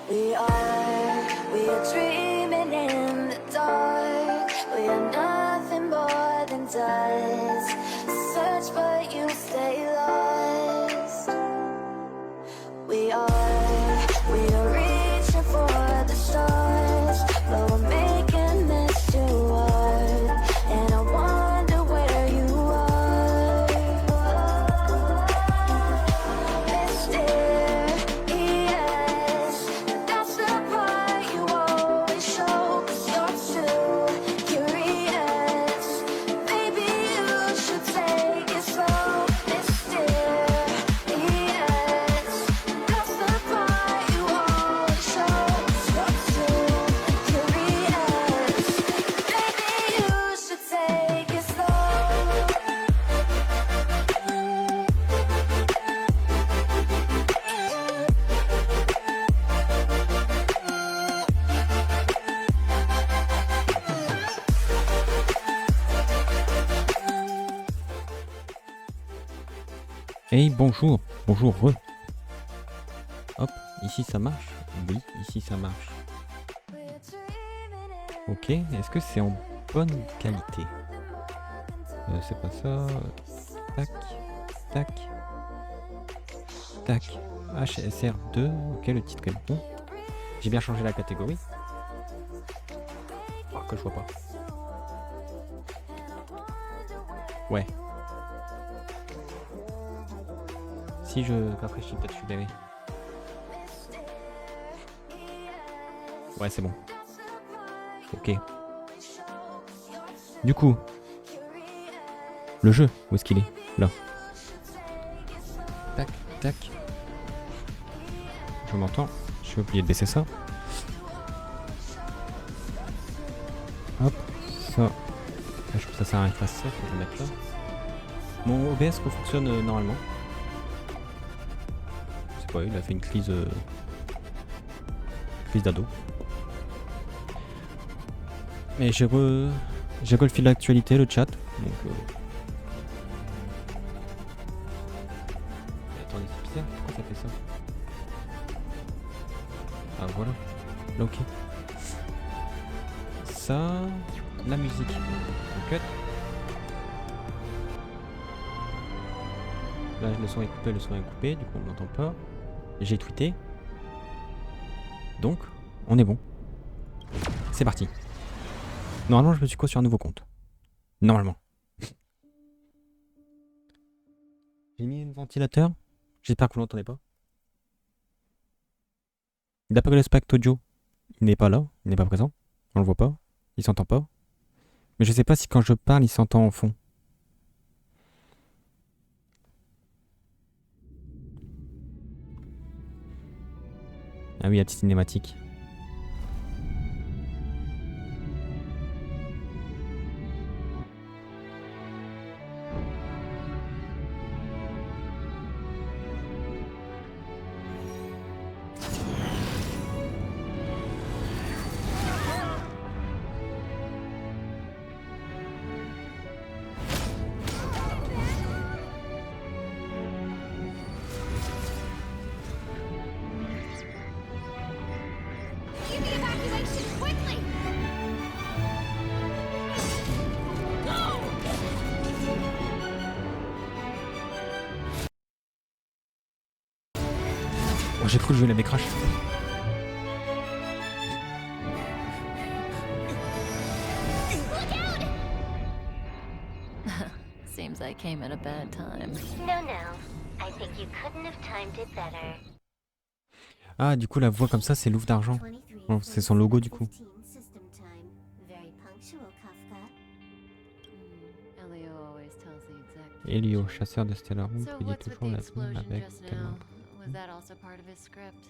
We are dreaming in the dark. We are nothing more than dust. Search but you stay lost. We are reaching for the stars, but we're making this too hard. And I wonder where you are. Mysterious, but that's the part you always show. 'Cause you're too curious. Maybe you should take it slow. Mysterious, that's the part you always show. 'Cause you're too curious. Maybe you should take it slow. Hey, bonjour, bonjour, re. Hop, ici ça marche. Oui, ici ça marche. Ok, est-ce que c'est en bonne qualité? C'est pas ça. Tac, tac, tac. HSR², ok, le titre est bon. J'ai bien changé la catégorie. Oh, que je vois pas. Ouais. Si je rafraîchis, peut-être je suis derrière. Ouais, c'est bon. Ok. Du coup, le jeu, où est-ce qu'il est? Là. Tac, tac. Je m'entends. Je suis obligé de baisser ça. Hop, ça. Je trouve que ça sert à rien de faire ça, faut que je le mette là. Mon OBS fonctionne normalement. C'est pas, il a fait une crise d'ado. Mais j'ai le fil d'actualité, le chat. Donc attendez, c'est bizarre, pourquoi ça fait ça? Ah voilà. Là, ok. Ça, la musique. Cut. Là le son est coupé, du coup on n'entend pas. J'ai tweeté. Donc, on est bon. C'est parti. Normalement, je me suis quoi sur un nouveau compte. Normalement. J'ai mis un ventilateur. J'espère que vous l'entendez pas. D'après le spectre audio, il n'est pas là. Il n'est pas présent. On le voit pas. Il s'entend pas. Mais je sais pas si quand je parle, il s'entend en fond. Ah oui, la petite cinématique. Oh, j'ai cru que je l'avais crash. Seems I came at a bad time. No. I think you couldn't have timed it better. Ah, du coup, la voix comme ça, c'est l'ouvre d'argent. Oh, c'est son logo, du coup. Elio, chasseur de Stellar Room, prédit toujours l'avenir avec tellement. Was that also part of his script?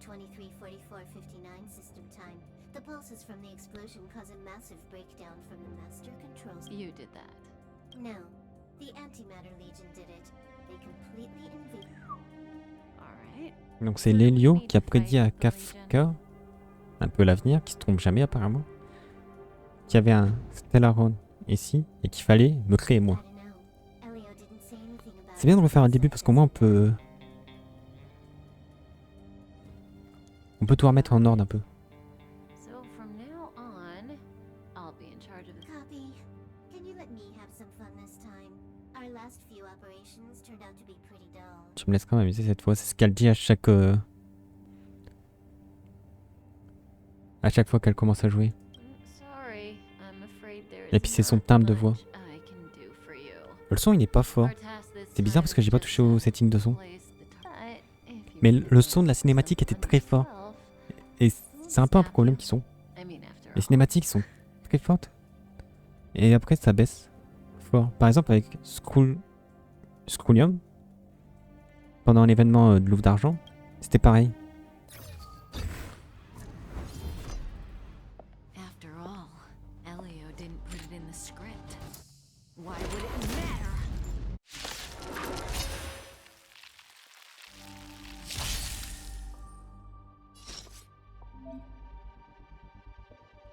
23:44:59 system time. The pulses from the explosion cause a massive breakdown from the master controls. You did that. No, the Antimatter Legion did it. They completely invaded. Alright. Donc c'est l'Elio qui a prédit à Kafka un peu l'avenir, qui se trompe jamais apparemment, qu'il y avait un Stellaron ici et qu'il fallait me créer moi. C'est bien de refaire un début parce qu'au moins on peut On peut tout remettre en ordre un peu. So from now on, I'll be in charge of the Copy. Can you let me have some fun this time? Our last few operations turned out to be pretty dull. Tu me laisses quand même amuser cette fois. C'est ce qu'elle dit à chaque fois qu'elle commence à jouer. Sorry, I'm afraid there Et is puis c'est son not timbre de voix. much I can do for you. Le son il n'est pas fort. Our task this C'est bizarre parce que j'ai pas time is touché au just setting de son. place the target. If you Mais feel le son de la like cinématique était très fort. yourself, Et c'est un peu un problème qu'ils sont. I mean, after Les all. cinématiques sont très fortes. Et après ça baisse fort. Par exemple avec Scrollium, pendant l'événement de Louvre d'Argent, c'était pareil. After all, Elio didn't put it in the script. Why would it matter?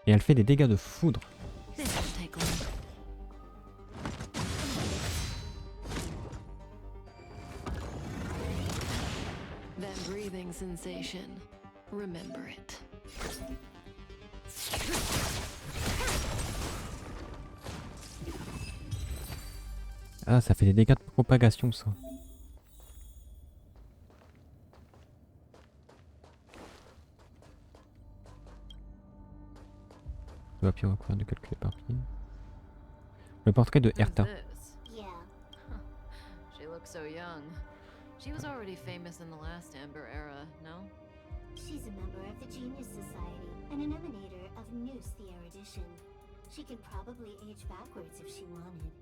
Et elle fait des dégâts de foudre. This won't take long. That breathing sensation. Remember it. Ah, ça fait des dégâts de propagation ça. Je vais appuyer recouvert de calcul éparpillé. Le portrait de Who's Herta. this? Yeah. She looks so young. She was already famous in the last Amber era, no? She's a member of the Genius Society and an emanator of Noose the Erudition. She could probably age backwards if she wanted.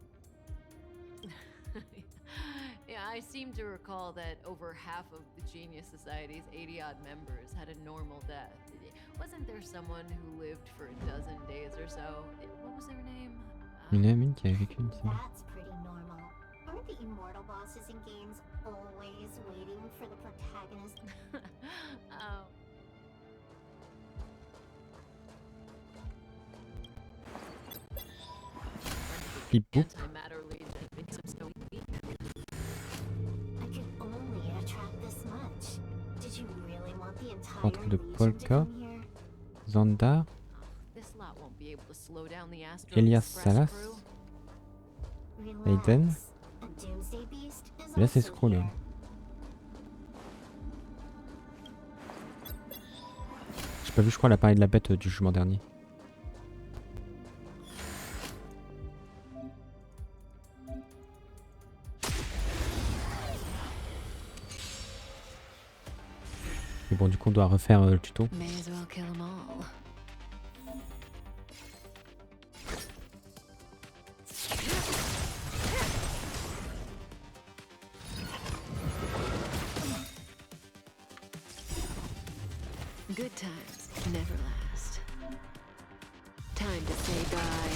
Yeah, I seem to recall that over half of the Genius Society's 80-odd members had a normal death. Wasn't there someone who lived for a dozen days or so? What was their name? Une amie qui a vécu une scène. That's pretty normal. Aren't the immortal bosses in games always waiting for the protagonist? Oh. Flip book. Antimatter Legion because I'm so weak. I could only attract this much. Did you really want the entire Portrait de Legion to Polka. come here? Zanda. This lot won't be able to slow down the Astro Elias Express Salas. crew. Aiden. Relax. A Doomsday Beast is Là c'est also Scrollium. here. J'ai pas vu je crois l'appareil de la bête du jugement dernier. Mais bon du coup on doit refaire le tuto. May as well kill 'em all. Good times never last. Time to say bye.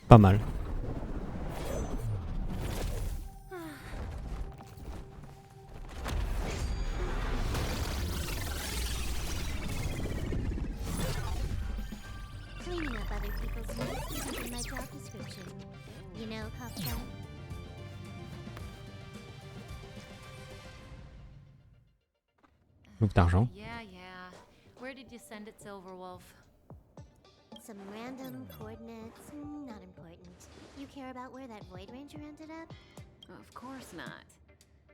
Pas mal. Cleaning up other people's messes isn't in my job description. You know, Kafka? Louvre d'argent. Yeah, yeah. Where did you send it, Silverwolf? Some random coordinates, not important. You care about where that Void Ranger ended up? Of course not.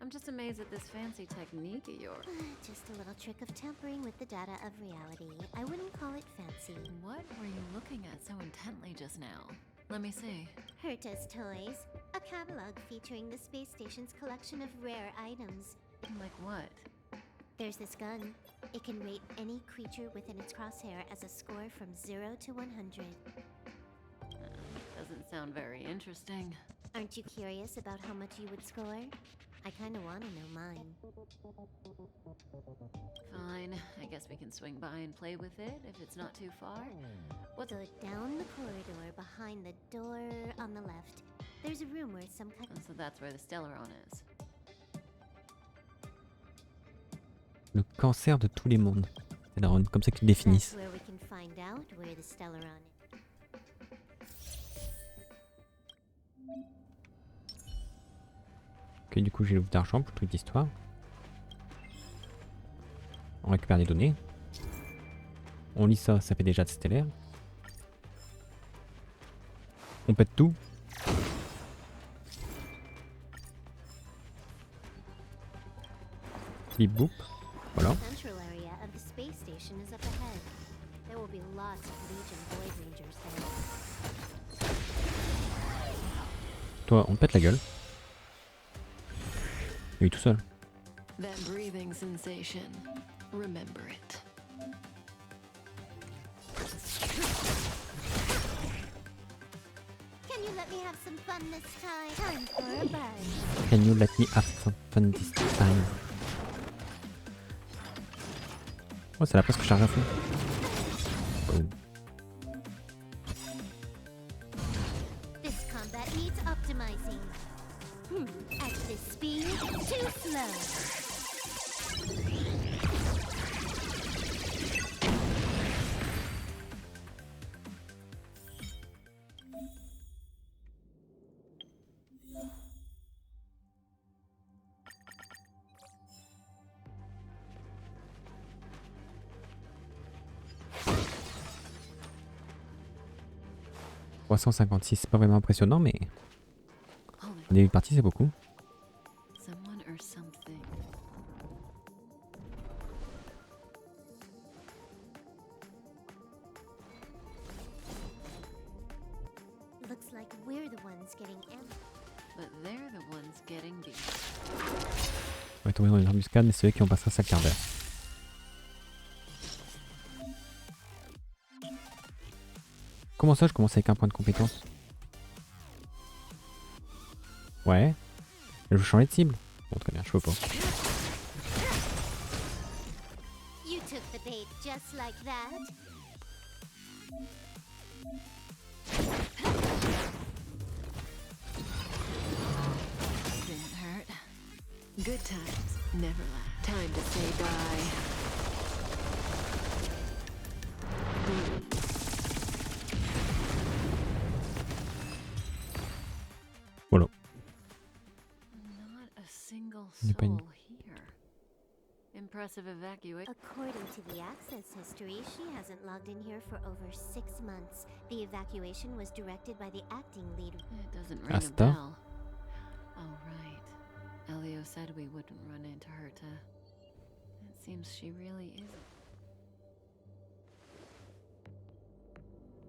I'm just amazed at this fancy technique of yours. Just a little trick of tampering with the data of reality. I wouldn't call it fancy. What were you looking at so intently just now? Let me see. Herta's Toys, a catalog featuring the space station's collection of rare items. Like what? There's this gun. It can rate any creature within its crosshair as a score from 0 to 100. Doesn't sound very interesting. Aren't you curious about how much you would score? I kinda wanna know mine. Fine. I guess we can swing by and play with it if it's not too far. What's So down the corridor behind the door on the left, there's a room where some kind So that's where the Stellaron is. Le cancer de tous les mondes. C'est comme ça qu'ils le That's définissent. where we can find out where the Stellaron is. Ok, du coup j'ai l'ouvre d'argent pour le truc d'histoire. On récupère des données. On lit ça, ça fait déjà de stellaire. On pète tout. Bip boop. Voilà. The central area of the space station is up ahead. There will be lots of Legion Void Rangers there. Toi, on te pète la gueule. Lui tout seul. That breathing sensation. Remember it. Can you let me have some fun this time? Time for a buzz. Can you let me have some fun this time? Oh, c'est la place que je charge à fond. Boom. This combat needs optimizing. At this speed, too slow. 356, c'est pas vraiment impressionnant, mais Oh, au début de partie, c'est beaucoup. someone or something. Looks like we're the ones getting amped. But they're the ones getting beat. On va tomber dans une embuscade, mais c'est eux qui ont passé un sale quart d'heure. Comment ça, je commence avec un point de compétence? Ouais. Je veux changer de cible. Bon, très bien, je peux pas. You took the bait just like that. Didn't hurt. Good times never last. Time to say bye. Voilà. Not a single Il n'y a pas une- soul here. Impressive evacuation. According to the access history, she hasn't logged in here for over 6 months. The evacuation was directed by the acting lead. It doesn't ring Asta? a bell. Oh, right. Elio said we wouldn't run into Herta. It seems she really isn't.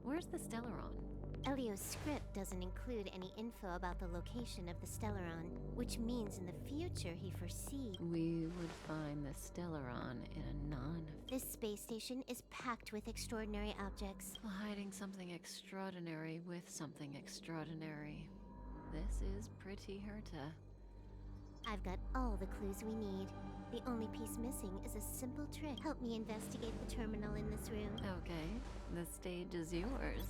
Where's the Stellaron? Elio's script doesn't include any info about the location of the Stellaron, which means in the future he foresees. We would find the Stellaron in a non... This space station is packed with extraordinary objects. Hiding something extraordinary with something extraordinary. This is pretty Herta. I've got all the clues we need. The only piece missing is a simple trick. Help me investigate the terminal in this room. Okay, the stage is yours.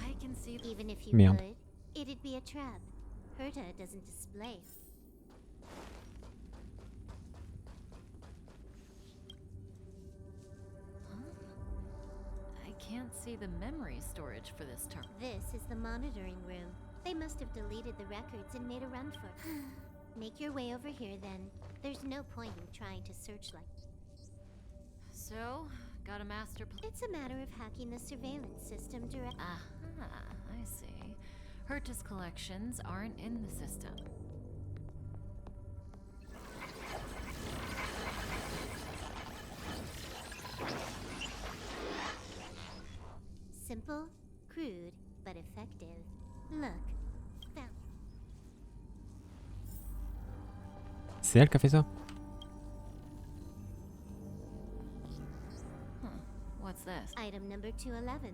I can see... Even if you Merde. could, it'd be a trap. Herta doesn't display. I can't see the memory storage for this term. This is the monitoring room. They must have deleted the records and made a run for it. Make your way over here then. There's no point in trying to search like... So, got a master plan? It's a matter of hacking the surveillance system direct. Aha, I see. Herta's collections aren't in the system. Simple, crude, but effective. Look, found. C'est elle qui a fait ça? What's this? Item number 211,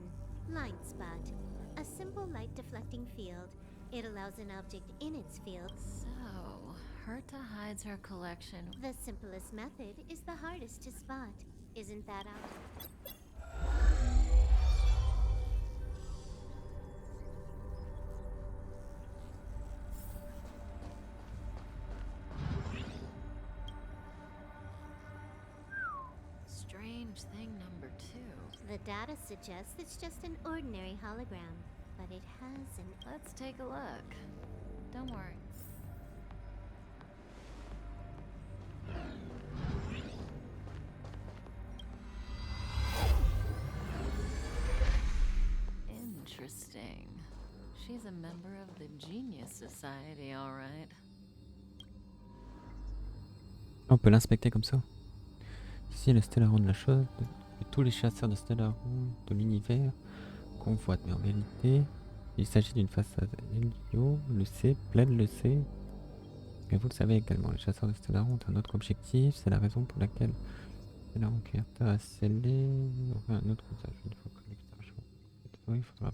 line spot. A simple light deflecting field. It allows an object in its field. So, Herta hides her collection. The simplest method is the hardest to spot. Isn't that out? Strange strange thing number 2. The data suggests it's just an ordinary hologram, but it has an... Let's take a look. Don't worry. Interesting. She's a member of the Genius Society, all right. On peut l'inspecter comme ça. Ici, le stellaron de la chose, que tous les chasseurs de stellarons de l'univers convoitent. Mais en réalité, il s'agit d'une façade. Elio le sait, Bled le sait. Et vous le savez également, les chasseurs de stellarons ont un autre objectif. C'est la raison pour laquelle stellaron Créateur a scellé aurait un autre usage. Une fois que l'extraction. Oui, il faudra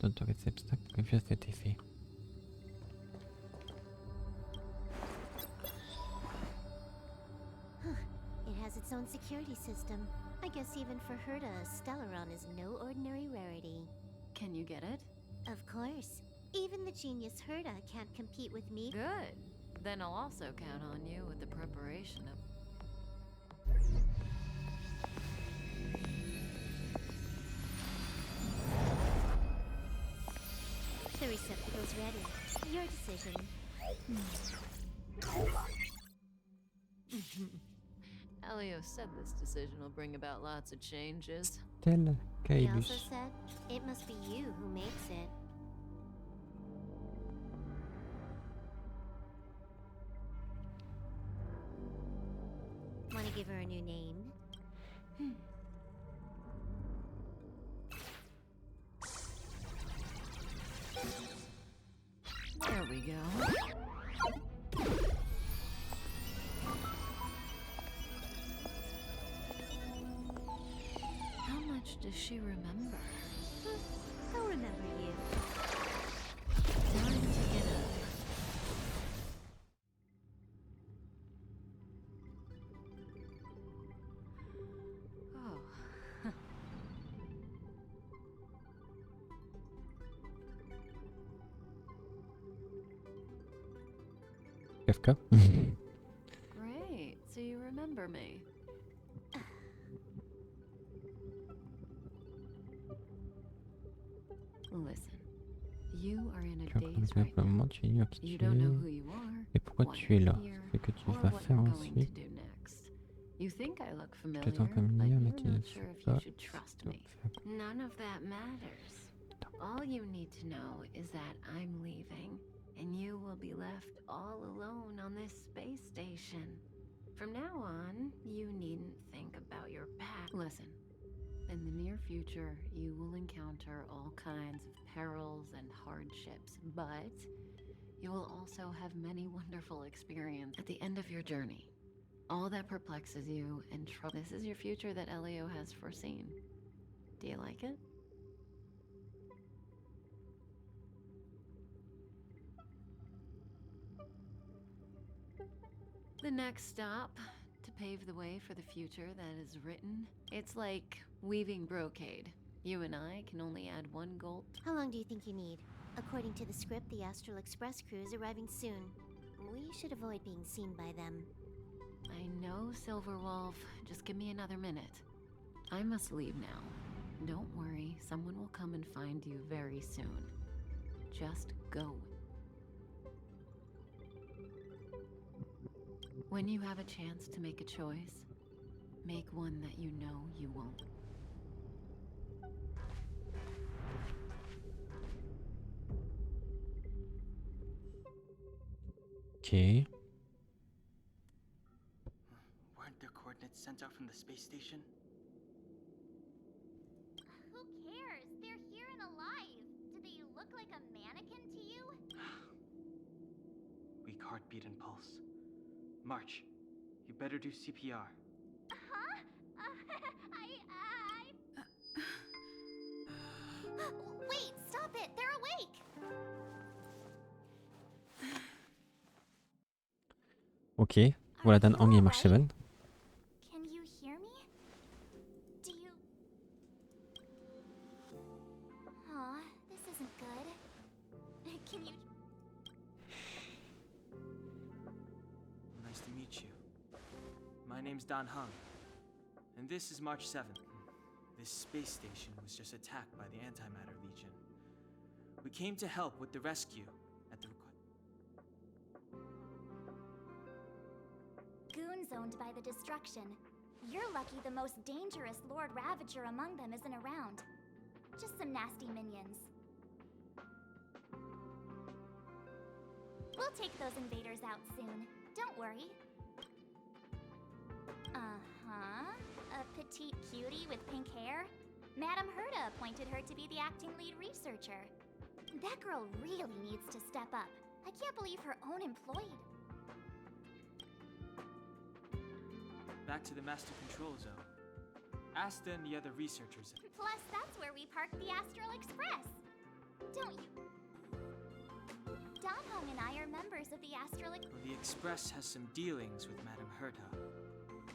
d'autoriser cet obstacle prévu à cet effet. It has its own security system. I guess even for Herta, a Stellaron is no ordinary rarity. Can you get it? Of course. Even the genius Herta can't compete with me. Good. Then I'll also count on you with the preparation of... The receptacle's ready. Your decision. Elio said this decision will bring about lots of changes. Tel He also Kaelus. said, it must be you who makes it. Want to give her a new name? There we go. How much does she remember? I'll remember you. Time to get up. Oh. Kafka. Great. So you remember me. Listen. You are in a Tu as daze compris right pour le now. moment, tu ignores qui You tu don't know es who you are, et pourquoi why tu es you're là. here, Ce que tu or vas what faire you're going to ensuite. do next. You think I look Je familiar, te sens but familier, you're mais tu ne not sais sure if pas. you should trust me. None of that matters. All you need to know is that I'm leaving, and you will be left all alone on this space station. From now on, you needn't think about your past. Listen, in the near future, you will encounter all kinds of perils and hardships, but you will also have many wonderful experiences at the end of your journey. All that perplexes you and trouble. This is your future that Elio has foreseen. Do you like it? The next stop, to pave the way for the future that is written. It's like weaving brocade. You and I can only add one gold. How long do you think you need? According to the script, the Astral Express crew is arriving soon. We should avoid being seen by them. I know, Silverwolf. Just give me another minute. I must leave now. Don't worry, someone will come and find you very soon. Just go. When you have a chance to make a choice, make one that you know you won't. Ok. Weren't their coordinates sent out from the space station? Who cares? They're here and alive. Do they look like a mannequin to you? Weak heartbeat and pulse. March, you better do CPR. Huh? Wait, stop it! They're awake! Ok. Voilà Dan Hang et Mark Cheval. Can you hear me? Do you... Aw, this isn't good. Can you... Nice to meet you. My name's Dan Hung. And this is March 7th. This space station was just attacked by the Antimatter Legion. We came to help with the rescue at the Goons owned by the destruction. You're lucky the most dangerous Lord Ravager among them isn't around. Just some nasty minions. We'll take those invaders out soon. Don't worry. Uh-huh. A petite cutie with pink hair? Madame Herta appointed her to be the acting lead researcher. That girl really needs to step up. I can't believe her own employee. back to the Master Control Zone. Asta and the other researchers. Plus, that's where we parked the Astral Express. Don't you? Danhong and I are members of the Astral Express. Well, the Express has some dealings with Madame Herta.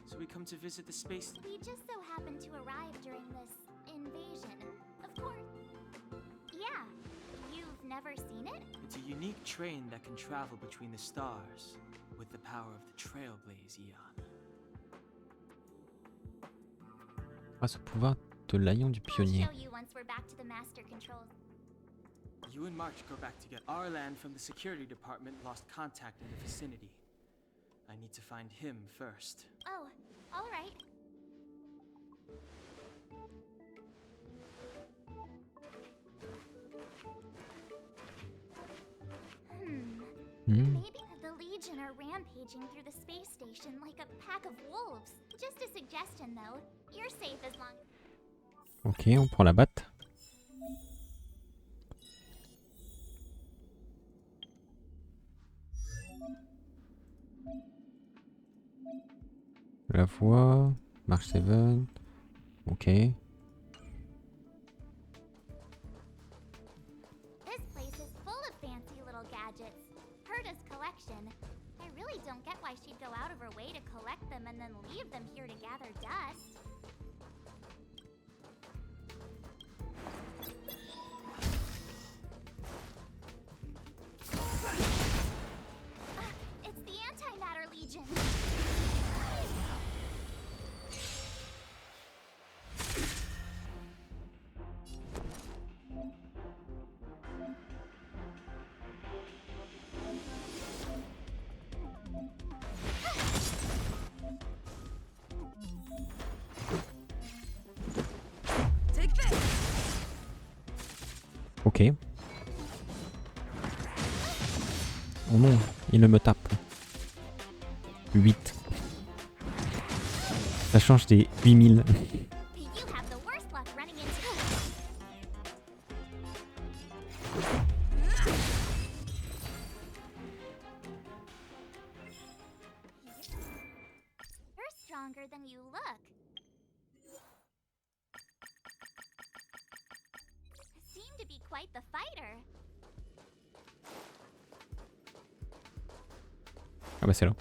So we come to visit the space... We just so happened to arrive during this invasion. Of course. Yeah. You've never seen it? It's a unique train that can travel between the stars with the power of the Trailblaze Eon. Grâce au pouvoir de l'Aïon du I'll Pionnier. show you once we're back to the Master Control. You and March go back together. Arlan from the security department lost contact in the vicinity. I need to find him first. Oh, all right. Maybe the Legion are rampaging through the space station like a pack of wolves. Just a suggestion, though. You're safe as long. Ok, on prend la batte. La voix, March 7. Ok. This place is full of fancy little gadgets. Herta's collection. I really don't get why she'd go out of her way to collect them and then leave them here to gather dust. It's the Antimatter Legion. Ok. Oh non, il me tape. 8. Ça change des 8000. You have the worst luck running into. You're stronger than you look. Seem to be quite the fighter. Ah bah c'est là.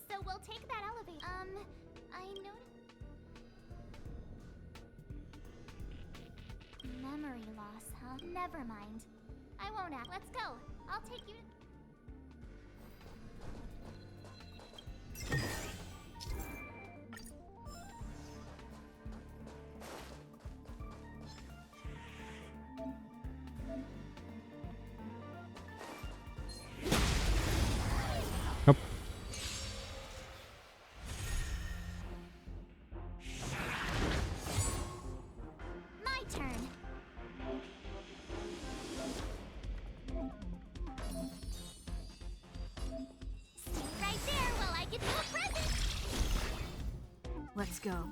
So we'll take that elevator. I noticed. Memory loss, huh? Never mind. I won't act. Let's go. I'll take you. Hop. My turn. Stay right there while I give you a present. Let's go.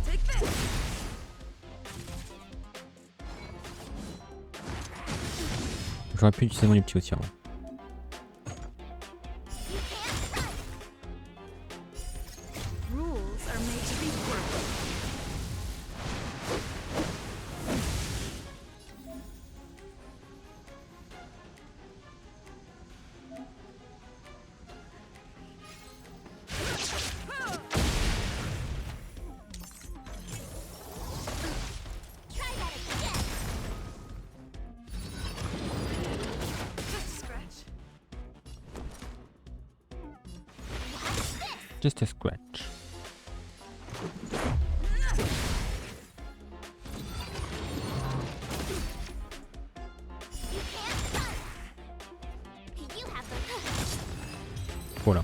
Take this! J'aurais pu utiliser mon ulti aussi avant. You can't run. Rules are made to be broken. Just a scratch. You have the Voilà.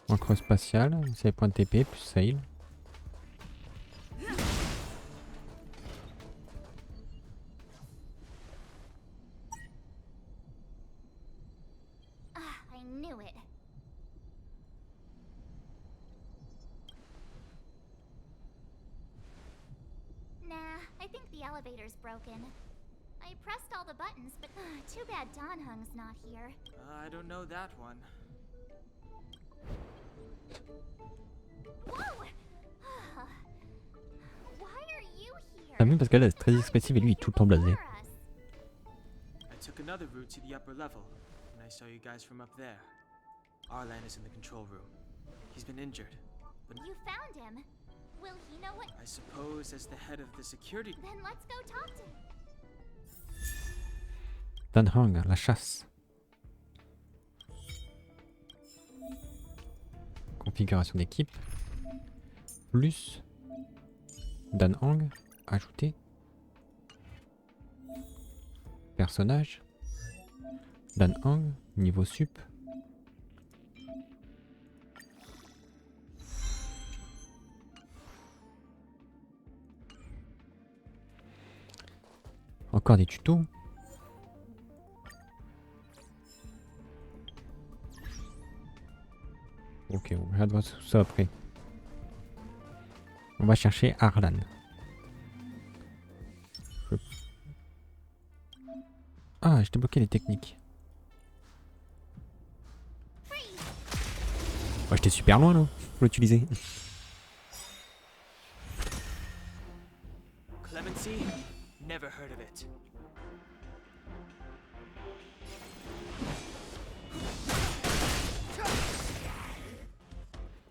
Encre spatiale, c'est les points de TP plus sail. I knew it. Nah, I think the elevator's broken. I pressed all the buttons, but too bad Don Hung's not here. I don't know that one. Whoa! Why are you here? T'as vu parce qu'elle est très expressive et lui il est tout le temps blasé. Before us. I took another route to the upper level, and I saw you guys from up there. Arlan is in the control room. He's been injured, but You found him. Will he know what? I suppose as the head of the security... Then let's go talk to him. Dan Hung, la chasse. Configuration d'équipe. Plus Dan Hang. Ajouter. Personnage. Dan Hang. Niveau sup. Encore des tutos. Ok, on regardera tout ça après. On va chercher Arlan. Ah, je t'ai bloqué les techniques. Ouais, j'étais super loin là, faut l'utiliser. Clemency? Never heard of it.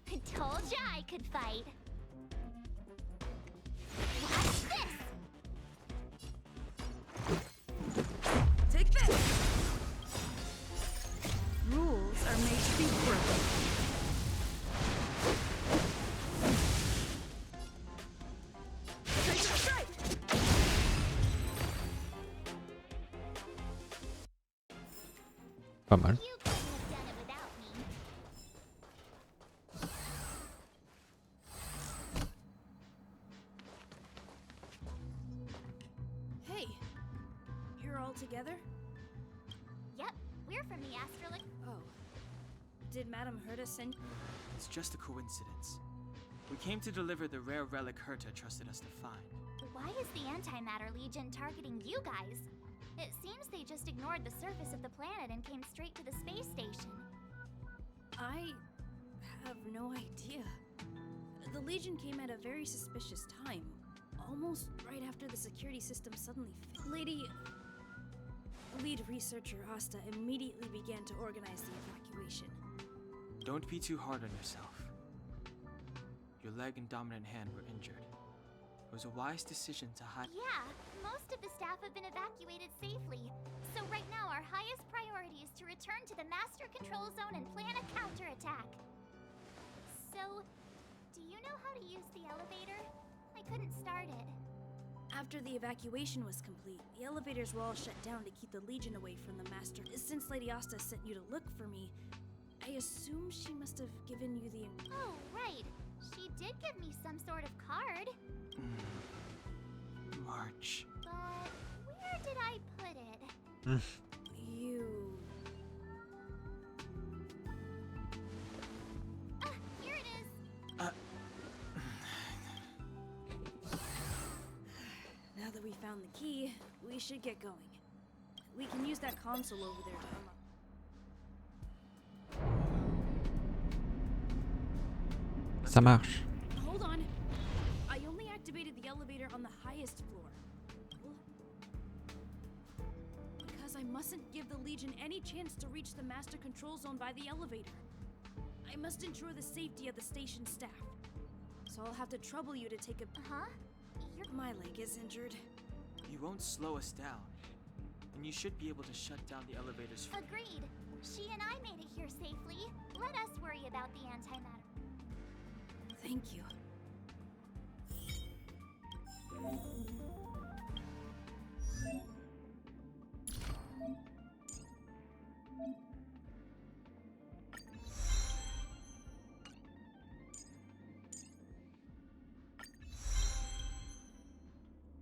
I told ya I could fight. Watch this. Take this! Rules are made to be broken. Take strike! Pas mal. You couldn't have done it without me. Hey, you're all together? Yep, we're from the Astrolic. Oh. Did Madame Herta send? It's just a coincidence. We came to deliver the rare relic Herta trusted us to find. Why is the Antimatter Legion targeting you guys? It seems they just ignored the surface of the planet and came straight to the space station. I have no idea. The Legion came at a very suspicious time. Almost right after the security system suddenly Lead researcher Asta immediately began to organize the evacuation. Don't be too hard on yourself. Your leg and dominant hand were injured. It was a wise decision to hide. Yeah, most of the staff have been evacuated safely. So right now our highest priority is to return to the master control zone and plan a counterattack. So, do you know how to use the elevator? I couldn't start it. After the evacuation was complete, the elevators were all shut down to keep the Legion away from the Master. Since Lady Asta sent you to look for me, I assume she must have given you the... Oh, right. She did give me some sort of card. March. But where did I put it? You... Here it is. Now that we found the key, we should get going. We can use that console over there to unlock... Ça marche. Hold on. I only activated the elevator on the highest floor. Because I mustn't give the Legion any chance to reach the master control zone by the elevator. I must ensure the safety of the station staff. So I'll have to trouble you to take a... Huh? My leg is injured. You won't slow us down. And you should be able to shut down the elevators. Agreed. She and I made it here safely. Let us worry about the antimatter. Thank you.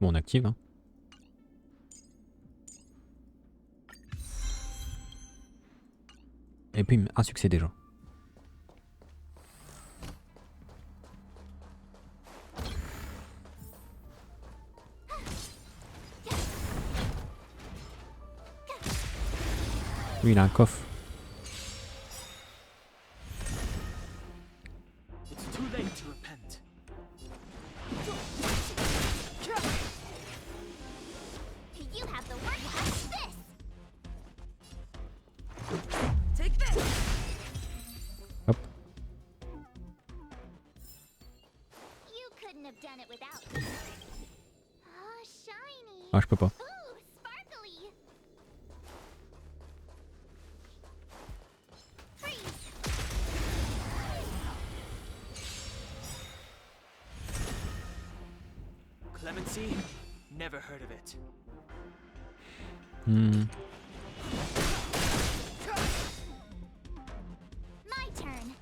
Bon, on active, hein. Et puis un succès déjà. Lui il a un coffre. It's too late to repent. You have the work. Watch this. Take this! Hop. You couldn't have done it without me. Oh, shiny. Ah, je peux pas. Ooh, sparkly. Freeze. Clemency? Never heard of it. Hmm. My turn.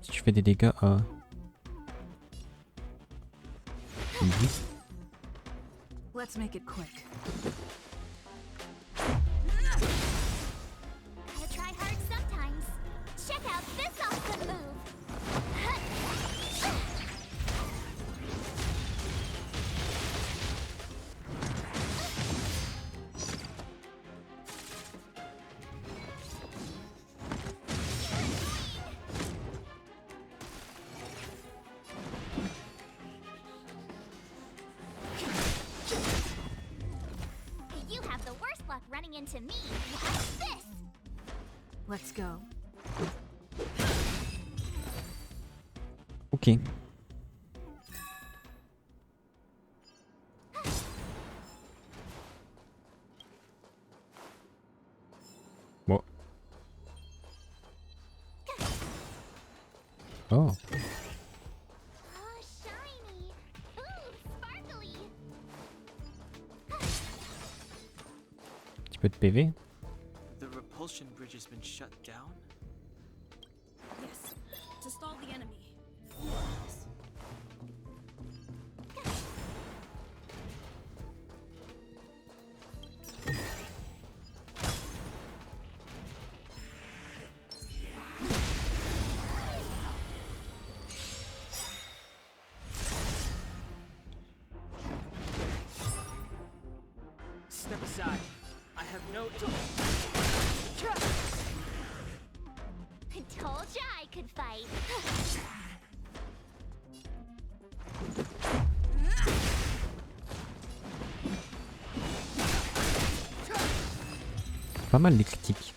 Si je fais des dégâts à... Let's make it quick. Gotta try hard sometimes. Check out this awesome move. You have the worst luck running into me. Watch this. Let's go. Ok. Bon. Oh. Oh, shiny. Ooh, sparkly. Petit peu de PV. The repulsion bridge has been shut down? Yes, to stall the enemy. Step aside. I have no... Told ya I could fight. Pas mal les critiques.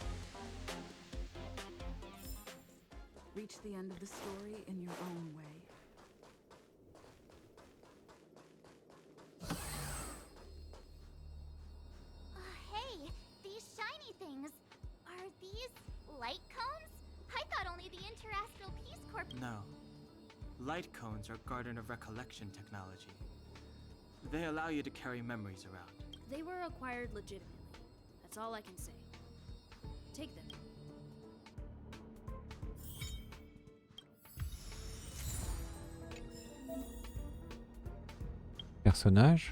Reach the end of the story in your own way. Hey, these shiny things. Are these light cones? I thought only the Interastral Peace Corps. No. Light cones are Garden of Recollection technology. They allow you to carry memories around. They were acquired legitimately. That's all I can say. Take them. Personnage.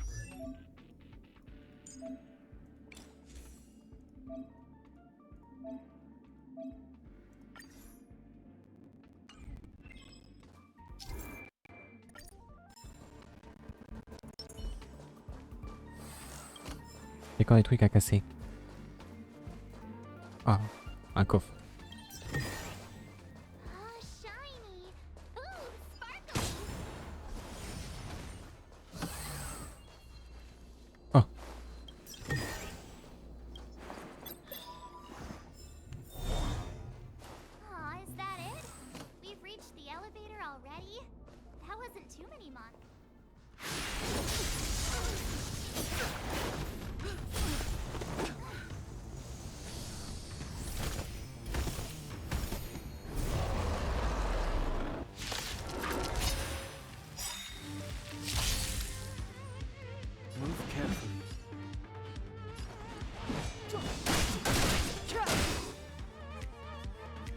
Il y a encore des trucs à casser. Ah, un coffre. Oh, shiny. Ooh, sparkly. Oh.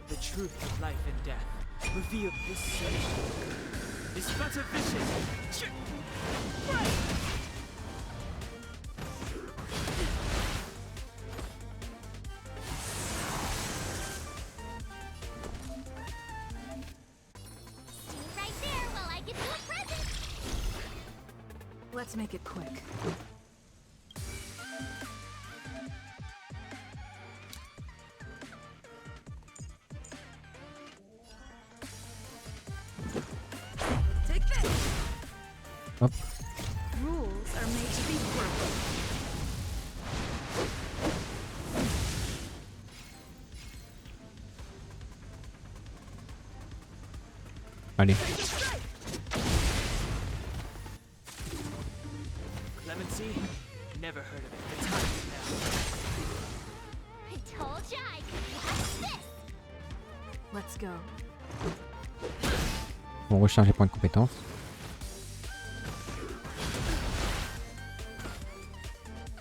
The truth of life and death. Reveal this search. Is but a vision. Stay right there while I get you a present. Let's make it quick. Take this. Hop. Rules are made to be broken. Allez. Clemency? Never heard of it. The time is now. I told ya I could pass this. Let's go. On recharge les points de compétence.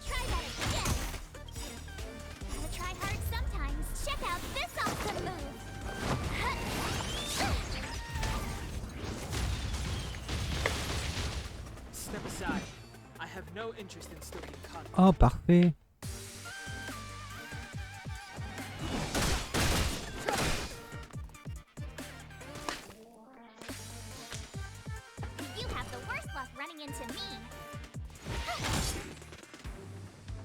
Try that again. Gotta try hard sometimes. Check out this awesome move. Step aside. I have no interest in stoking conflict. Oh, parfait. You have the worst luck running into me.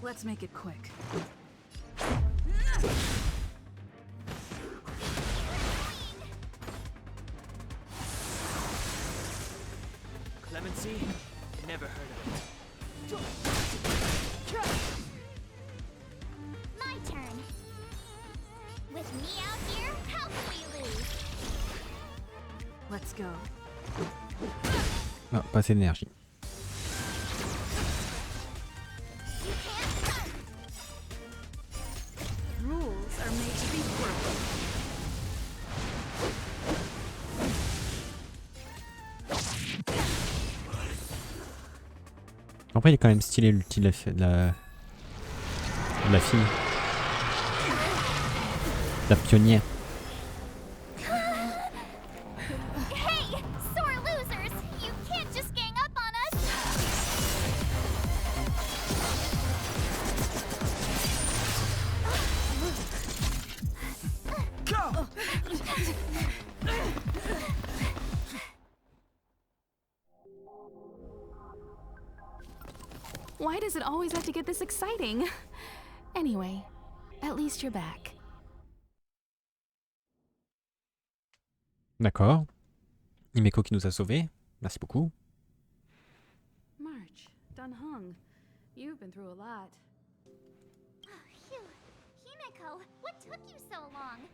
Let's make it quick. Clemency? Never heard of it. My turn. With me out here, how can we lose? Let's go. Ah, pas assez d'énergie. You can't run. Rules are made to be broken. En vrai, il est quand même stylé l'ulti de la fille. La pionnière. Hey, sore losers! You can't just gang up on us! Go! Why does it always have to get this exciting? Anyway, at least you're back. D'accord. Himeko qui nous a sauvés. Merci beaucoup. March, Dunhung, you've been through a lot. Phew. Himeko, what took you so long?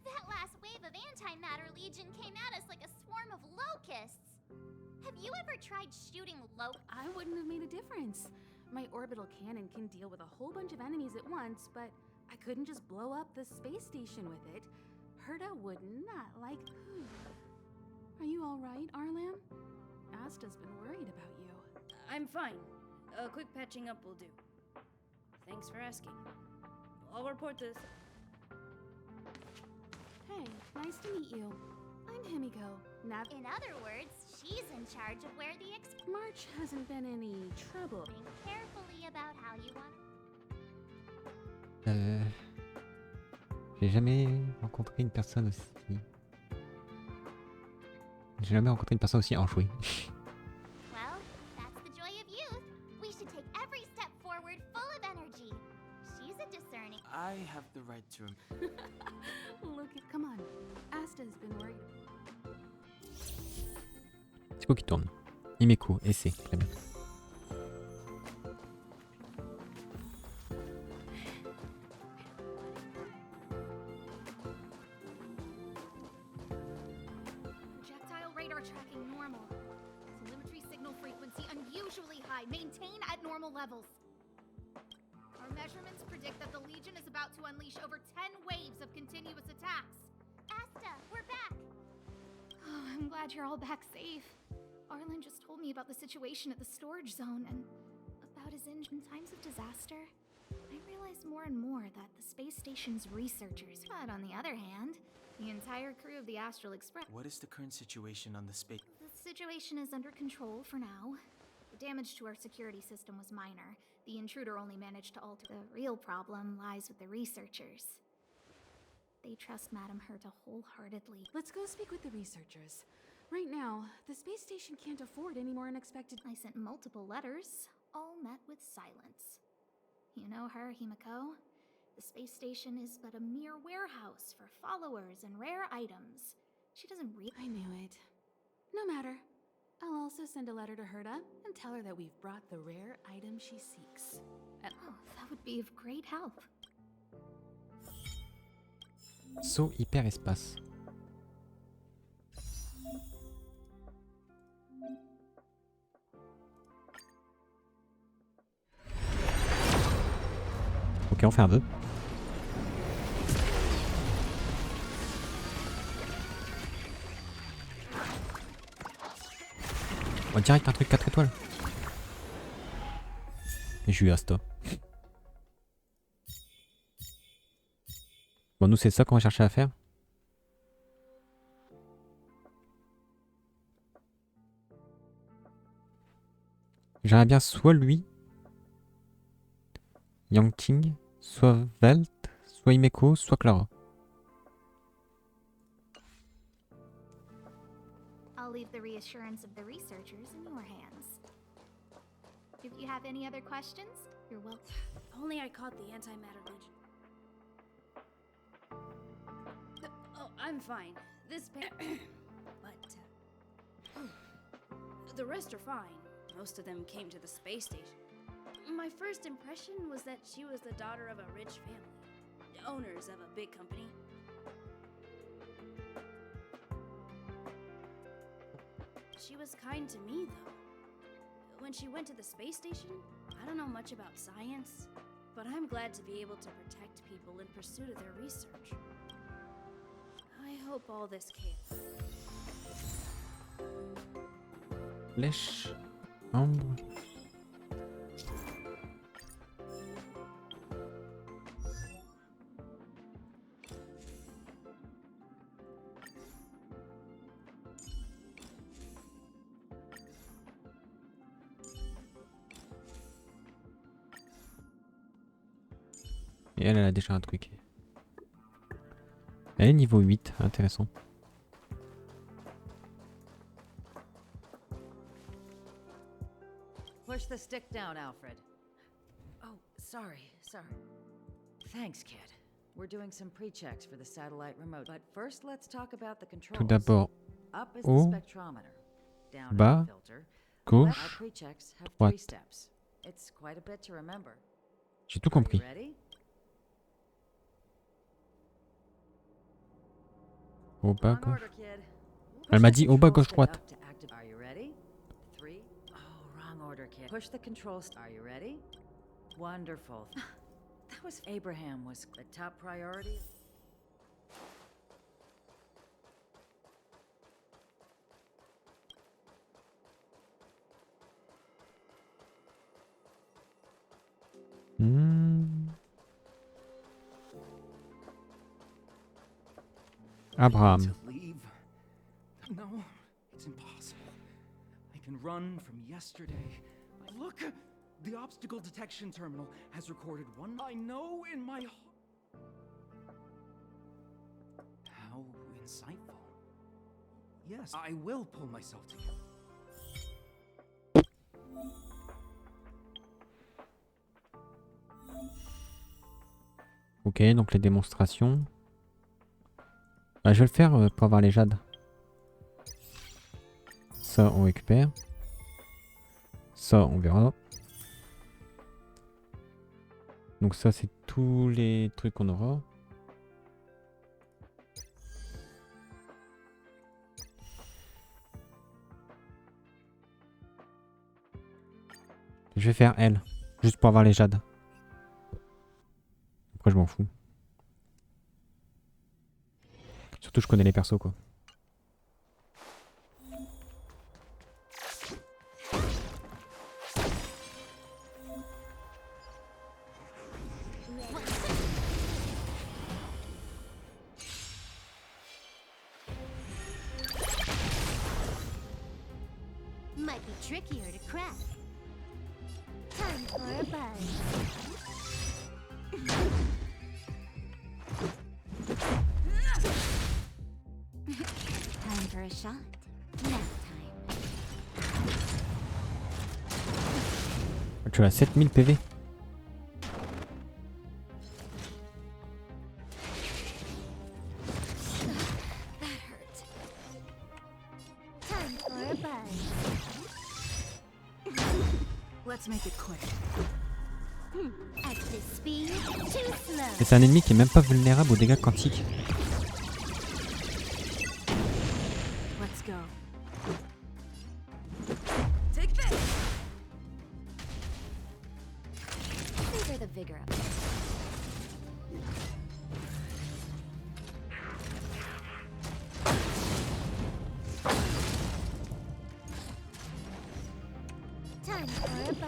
That last wave of antimatter legion came at us like a swarm of locusts. Have you ever tried shooting I wouldn't have made a difference. My orbital cannon can deal with a whole bunch of enemies at once, but I couldn't just blow up the space station with it. Herta would not like... Are you alright, Arlan? Asta's been worried about you. I'm fine. A quick patching up will do. Thanks for asking. I'll report this. Hey, nice to meet you. I'm Himiko. In other words, she's in charge of where the March hasn't been any trouble. Think carefully about how you want. J'ai jamais rencontré une personne aussi... J'ai jamais rencontré une personne aussi enjouée. Well, that's the joy of youth. We should take every step forward full of energy. She's a discerning. I have the right to... Look at... Come on. Asta's been worried. C'est quoi qui tourne? Himeko, essai. Très bien. Projectile radar tracking normal. Telemetry signal frequency unusually high. Maintain at normal levels. Our measurements predict that the Legion is about to unleash over 10 waves of continuous attacks. Asta, we're back. Oh, I'm glad you're all back safe. Arlen just told me about the situation at the storage zone and about his in times of disaster. I realize more and more that the space station's researchers. But on the other hand, the entire crew of the Astral Express. What is the current situation on the space? The situation is under control for now. The damage to our security system was minor. The intruder only managed to alter. The real problem lies with the researchers. They trust Madame Herta wholeheartedly. Let's go speak with the researchers. Right now, the space station can't afford any more unexpected. I sent multiple letters, all met with silence. You know her, Himiko? The space station is but a mere warehouse for followers and rare items. She doesn't really. I knew it. No matter. I'll also send a letter to Herta and tell her that we've brought the rare item she seeks. Oh, that would be of great help. Saut hyperespace. Ok, on fait un 2. On direct un truc 4 étoiles. Et j'ai eu Asta. Bon, nous c'est ça qu'on va chercher à faire. J'aimerais bien soit lui, Yang Ting, soit Velt, soit Himeko, soit Clara. I'll leave the reassurance of the researchers in your hands. If you have any other questions, you're welcome. If only I caught the antimatter legion. Oh, I'm fine. This but the rest are fine. Most of them came to the space station. My first impression was that she was the daughter of a rich family, owners of a big company. She was kind to me, though. When she went to the space station, I don't know much about science, but I'm glad to be able to protect people in pursuit of their research. I hope all this chaos. Flèche, ambre. Et elle a déjà un truc. Elle est niveau 8, intéressant. Push the stick down, Alfred. Oh, sorry. Thanks, kid. We're doing some pre-checks for the satellite remote, but first let's talk about the controls. Tout d'abord, Up is haut, the spectrometer. Down is bas, the filter. Our gauche, pre-checks have 3 droite. steps. It's quite a bit to remember. J'ai tout Are you compris. ready? Au bas, Wrong gauche. order, kid. Elle Push m'a the dit au bas, control gauche, stick droite. up to active- Are you ready? 3. Oh, wrong order, kid. Push the control. Are you ready? Wonderful. That was Abraham was the top priority. Abraham. To leave? No, it's impossible. I can run from yesterday. Look, the obstacle detection terminal has recorded one. I know in my How insightful. Yes, I will pull myself together. Ok, donc les démonstrations. Bah, je vais le faire pour avoir les jades. Ça, on récupère. Ça, on verra. Donc ça, c'est tous les trucs qu'on aura. Je vais faire elle, juste pour avoir les jades. Après, je m'en fous. Surtout, je connais les persos, quoi. trickier to crack. Time for a buzz. Time for a shot. Nap time. Tu as 7000 PV. That hurt. Time for a buzz. Let's make it quick. At this speed, too slow. Et c'est un ennemi qui est même pas vulnérable aux dégâts quantiques. Let's go. Take this. Savor the vigor of it. Time for a buzz.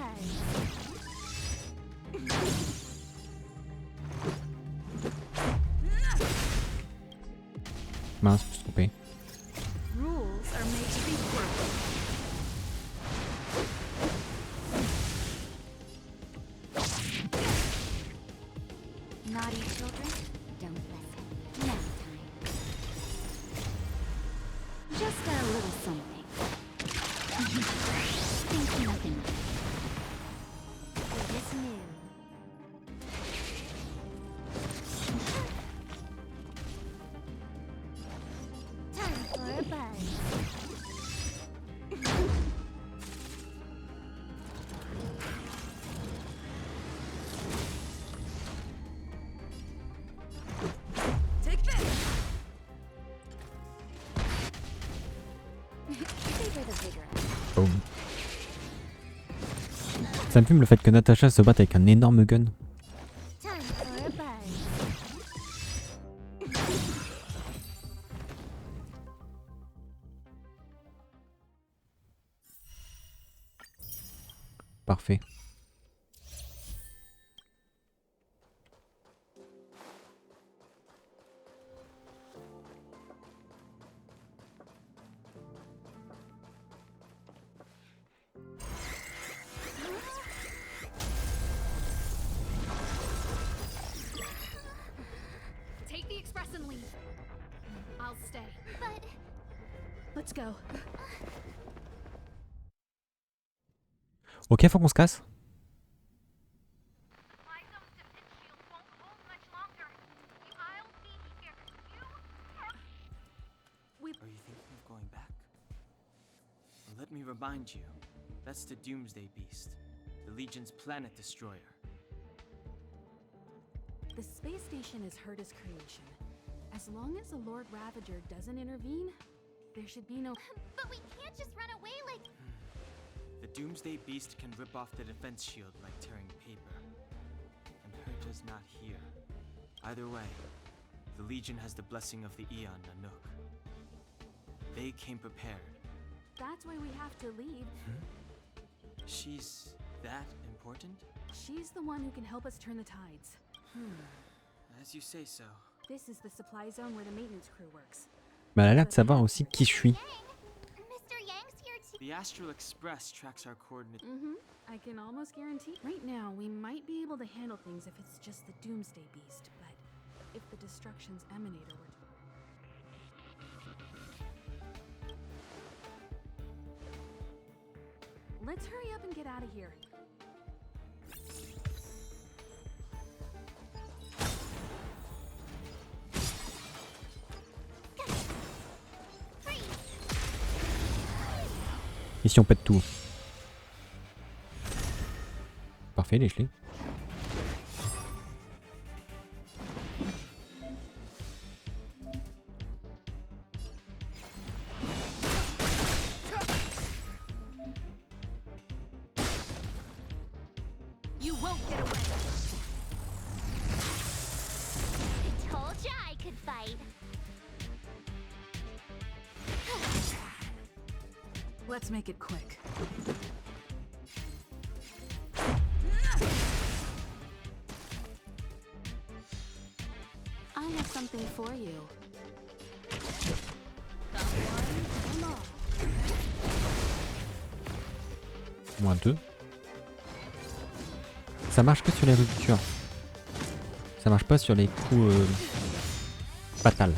Mince, je me suis trompé. Rules are made to be broken. Naughty children, don't listen. Nap time. Just a little something. Think nothing of it. For this new. Time for a buzz. Take this. Savor the vigor of it. Boum. Ça me fume le fait que Natasha se batte avec un énorme gun. Time for a buzz. Parfait. Take the express and leave. I'll stay. But Let's go. Ok, faut qu'on se casse. My zone's defense shield won't hold much longer. I'll be here. Are you thinking of going back? Well, let me remind you, that's the Doomsday Beast, the Legion's planet destroyer. The space station is Herta's creation. As long as the Lord Ravager doesn't intervene, there should be no... But we can't just run away like... The Doomsday Beast can rip off the defense shield like tearing paper. And Herta's not here. Either way, the Legion has the blessing of the Aeon Nanook. They came prepared. That's why we have to leave. She's that important? She's the one who can help us turn the tides. As you say so. This is the supply zone where the maintenance crew works. Mais elle a l'air de savoir aussi qui je suis. Mr. Yang's here too. The Astral Express tracks our coordinates. I can almost guarantee. Right now, we might be able to handle things if it's just the Doomsday Beast, but if the Destruction's Emanator were to... Let's hurry up and get out of here. Ici on pète tout. Parfait, les gelés. You won't get away. I told ya I could fight. Let's make it quick. I have something for you. Moins 2. Ça marche que sur les ruptures. Ça marche pas sur les coups fatals.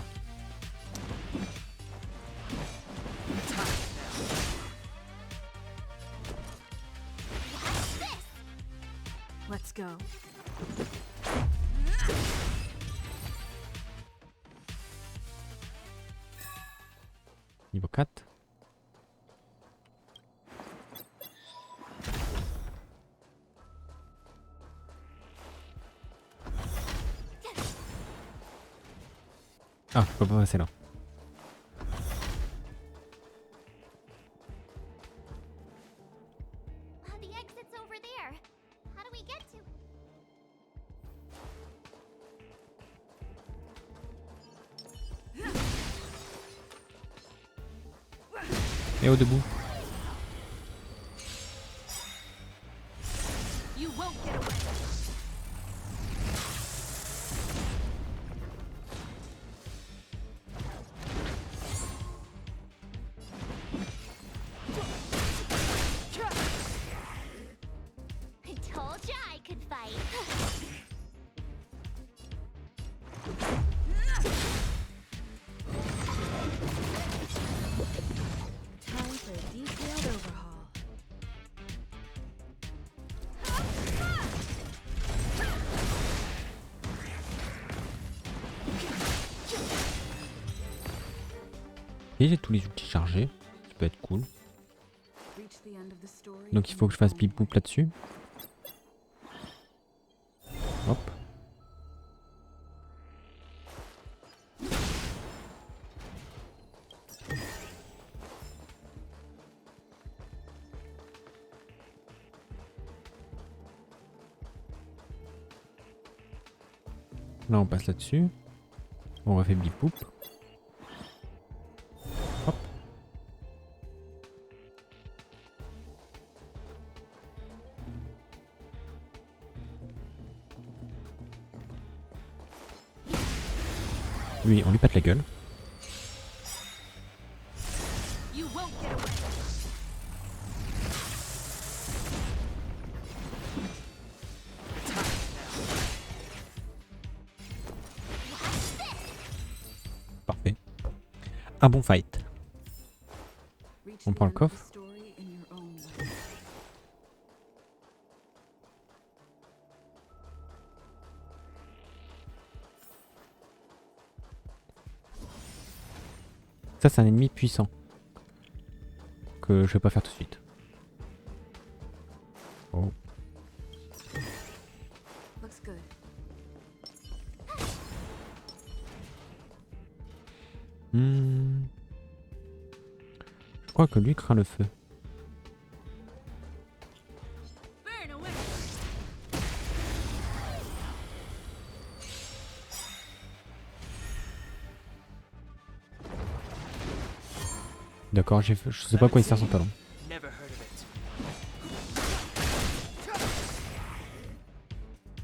Let's go. Niveau 4. Ah, je peux pas passer là. The exit's over there. How do we get to? Et au debout. You won't get away. I told ya I could fight. Time for a detailed overhaul. Et j'ai tous les outils chargés. Ça peut être cool. Reach the end of the story. Donc il faut que je fasse bip boop là-dessus. Hop. Là on passe là-dessus. On refait bip boop. Hop. Lui, on lui pète la gueule. You won't get away. Parfait. Un bon fight. Reach On the prend le end of the coffre. story in your own way. Ça, c'est un ennemi puissant. Que je vais pas faire tout de suite. Oh. Looks good. Je crois que lui craint le feu. Burn away. D'accord, je sais pas à quoi il sert son talon. Never heard of it.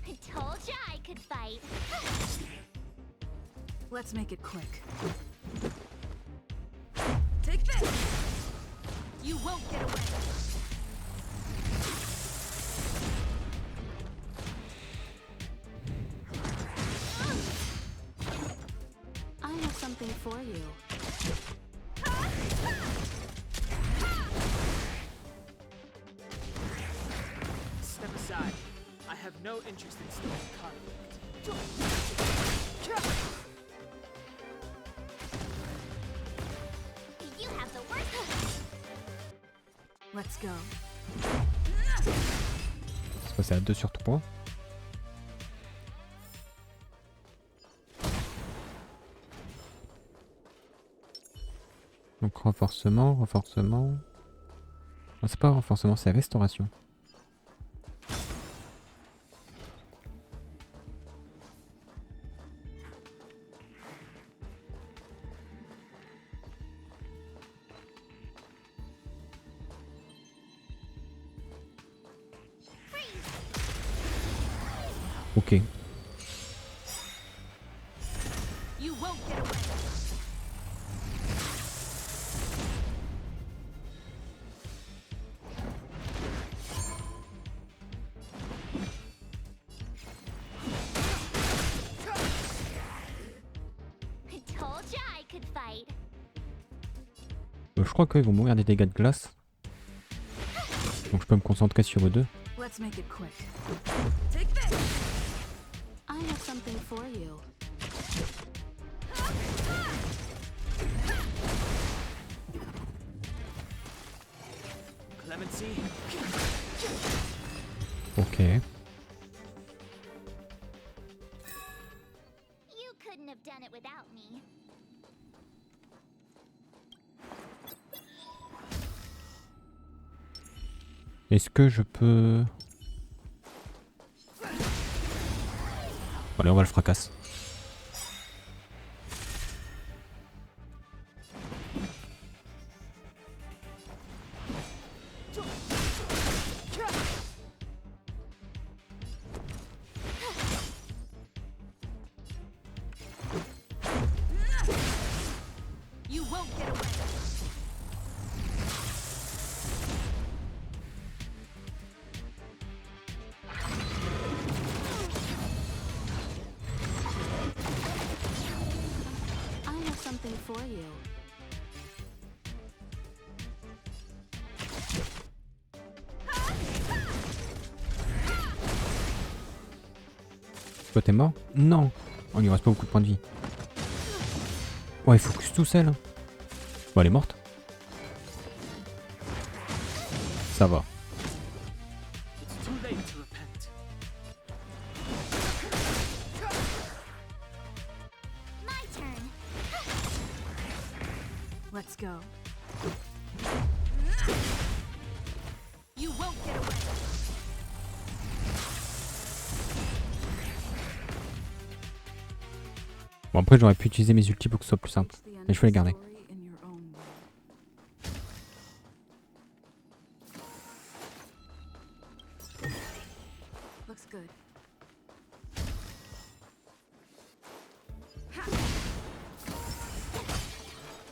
I told ya I could fight. Let's make it quick. Take this. You won't get away. I have something for you. Step aside. I have no interest in starting conflict. You have the worst. Let's go. C'est passé à 2 sur 3. Donc renforcement, renforcement. Ah, c'est pas renforcement, c'est restauration. Ok. You won't get away. Je crois qu'ils vont mourir des dégâts de glace. Donc je peux me concentrer sur eux deux. Let's make it quick. I have something for you. Clemency? Ok. You couldn't have done it without me. Est-ce que je peux... Allez, on va le fracasser. You won't get away. I have something for you. Toi t'es mort? Non. On lui reste pas beaucoup de points de vie. Ouais, il focus tout seul. Bon, elle est morte. Ça va. It's too late to repent. My turn. Let's go. You won't get away. Bon, après j'aurais pu utiliser mes ultis pour que ce soit plus simple. The end Mais je of vais les the garder. story in your own way. Looks good.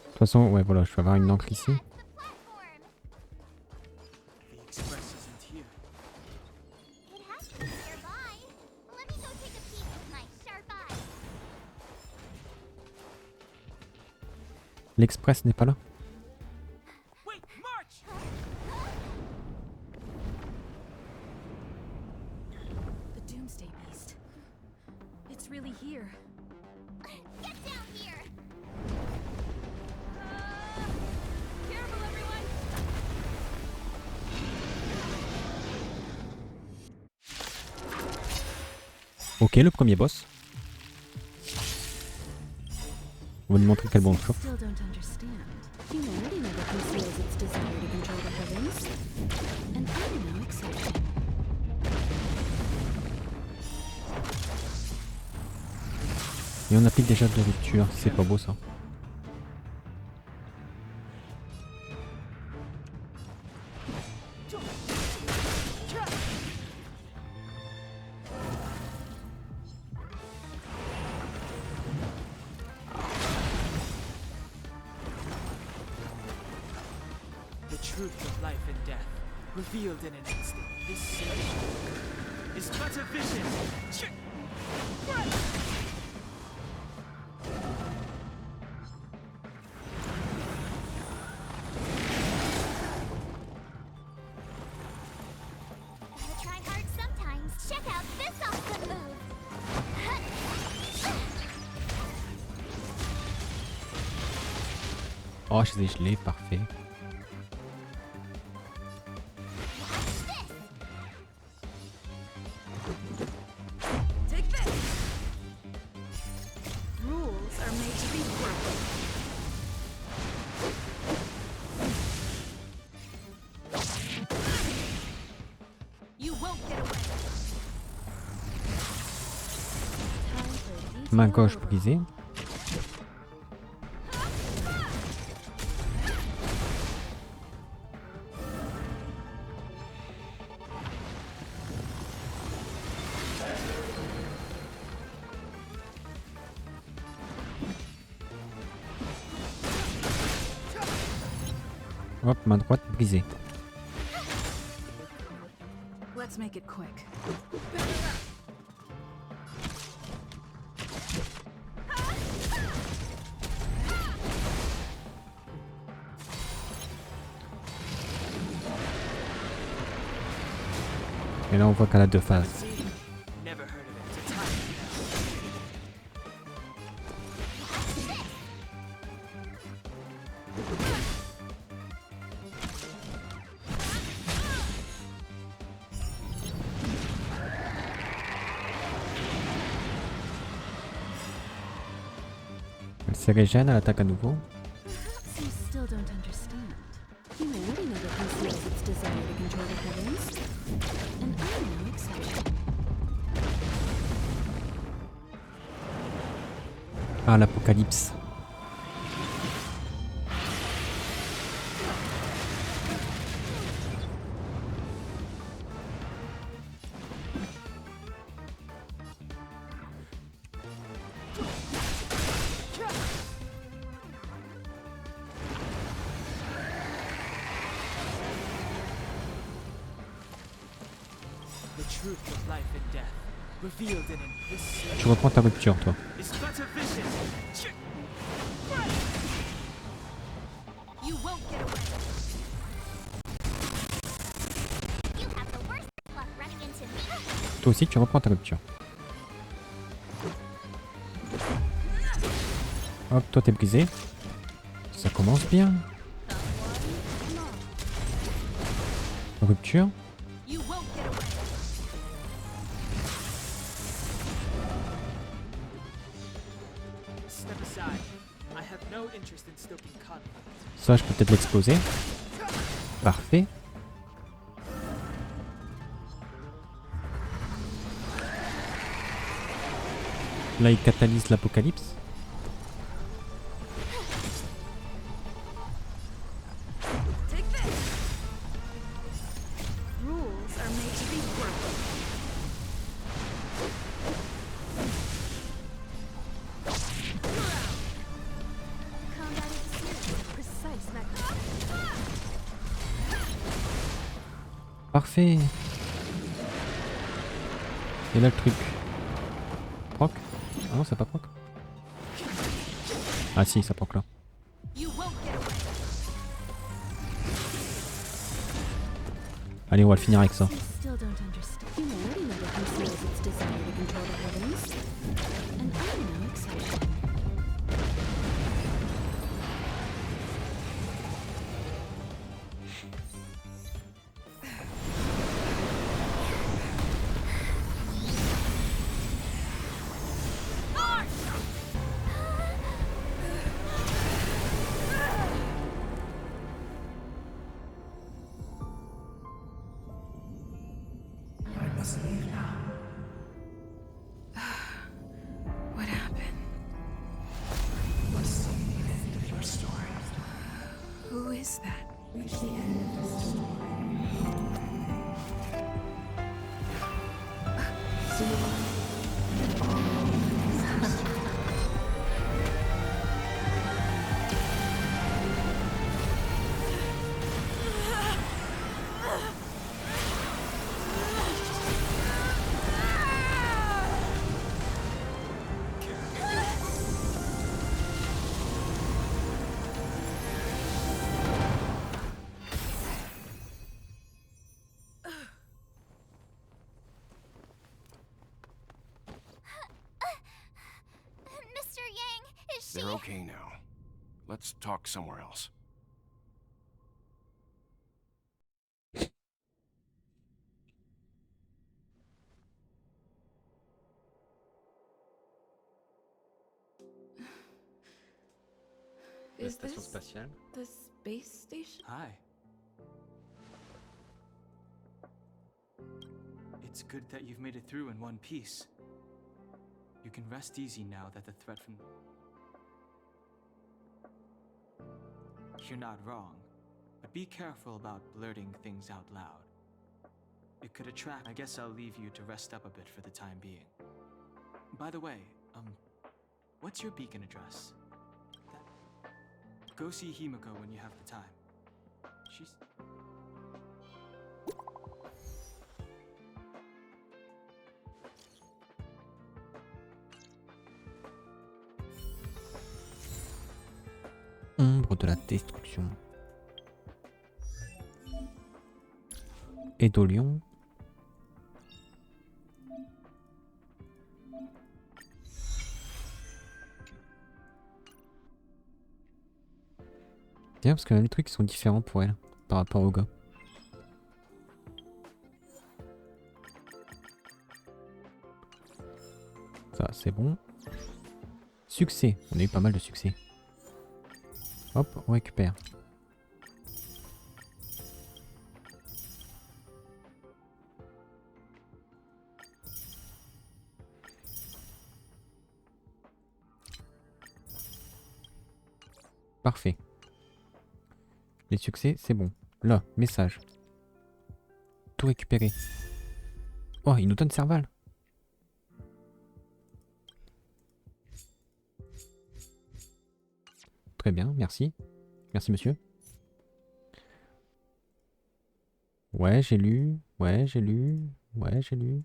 De toute façon, ouais, voilà, je vais avoir une encre ici. That's the platform. The express isn't here. It has to be nearby. Let me go take a peek with my sharp eye. L'express n'est pas là. Wait, march! The Doomsday Beast. It's really here. Get down here. Careful, everyone! Ok, le premier boss. On va lui montrer quel bon chauffe. Still don't understand. Humanity never conceals its desire to control the heavens. And I'm no exception. Et on applique déjà de rupture, c'est pas beau ça. The truth of life and death, revealed in an instant. This sage is but a vision. Gotta try hard sometimes. Check out this awesome move. Oh, je l'ai, parfait. Take this! Rules are made to be broken. You won't get away. Time for a detailed Main gauche overhaul. brisée. Hop, main droite brisée. Let's make it quick. Et là on voit qu'elle a deux phases. See? Never heard of it. It's a time. Elle se régène, elle attaque à nouveau. Perhaps you still don't understand. Humanity never conceals its desire to control the heavens. And I'm no exception. Ah, l'apocalypse. The truth of life and death, revealed in this Tu reprends ta rupture, toi. is but a vision. You won't get away. You have the worst luck running into me. Toi aussi, tu reprends ta rupture. Hop, toi t'es brisé. Ça commence bien. Rupture. You won't get away. Step aside. I have no interest in stoking conflict. Ça, je peux peut-être l'exploser. Parfait. Là, il catalyse l'apocalypse. Take this. Rules are made to be broken. Combat is a serious, precise mechanism. Parfait. Et là, le truc. Proc. Ah non, c'est pas proc. Ah si, ça proc là. You won't get away. Allez, on va le finir avec ça. You still don't understand. Humanity never conceals its desire to control the heavens. And I'm no exception. What happened? What's the end of your story? Who is that? Reach the end of the story. Mr. Yang, is she? They're okay now. Let's talk somewhere else. Is this spatiale. the space station? Hi. It's good that you've made it through in one piece. You can rest easy now that the threat from... You're not wrong, but be careful about blurting things out loud. It could attract... I guess I'll leave you to rest up a bit for the time being. By the way, what's your beacon address? Go see Himiko when you have the time. She's... Ombre de la destruction. Édolion. Bien, parce que les trucs sont différents pour elle par rapport au gars. Ça, c'est bon. Succès. On a eu pas mal de succès. Hop, on récupère. Parfait. Les succès, c'est bon. Là, message. Tout récupéré. Oh, il nous donne Serval. Très bien, merci. Merci, monsieur. Ouais, j'ai lu. Ouais, j'ai lu. Ouais, j'ai lu.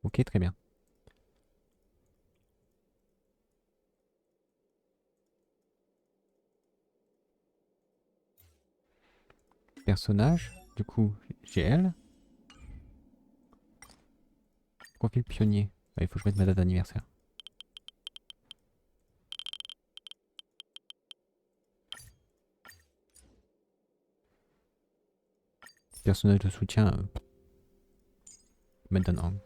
Ok, très bien. Personnage. Du coup, j'ai elle. Profil pionnier. Ouais, il faut que je mette ma date d'anniversaire. Personnage de soutien. Mettre un angle.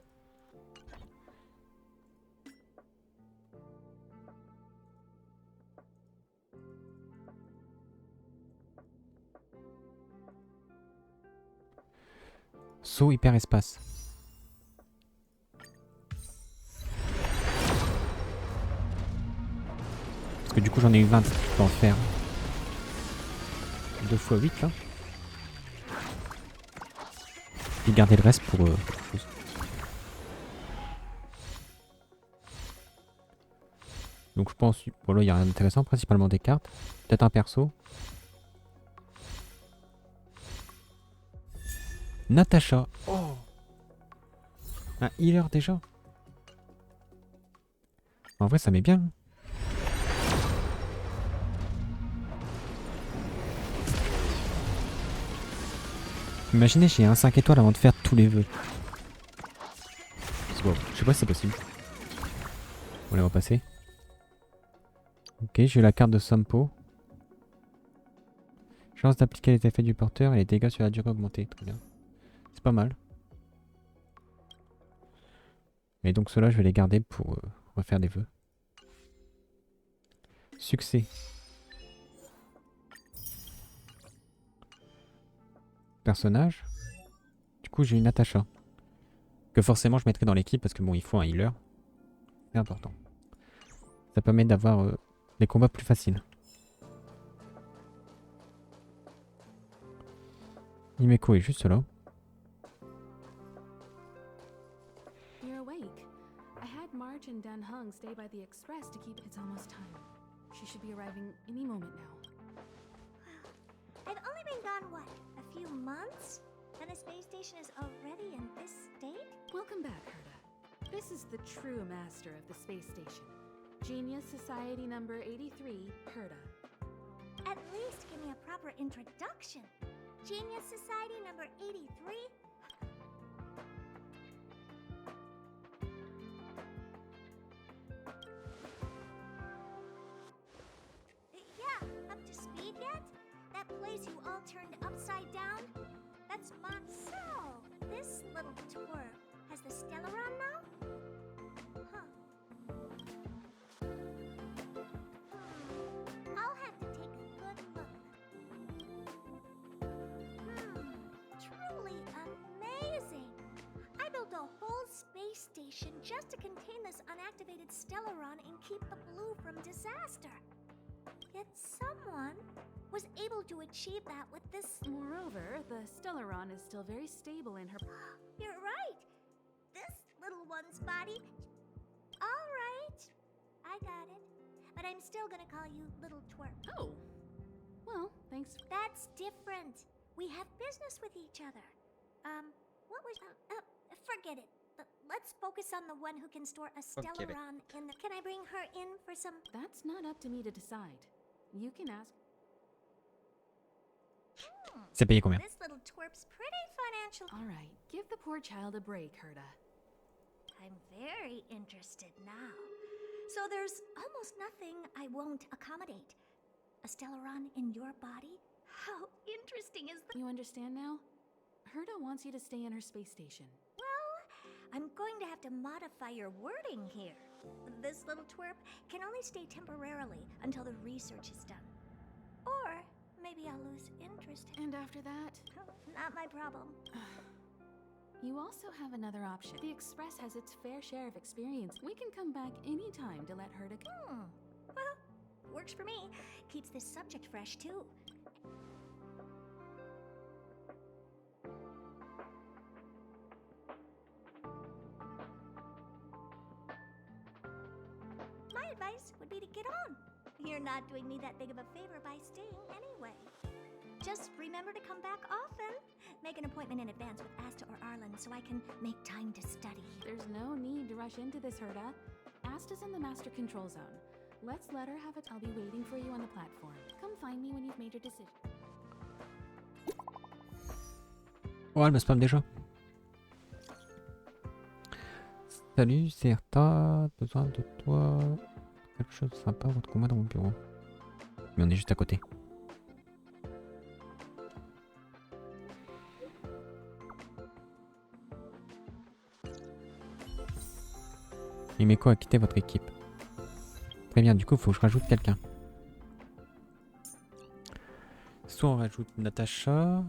Saut hyperespace. Parce que du coup j'en ai eu 20, je peux en faire 2 fois 8 là. Et garder le reste pour autre chose. Donc je pense, bon là il n'y a rien d'intéressant, principalement des cartes. Peut-être un perso. Natacha. Oh, un healer déjà. En vrai ça met bien. Imaginez j'ai un 5 étoiles avant de faire tous les vœux. Bon, je sais pas si c'est possible. On les va passer. Ok, j'ai la carte de Sampo. Chance d'appliquer les effets du porteur et les dégâts sur la durée augmentée. Très bien. C'est pas mal. Et donc ceux-là, je vais les garder pour refaire des vœux. Succès. Personnage. Du coup, j'ai une Natacha. Que forcément, je mettrai dans l'équipe parce que bon, il faut un healer. C'est important. Ça permet d'avoir des combats plus faciles. Himeko est juste là. You're awake. I had Marge and Dan Hung stay by the express to keep. It's almost time. She should be arriving any moment now. I've only been gone, what, a few months? And the space station is already in this state? Welcome back, Herta. This is the true master of the space station. Genius Society number 83, Herta. At least give me a proper introduction. Genius Society number 83? Yeah, up to speed yet? That place you all turned upside down? That's so, this little twerp has the Stellaron now? Huh. I'll have to take a good look. Truly amazing! I built a whole space station just to contain this unactivated Stellaron and keep the blue from disaster. Yet someone was able to achieve that with this. Moreover, the Stellaron is still very stable in her. You're right. This little one's body. All right, I got it. But I'm still gonna call you Little Twerp. Oh, well, thanks. That's different. We have business with each other. What was? Forget it. Let's focus on the one who can store a Stellaron in the. Can I bring her in for some? That's not up to me to decide. You can ask. C'est payé combien? This little twerp's pretty financial. All right, give the poor child a break, Herta. I'm very interested now. So there's almost nothing I won't accommodate. A Stellaron in your body? How interesting is that? You understand now? Herta wants you to stay in her space station. Well, I'm going to have to modify your wording here. This little twerp can only stay temporarily until the research is done. Or maybe I'll lose interest. And after that? Not my problem. You also have another option. The Express has its fair share of experience. We can come back anytime to let Herta go. Well, works for me. Keeps this subject fresh, too. My advice would be to get on. You're not doing me that big of a favor by staying anyway. Just remember to come back often. Make an appointment in advance with Asta or Arlen so I can make time to study. There's no need to rush into this, Herta. Asta's in the master control zone. Let's let her have it. I'll be waiting for you on the platform. Come find me when you've made your decision. Oh, elle me spam déjà. Salut, c'est Herta. Besoin de toi. Quelque chose de sympa, retrouve-moi dans mon bureau. Mais on est juste à côté. Himeko a quitté votre équipe. Très bien, du coup, il faut que je rajoute quelqu'un. Soit on rajoute Natacha.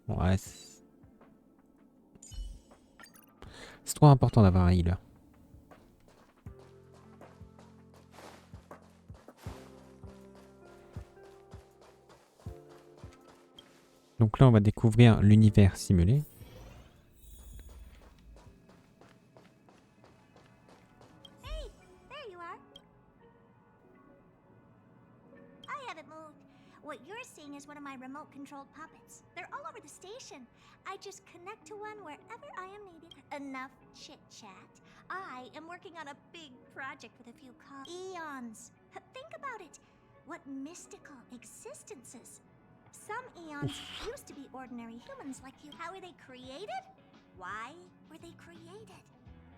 Bon, ouais, c'est trop important d'avoir un healer. Donc là, on va découvrir l'univers simulé. Hey, there you are. I haven't moved. What you're seeing is one of my remote-controlled puppets. They're all over the station. I just connect to one wherever I am needed. Enough chit-chat. I am working on a big project with a few eons. Think about it. What mystical existences. Some eons used to be ordinary humans like you. How were they created? Why were they created?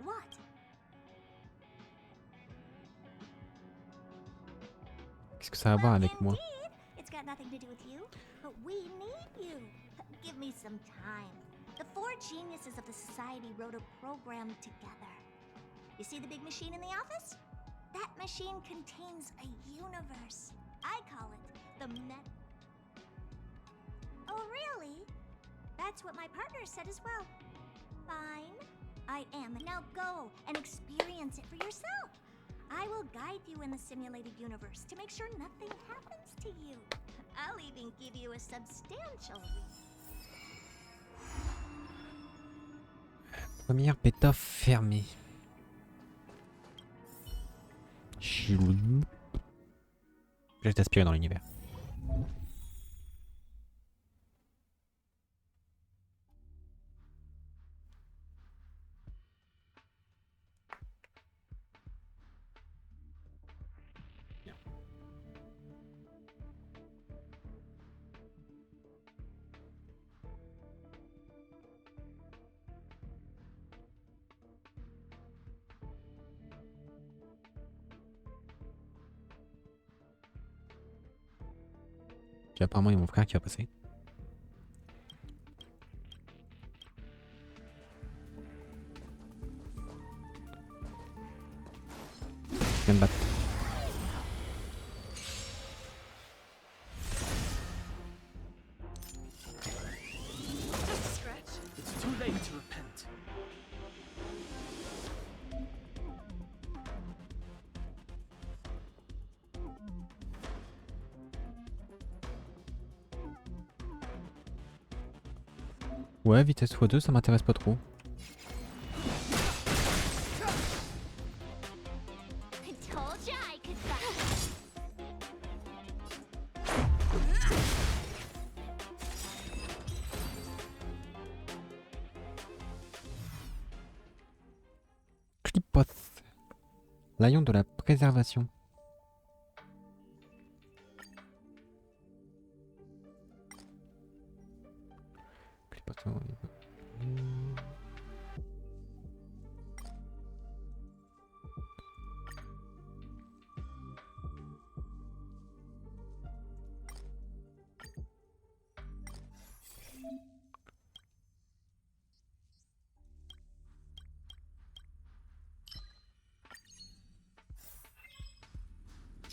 What? Qu'est-ce que ça a à voir avec moi? Indeed. It's got nothing to do with you, but we need you. Give me some time. The four geniuses of the society wrote a program together. You see the big machine in the office? That machine contains a universe. I call it the Oh, really? That's what my partner said as well. Fine. I am. Now go and experience it for yourself. I will guide you in the simulated universe to make sure nothing happens to you. I'll even give you a substantial... Première bêta fermée. Chelou. Je vais t'aspirer dans l'univers. Puis apparemment il y a mon frère qui va passer. Je viens de battre. It's too late to repent. Ouais, vitesse x2, ça m'intéresse pas trop. I told ya I could Clipos. L'aion de la préservation.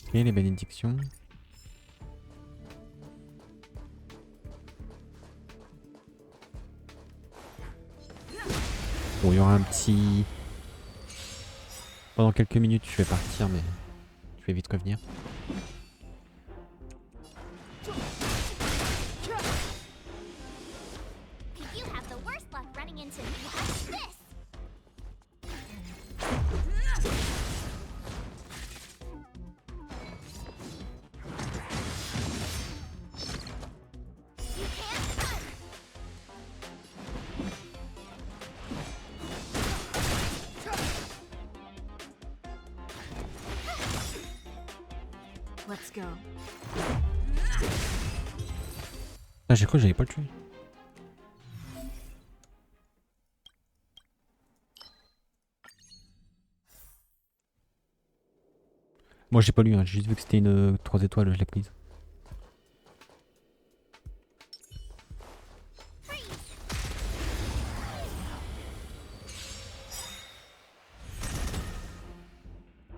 Ok, les bénédictions. Bon, il y aura un petit... Pendant quelques minutes, je vais partir, mais je vais vite revenir. You have the worst luck running into me. Watch this. You can't run. Let's go. Ah, j'ai cru que j'allais pas le tuer. Moi j'ai pas lu, hein. J'ai juste vu que c'était une 3 étoiles, je l'ai prise.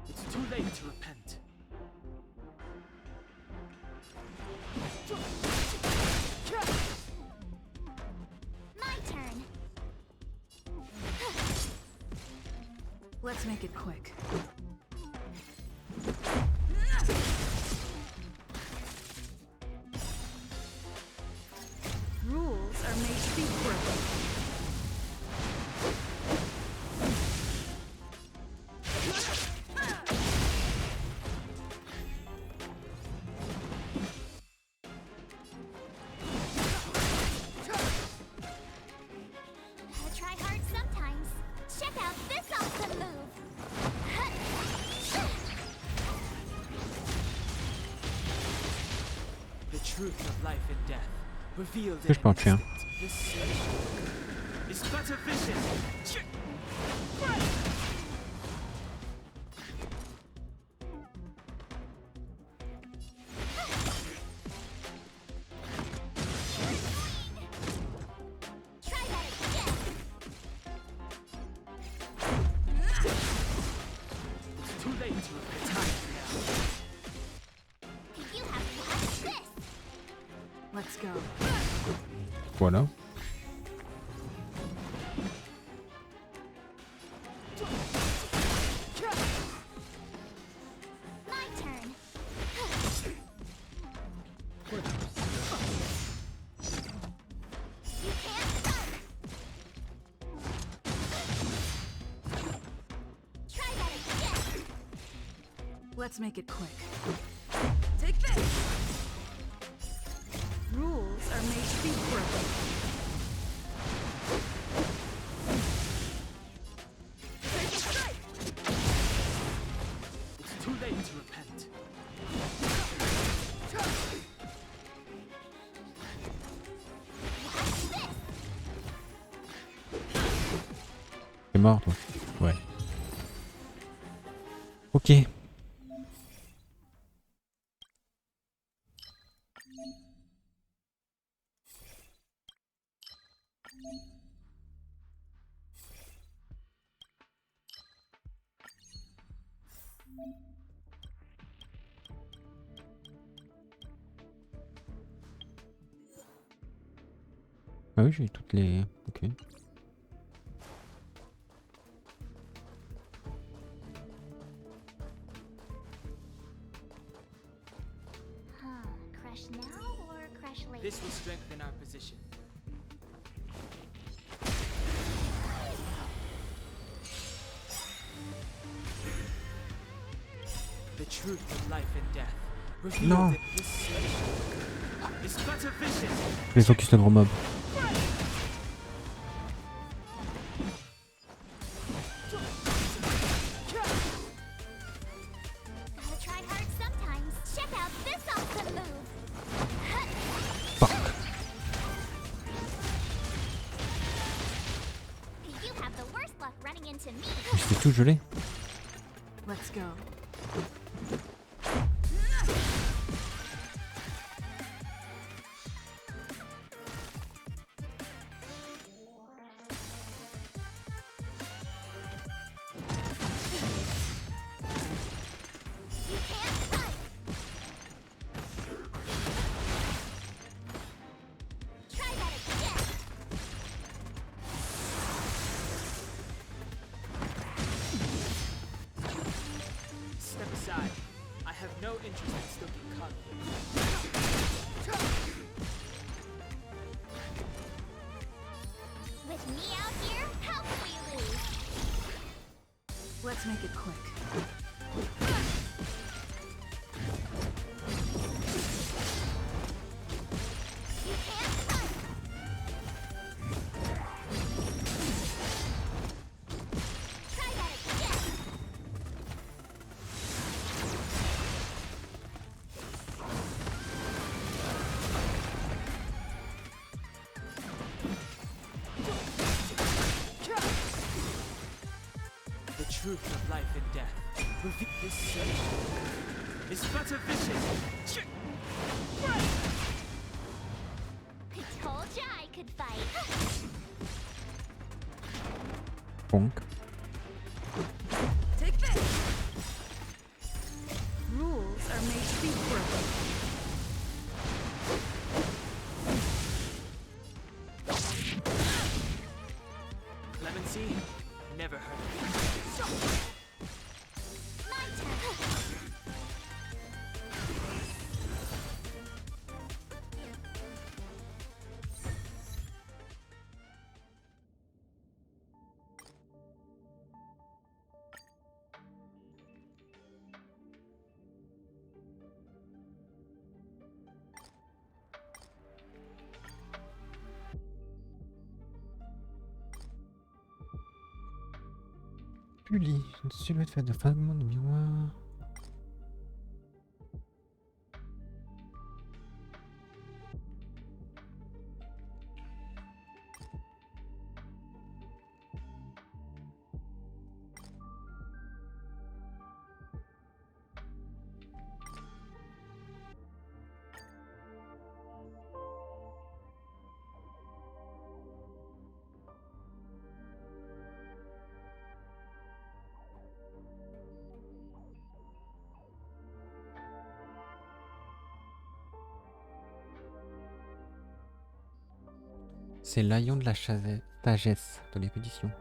It's too late to repent. My turn. Let's make it quick. Rules are made to be broken. Gotta try hard sometimes. Check out this awesome move. The truth of life and death, revealed Que je peux en tuer un. This is but a vision. Try that again. It's too late to repent. Time now. You have to watch this. Let's go. Voilà. My turn. You can't run. Try that again. Let's make it quick. Take this! Rules are made to be broken. Take a strike! It's too late to repent. T'es mort toi? Ouais. Ok. Ah oui, j'ai toutes les... Ok. Crush now or crush later? This will strengthen our position. The truth of life and death, revealed Non. in this solution, is but a vision. Je vais focus le gros mob. Gotta try hard sometimes. Check out this awesome move. Fuck. You have the worst luck running into me. C'est tout gelé. Let's go. interest in stoking conflict. With me out here, how can we lose? Let's make it quick. You can't fight. Try that again. The truth of life and death. Reveal this search is but a vision. I told ya I could fight. Bonk. Take this! Rules are made to be broken. Clemency? Never heard of it. My turn. Puli, une silhouette faite de fragments de miroir. C'est l'haillon de la sagesse de l'épédition.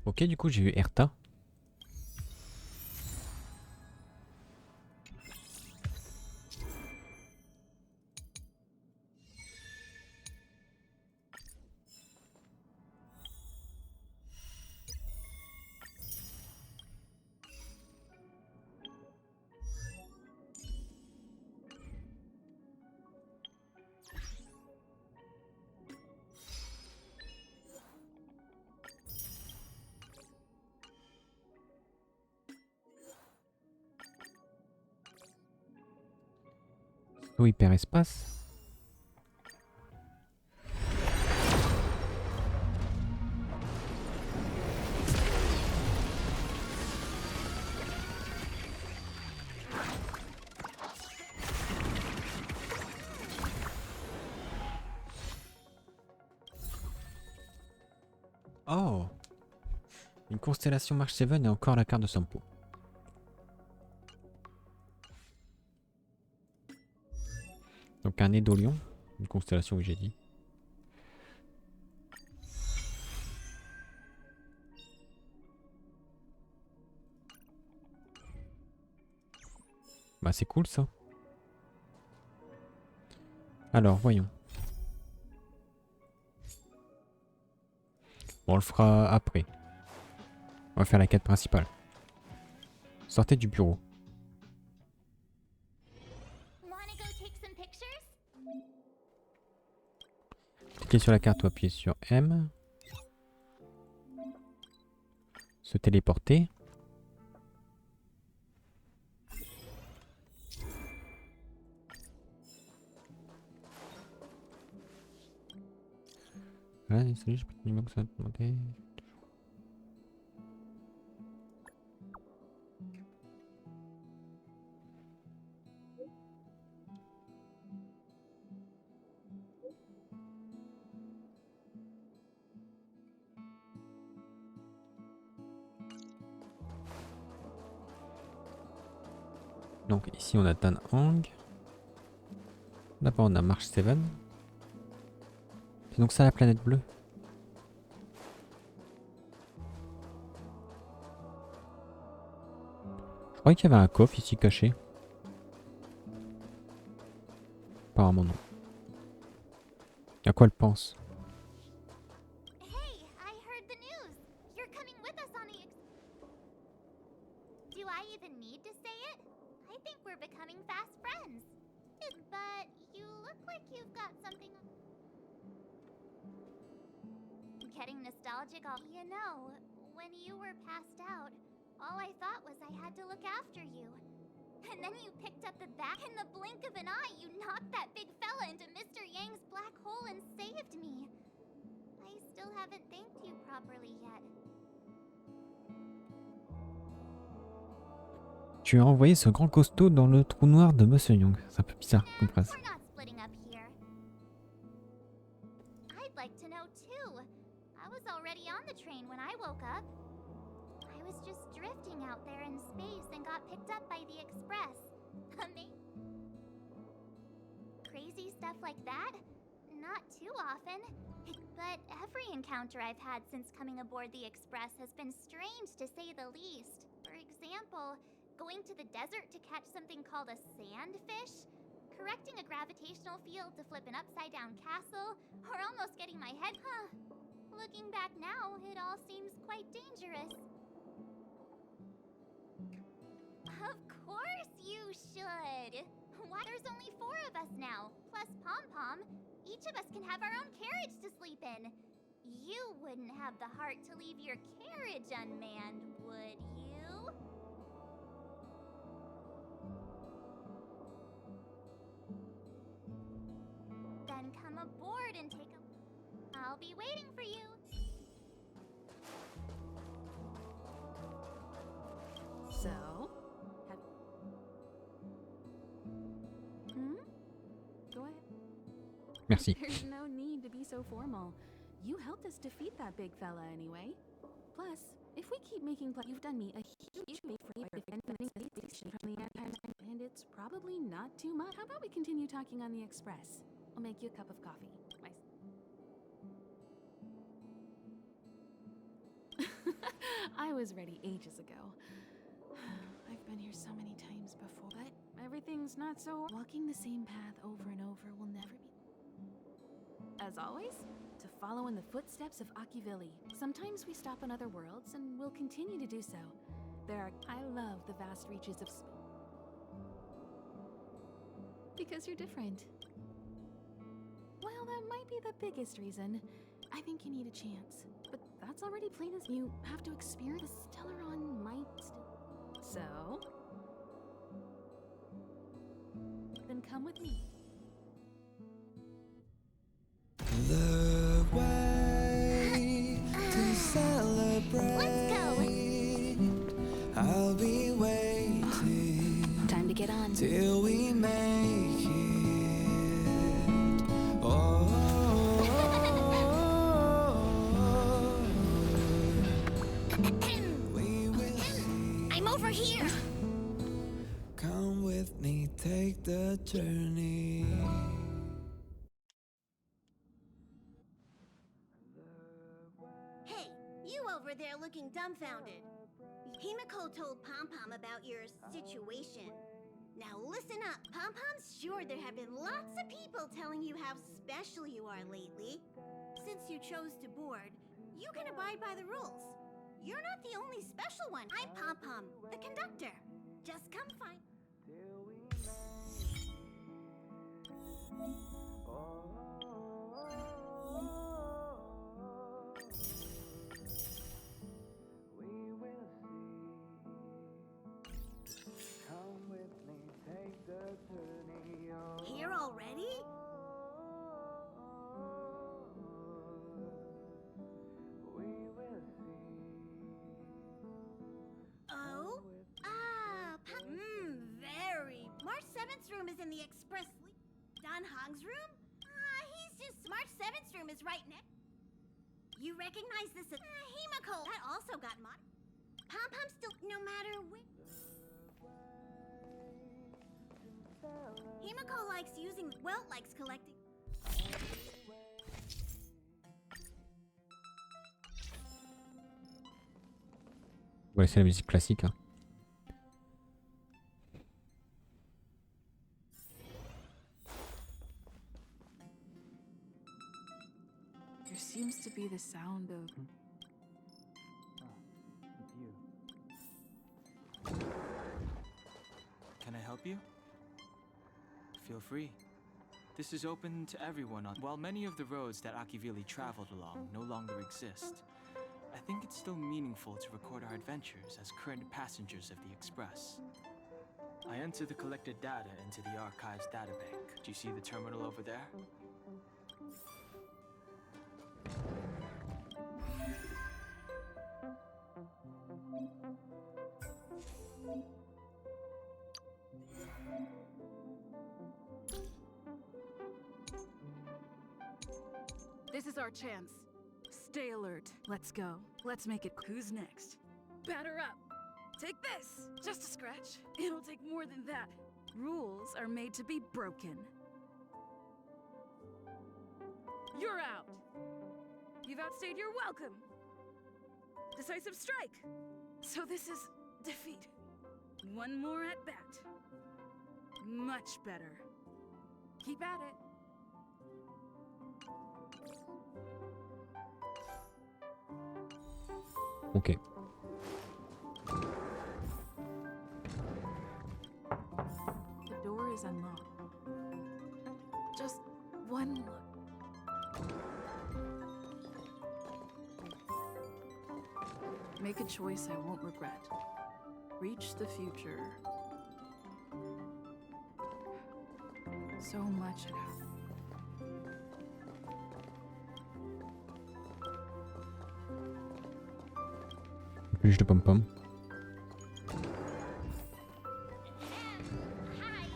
Ok, du coup j'ai eu Erta. Saut hyperespace. Oh! Une constellation March 7 et encore la carte de Sampo. Donc un Édolion, une constellation que j'ai dit. Bah c'est cool ça. Alors voyons. Bon, on le fera après. On va faire la quête principale. Sortez du bureau. Cliquez sur la carte ou appuyez sur M. Se téléporter. Ouais, salut, j'ai pas de numéro que ça va te demander. Donc ici on a Dan Hang. Là-bas on a March 7. C'est donc ça la planète bleue. Je croyais qu'il y avait un coffre ici caché. Apparemment non. À quoi elle pense? Hey, I heard the news. You're coming with us on the Do I even need to say it? I think we're becoming fast friends. But you look like you've got something. Getting nostalgic all. You know, when you were passed out, all I thought was I had to look after you. And then you picked up the back. In the blink of an eye, you knocked that big fella into Mr. Yang's black hole and saved me. I still haven't thanked you properly yet. Tu as envoyé ce grand costaud dans le trou noir de Monsieur Young. C'est un peu bizarre comme phrase. We're not splitting up here. I'd like to know too. I was already on the train when I woke up. I was just drifting out there in space and got picked up by the express. Crazy stuff like that? Not too often. But every encounter I've had since coming aboard the express has been strange to say the least. For example, going to the desert to catch something called a sandfish, correcting a gravitational field to flip an upside-down castle, or almost getting my head. Looking back now, it all seems quite dangerous. Of course you should! Why? There's only 4 of us now, plus Pom-Pom. Each of us can have our own carriage to sleep in. You wouldn't have the heart to leave your carriage unmanned, would you? Then come aboard and take a... I'll be waiting for you. So, have... Go ahead. Merci. There's no need to be so formal. You helped us defeat that big fella anyway. Plus, if we keep making you've done me a huge favor defending the station from the and it's probably not too much. How about we continue talking on the express? I'll make you a cup of coffee. I was ready ages ago. I've been here so many times before, but everything's not so... Walking the same path over and over will never be... As always, to follow in the footsteps of Akivili. Sometimes we stop on other worlds, and we'll continue to do so. I love the vast reaches of space. Because you're different. Well, that might be the biggest reason. I think you need a chance. But that's already plain as you have to experience. The Stellaron might still... So... Then come with me. The way to celebrate. Let's go. I'll be waiting. Time to get on. Till we make it. Oh. We will see. I'm over here. Come with me, take the journey. Hey, you over there looking dumbfounded. Himiko told Pom-Pom about your situation. Now listen up. Pom-Pom's sure there have been lots of people telling you how special you are lately. Since you chose to board, you can abide by the rules. You're not the only special one. I'm Pom-Pom, the conductor. Just come find... already? Oh? Very. March 7th's room is in the express. Don Hong's room? He's just. March 7th's room is right next. You recognize this as. Himiko! That also got mod. Pom-Pom still. No matter when. Himiko likes using. Well, likes collecting. On va laisser la musique classique. Hein. There seems to be the sound of... Can I help you? Feel free. This is open to everyone while many of the roads that Akivili traveled along no longer exist. I think it's still meaningful to record our adventures as current passengers of the Express. I enter the collected data into the archives databank. Do you see the terminal over there? This is our chance. Stay alert. Let's go. Let's make it. Who's next? Batter up. Take this. Just a scratch. It'll take more than that. Rules are made to be broken. You're out. You've outstayed your welcome. Decisive strike. So this is defeat. One more at bat. Much better. Keep at it. Ok. The door is unlocked. Just one look. Make a choice I won't regret. Reach the future. So much had happened. Plus de pom-pom. Hi.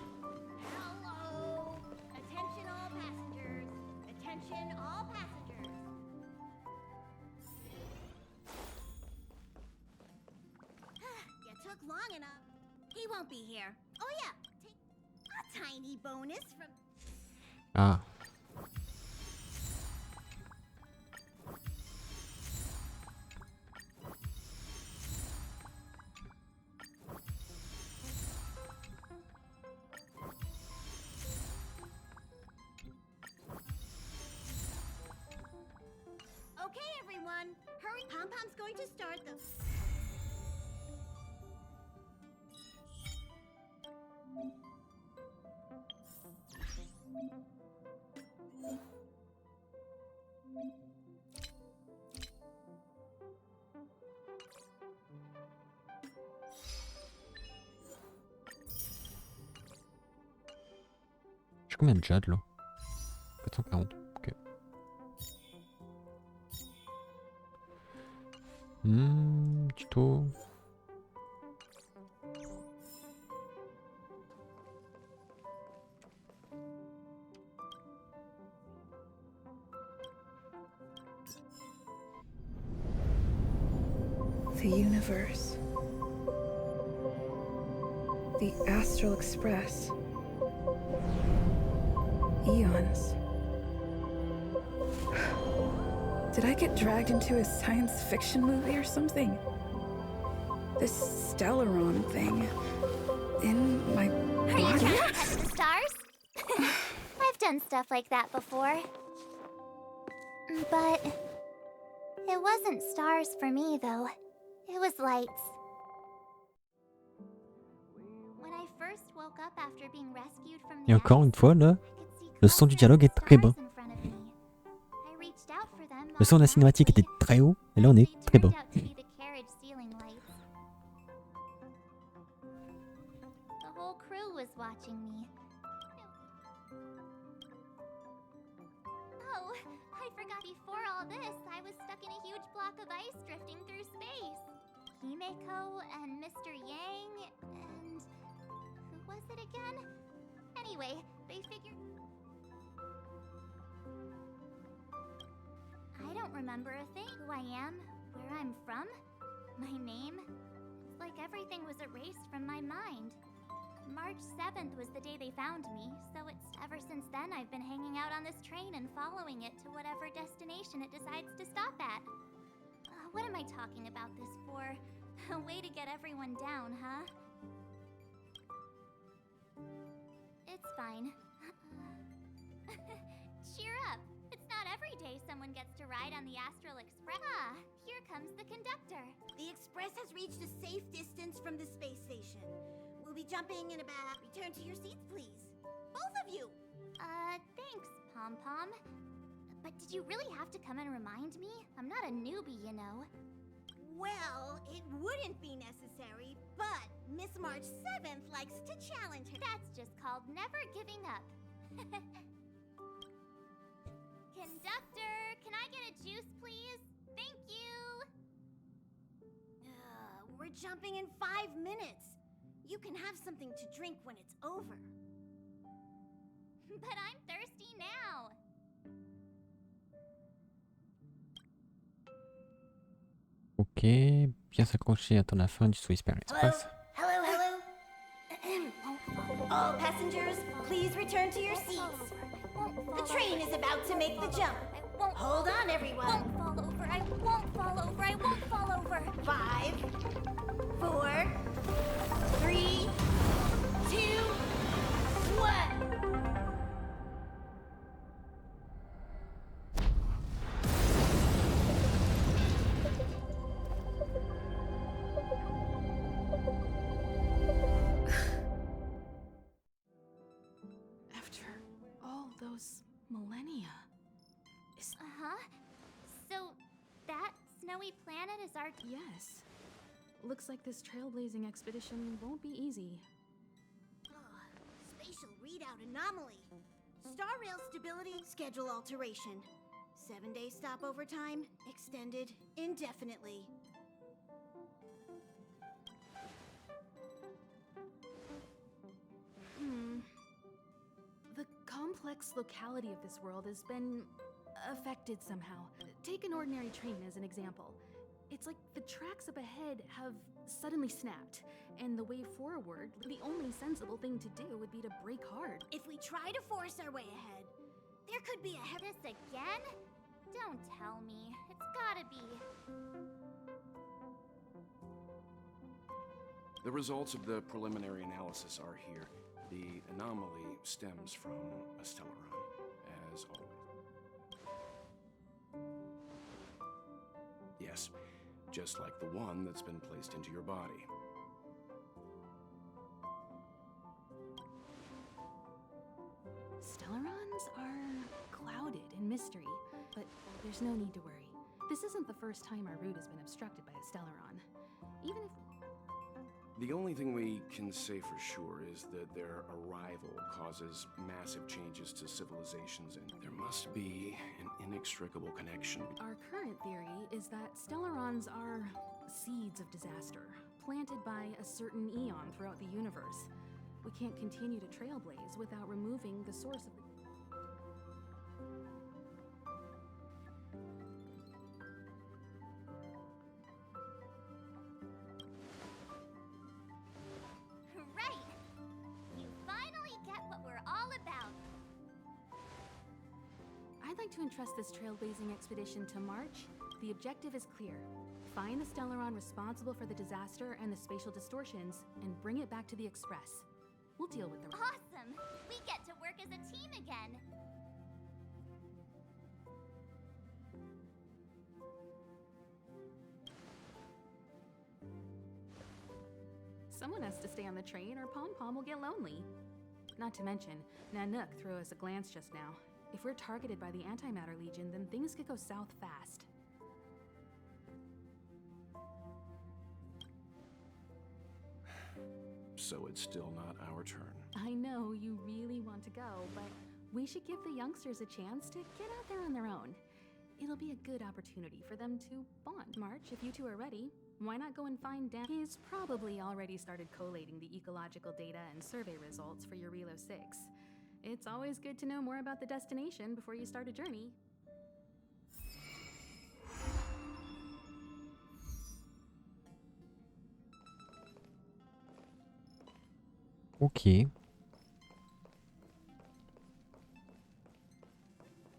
Hello. Attention all passengers. Attention all passengers. You took long enough. He won't be here. Oh yeah. Take a tiny bonus from. Ah. Okay, everyone. Hurry. Pom-Pom's going to start the. J'ai combien de jade là? 440. Ok. Tuto. The universe. The Astral Express. Eons. Did I get dragged into a science fiction movie or something? This Stellaron thing in my Are you body? trying to touch the stars? I've done stuff like that before. But it wasn't stars for me, though. It was lights. When I first woke up after being rescued from the Et encore une fois, là, I could see le son du clusters dialogue est of très stars bas. in front of me. I reached out for them Le son de la cinématique était très haut, et là on est très bas. turned out to be the carriage ceiling lights. The whole crew was watching me. Before all this, I was stuck in a huge block of ice drifting through space. Himeko and Mr. Yang and... who was it again? Anyway, they figured... I don't remember a thing. Who I am, where I'm from, my name. It's like everything was erased from my mind. March 7th was the day they found me, so it's ever since then I've been hanging out on this train and following it to whatever destination it decides to stop at. What am I talking about this for? A way to get everyone down, huh? It's fine. Cheer up! It's not every day someone gets to ride on the Astral Express. Ah, here comes the conductor. The Express has reached a safe distance from the space station. We'll be jumping in about... Return to your seats, please. Both of you! Thanks, Pom Pom. But did you really have to come and remind me? I'm not a newbie, you know. Well, it wouldn't be necessary, but Miss March 7th likes to challenge her. That's just called never giving up. Conductor, can I get a juice, please? Thank you! We're jumping in 5 minutes. You can have something to drink when it's over. But I'm thirsty now. Ok, bien s'accrocher à la fin du Swiss Express. Hello, hello. All passengers, please return to your seats. The train is about to make the jump. Hold on, everyone. I won't fall over. I won't fall over. I won't fall over. 5, 4, 3, 2, 1. After all those millennia. So, that snowy planet is our... Yes. Looks like this trailblazing expedition won't be easy. Spatial readout anomaly. Star rail stability, schedule alteration. 7-day stopover time, extended indefinitely. The complex locality of this world has been affected somehow. Take an ordinary train as an example. It's like the tracks up ahead have suddenly snapped, and the way forward, the only sensible thing to do would be to brake hard. If we try to force our way ahead, there could be a This again? Don't tell me. It's gotta be. The results of the preliminary analysis are here. The anomaly stems from a stellaron, as always. Yes, just like the one that's been placed into your body. Stellarons are clouded in mystery, but there's no need to worry. This isn't the first time our route has been obstructed by a stellaron. Even if... The only thing we can say for sure is that their arrival causes massive changes to civilizations, and there must be an inextricable connection. Our current theory is that stellarons are seeds of disaster, planted by a certain eon throughout the universe. We can't continue to trailblaze without removing the source of the... Right! You finally get what we're all about. I'd like to entrust this trailblazing expedition to March. The objective is clear. Find the stellaron responsible for the disaster and the spatial distortions, and bring it back to the Express. We'll deal with the... Awesome! We get to work as a team again. Someone has to stay on the train or Pom Pom will get lonely. Not to mention, Nanook threw us a glance just now. If we're targeted by the Antimatter Legion, then things could go south fast. So it's still not our turn. I know you really want to go, but we should give the youngsters a chance to get out there on their own. It'll be a good opportunity for them to bond. March, if you two are ready, why not go and find Dan? He's probably already started collating the ecological data and survey results for your Relo 6. It's always good to know more about the destination before you start a journey. Ok.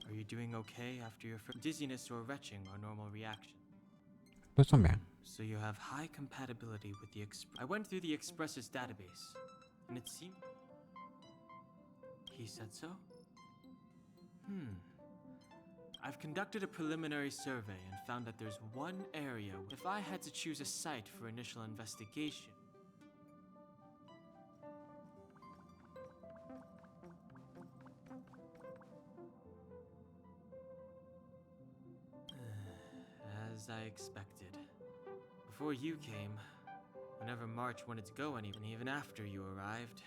Are you doing okay after your dizziness or retching are normal reaction? Je me sens bien. So you have high compatibility with the I went through the Express's database, and it seemed... He said so? I've conducted a preliminary survey and found that there's one area. If I had to choose a site for initial investigation... As I expected. Before you came, whenever March wanted to go and even after you arrived,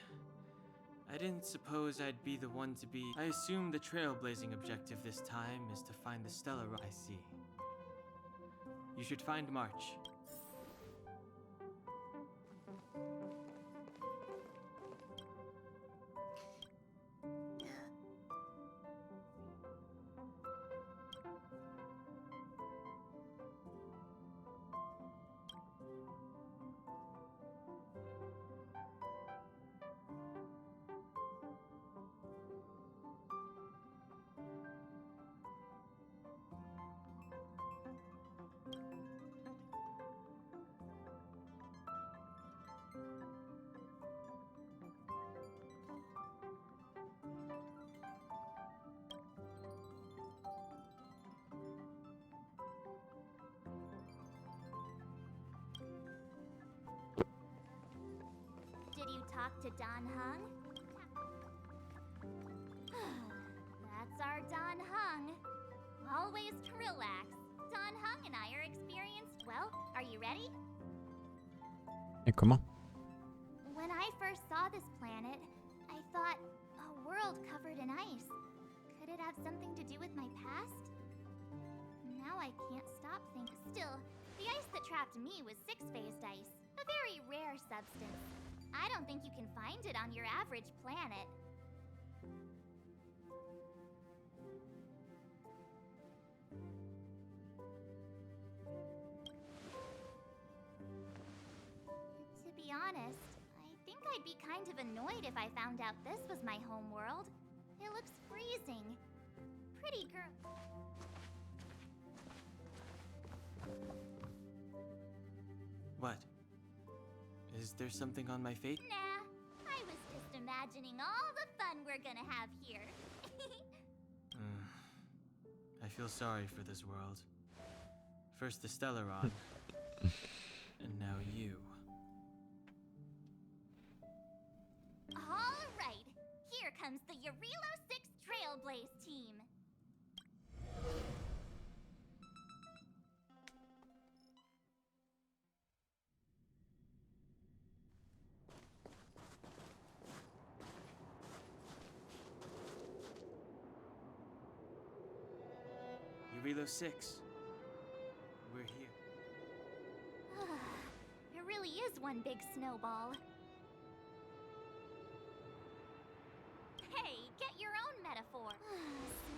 I didn't suppose I'd be the one to be... I assume the trailblazing objective this time is to find the stellar... I see. You should find March. Did you talk to Don Hung? That's our Don Hung. Always relax. Don Hung and I are experienced. Well, are you ready? Et comment? When I first saw this planet, I thought a world covered in ice. Could it have something to do with my past? Now I can't stop thinking. Still, the ice that trapped me was six-phased ice, a very rare substance. I don't think you can find it on your average planet. To be honest, I think I'd be kind of annoyed if I found out this was my home world. It looks freezing. Pretty girl. What? Is there something on my face? Nah, I was just imagining all the fun we're gonna have here. I feel sorry for this world. First the Stellaron, and now you. All right, here comes the Relo 6 Trailblaze team. Relo 6. We're here. It really is one big snowball. Hey, get your own metaphor.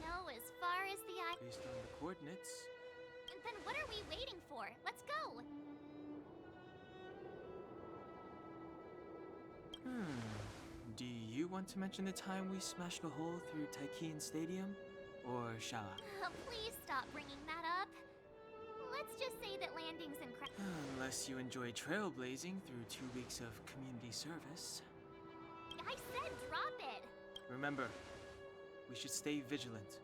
Snow as far as the eye. Based on the coordinates. And then what are we waiting for? Let's go. Do you want to mention the time we smashed a hole through Taikian Stadium? Or shall I? Please stop bringing that up. Let's just say that landings and Unless you enjoy trailblazing through 2 weeks of community service. I said drop it. Remember, we should stay vigilant.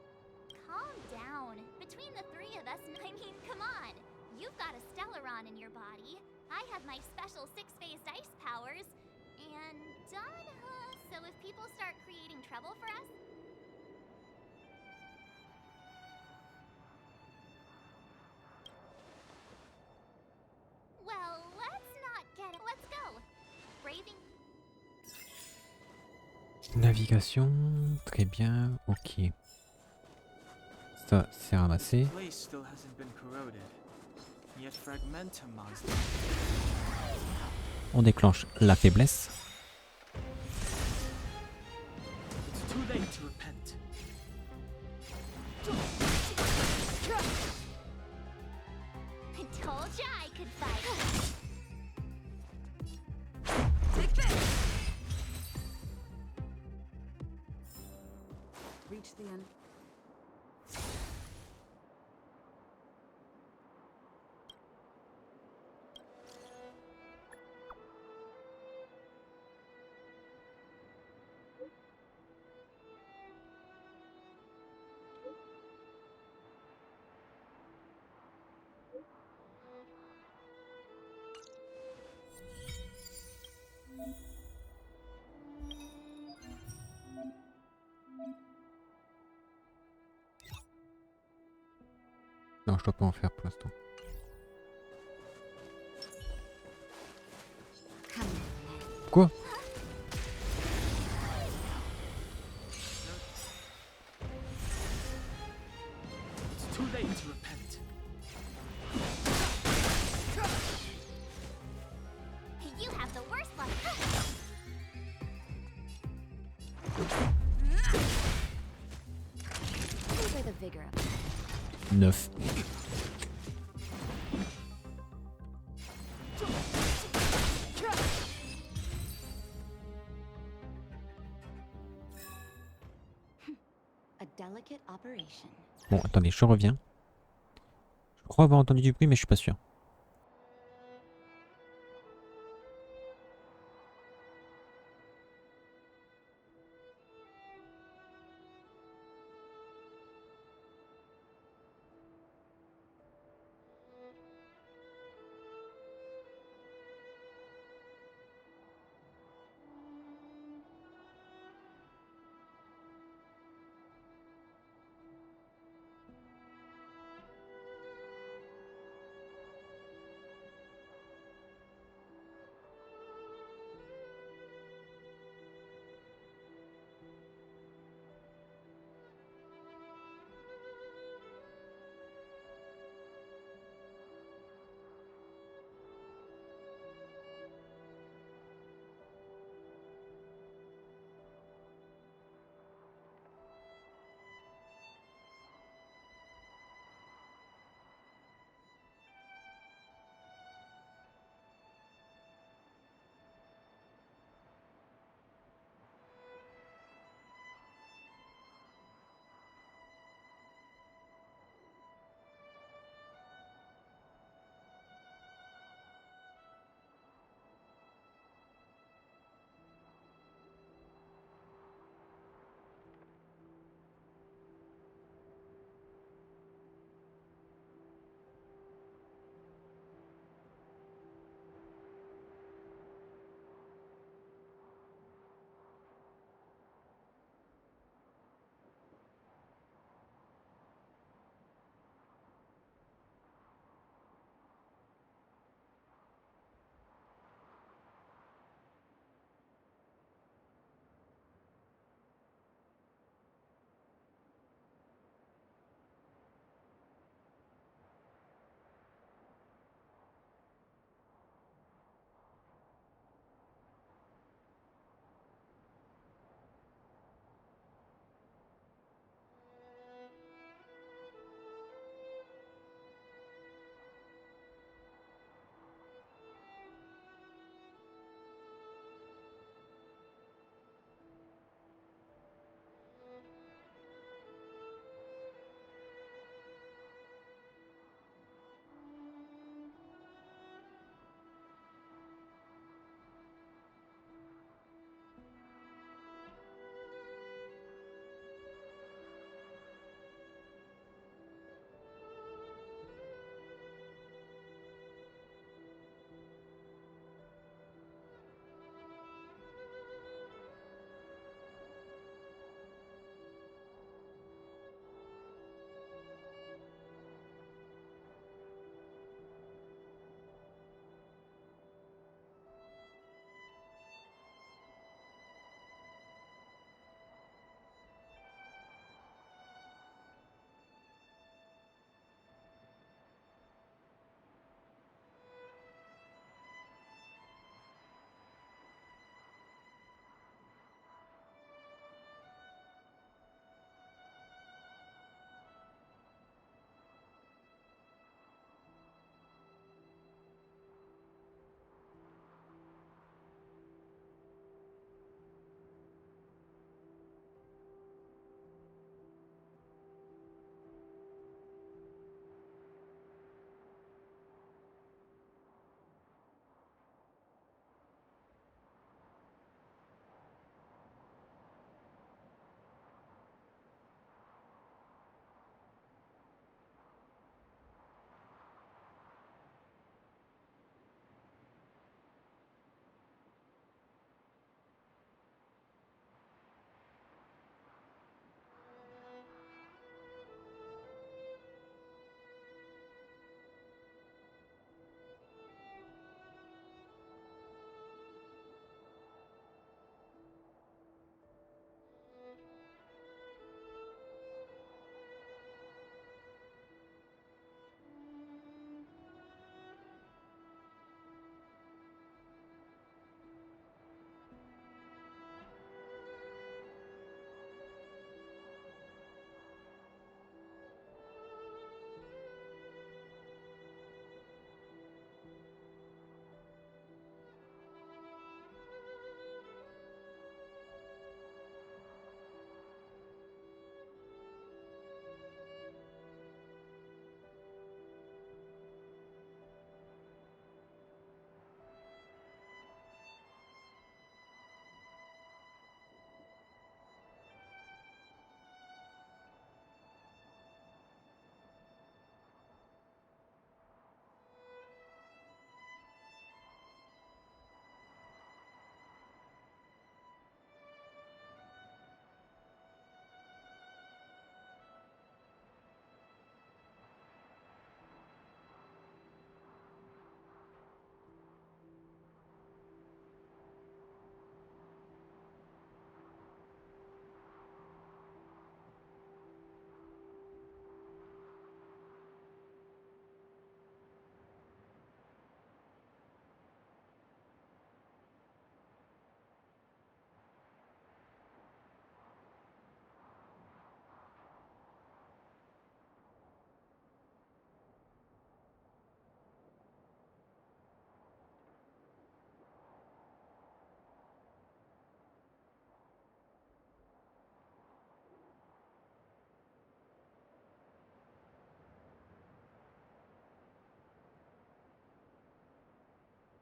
Calm down. Between the three of us, I mean, come on. You've got a Stellaron in your body. I have my special six-phased ice powers. And Don, so if people start creating trouble for us, well, let's go. Braving. Navigation, très bien, ok. Ça, c'est ramassé. The place still hasn't been corroded. Yet fragmentum monster. On déclenche la faiblesse. It's too late to repent. I told ya I could fight. Take this! Reach the end. Non, je dois pas en faire pour l'instant. Quoi? It's too late to repent. You have the worst luck. Savor the vigor of it. 9. A delicate operation. Bon, attendez, je reviens. Je crois avoir entendu du bruit, mais je suis pas sûr.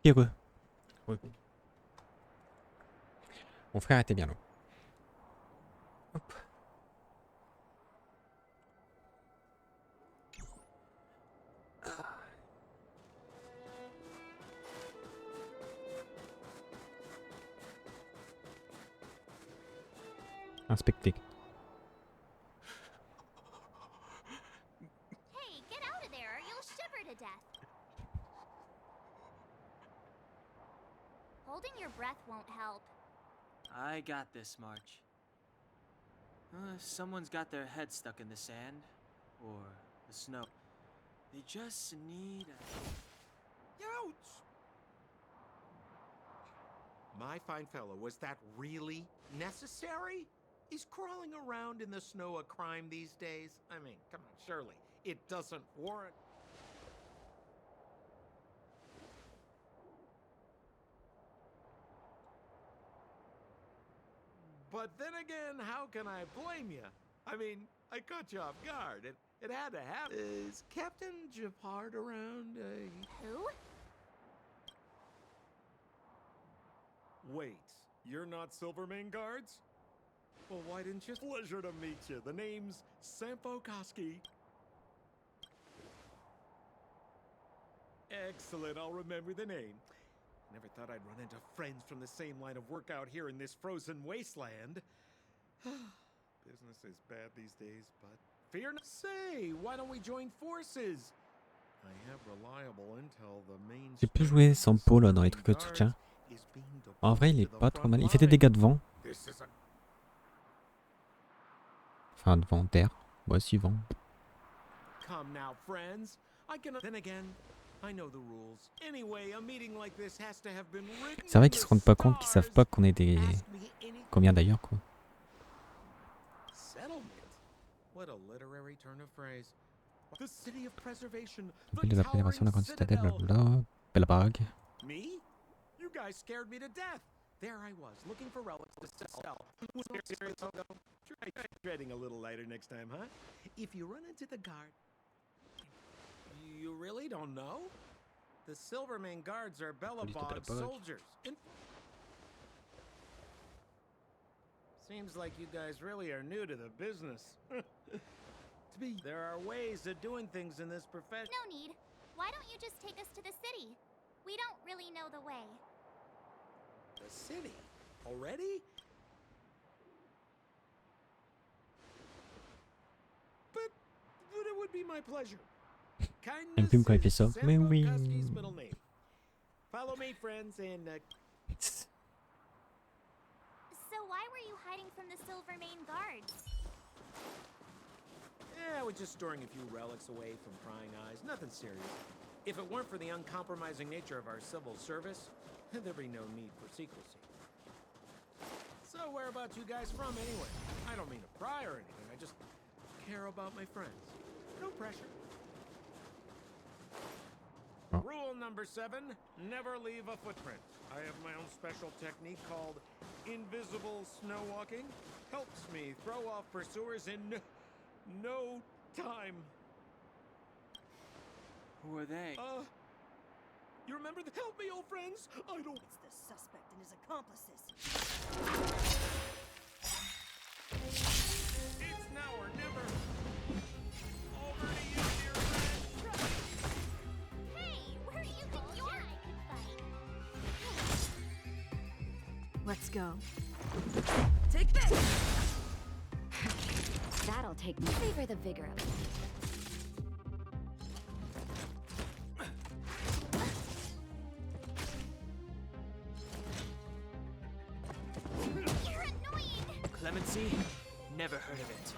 Heureux. Mon frère était bien long. Hop. Inspecter. Hey, get out of there or you'll shiver to death. Holding your breath won't help. I got this, March. Someone's got their head stuck in the sand or the snow. They just need a... Ouch! My fine fellow, was that really necessary? Is crawling around in the snow a crime these days? I mean, come on, surely it doesn't warrant... But then again, how can I blame you? I mean, I caught you off guard. It had to happen. Is Captain Japard around? Who? Wait, you're not Silvermane Guards? Well, why didn't you? Pleasure to meet you. The name's Sampo Koski. Excellent, I'll remember the name. Never thought I'd run into friends from the same line of work out here in this frozen wasteland. Business is bad these days, but fear not. Say, why don't we join forces? I have reliable intel. The main. J'ai pu jouer Sampo là dans les trucs de soutien. En vrai, il est pas trop mal. Il fait des dégâts de vent. Enfin, de vent, terre. Ouais, si, vent. Come now, friends. I can. Then again, I know the rules. Anyway, a meeting like this has to have been written. C'est vrai qu'ils se rendent pas compte, qu'ils savent pas qu'on est des. Combien d'ailleurs, quoi. Settlement. What a literary turn of phrase. The city of preservation. Les appelations de la grande citadelle, blablabla. Belle bague. Me? You guys scared me to death. There I was, looking for relics to sell. Try treading a little lighter next time, huh? If you run into the guard... You really don't know? The Silvermane Guards are Bellabog soldiers. Seems like you guys really are new to the business. There are ways of doing things in this profession. No need. Why don't you just take us to the city? We don't really know the way. The city? Already? But it would be my pleasure. Un peu comme il fait ça. Mais oui. Follow me, friends, and So why were you hiding from the Silvermane Guards? Yeah, we're just storing a few relics away from prying eyes. Nothing serious. If it weren't for the uncompromising nature of our civil service, there'd be no need for secrecy. So where about you guys from, anyway? I don't mean to pry or anything. I just care about my friends. No pressure. Rule number 7, never leave a footprint. I have my own special technique called invisible snow walking. Helps me throw off pursuers in no time. Who are they? You remember the... Help me, old friends! I don't... It's the suspect and his accomplices. It's now or never. Over to you, dear friend. Hey, where do you think you are? Let's go. Take this! That'll take me. Favor the vigor of it. You're annoying! Clemency? Never heard of it.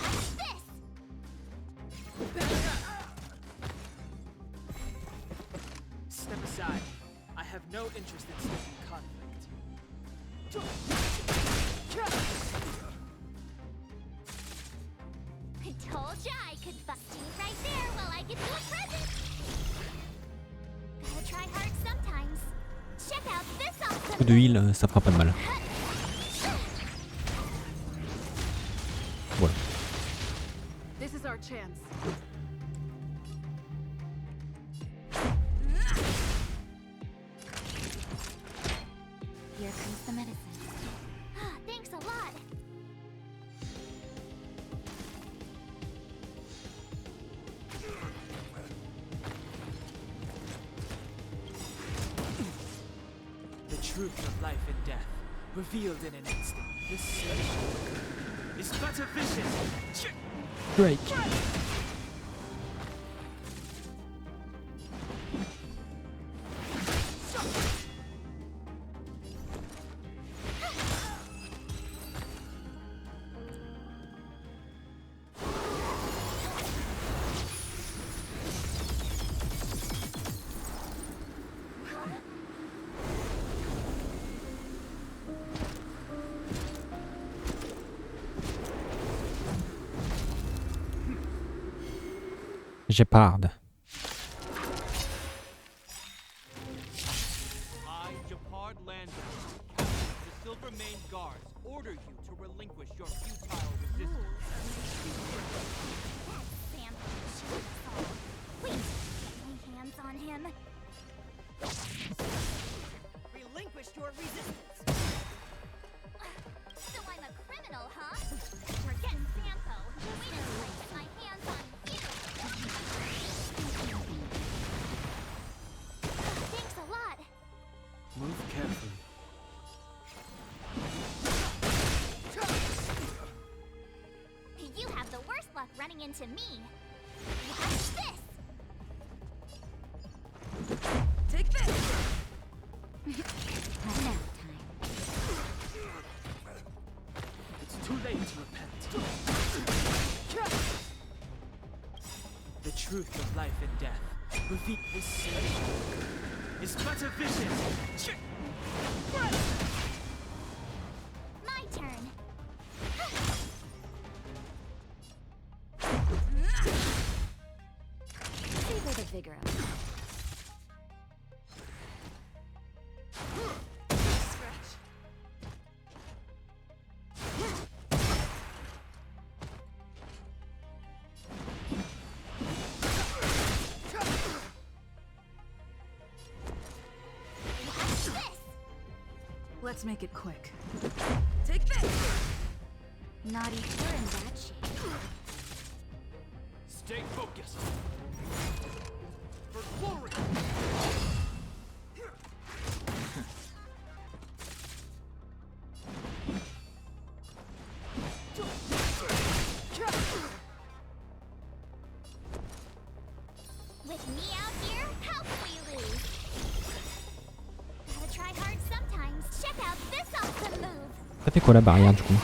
What's this? Step aside. I have no interest in stoking conflict. I told ya I could bust you right there while I give you a present. Gotta try hard sometimes. Check out this awesome. Coup de heal, ça fera pas de mal. Voilà. This is our chance. Here comes the medicine. Thanks a lot. The truth of life and death, revealed in an instant. This search is but a vision. Drake. Jeopard. I, Jeopard Landau, captain of the Silver Mane Guards, order you to relinquish your futile resistance. Sam, wait, get my hands on him. Relinquish your resistance. So I'm a criminal, huh? Forget Sampo. Wait until I get my hands on you. Thanks a lot. Move carefully. You have the worst luck running into me. Watch this. Take this! Now time. It's too late to repent. The truth of life and death, revealed this search is but a vision. My turn. Savor the vigor of it. Scratch. Watch this. Let's make it quick. Take this! Naughty her in that shape. Stay focused. For glory! With me out here, how can we lose? Gotta try hard sometimes. Check out this awesome move. Ça fait quoi la barrière du coup?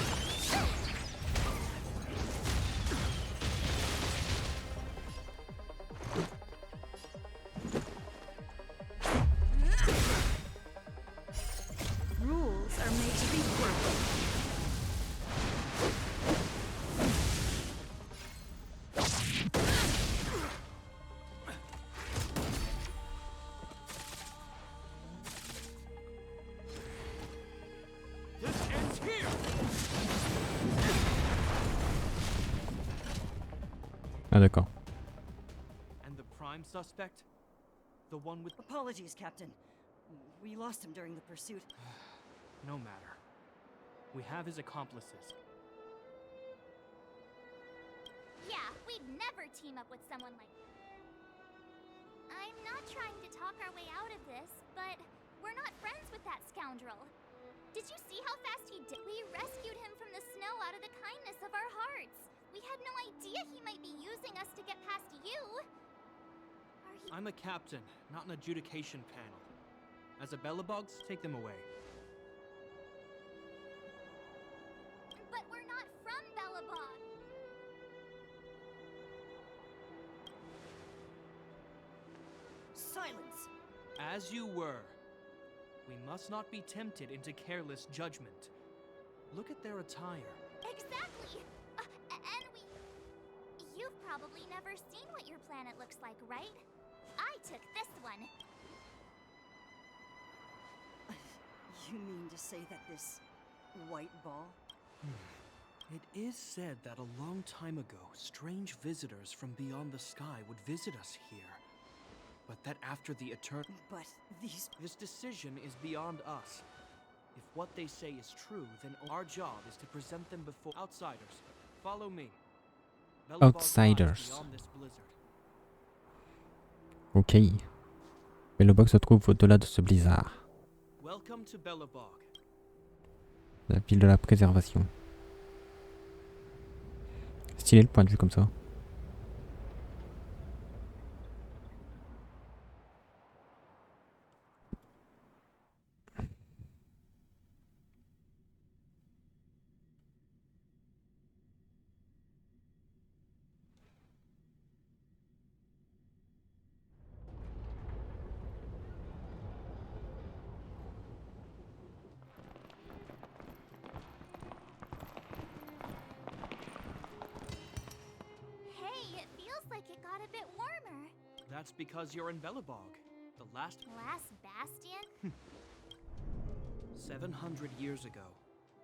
Rules are made to be broken. This ends here! Ah d'accord. And the prime suspect? The one with... Apologies, Captain. We lost him during the pursuit. No matter. We have his accomplices. Yeah, we'd never team up with someone like... I'm not trying to talk our way out of this, but we're not friends with that scoundrel. Did you see how fast he did? We rescued him from the snow out of the kindness of our hearts. We had no idea he might be using us to get past you. I'm a captain, not an adjudication panel. As a Bellabugs, take them away. But we're not from Bellabog. Silence! As you were. We must not be tempted into careless judgment. Look at their attire. Exactly! And you've probably never seen what your planet looks like, right? I took this one. You mean to say that this white ball? It is said that a long time ago, strange visitors from beyond the sky would visit us here. But that after the eternal... But This decision is beyond us. If what they say is true, then our job is to present them before outsiders. Follow me. Belobog lies Outsiders. beyond this blizzard. Ok. Belobog se trouve au-delà de ce blizzard. Welcome to Belobog. La ville de la préservation. Stylé le point de vue comme ça. Hey, it feels like it got a bit warmer. That's because you're in Belobog, the last Last bastion? 700 years ago.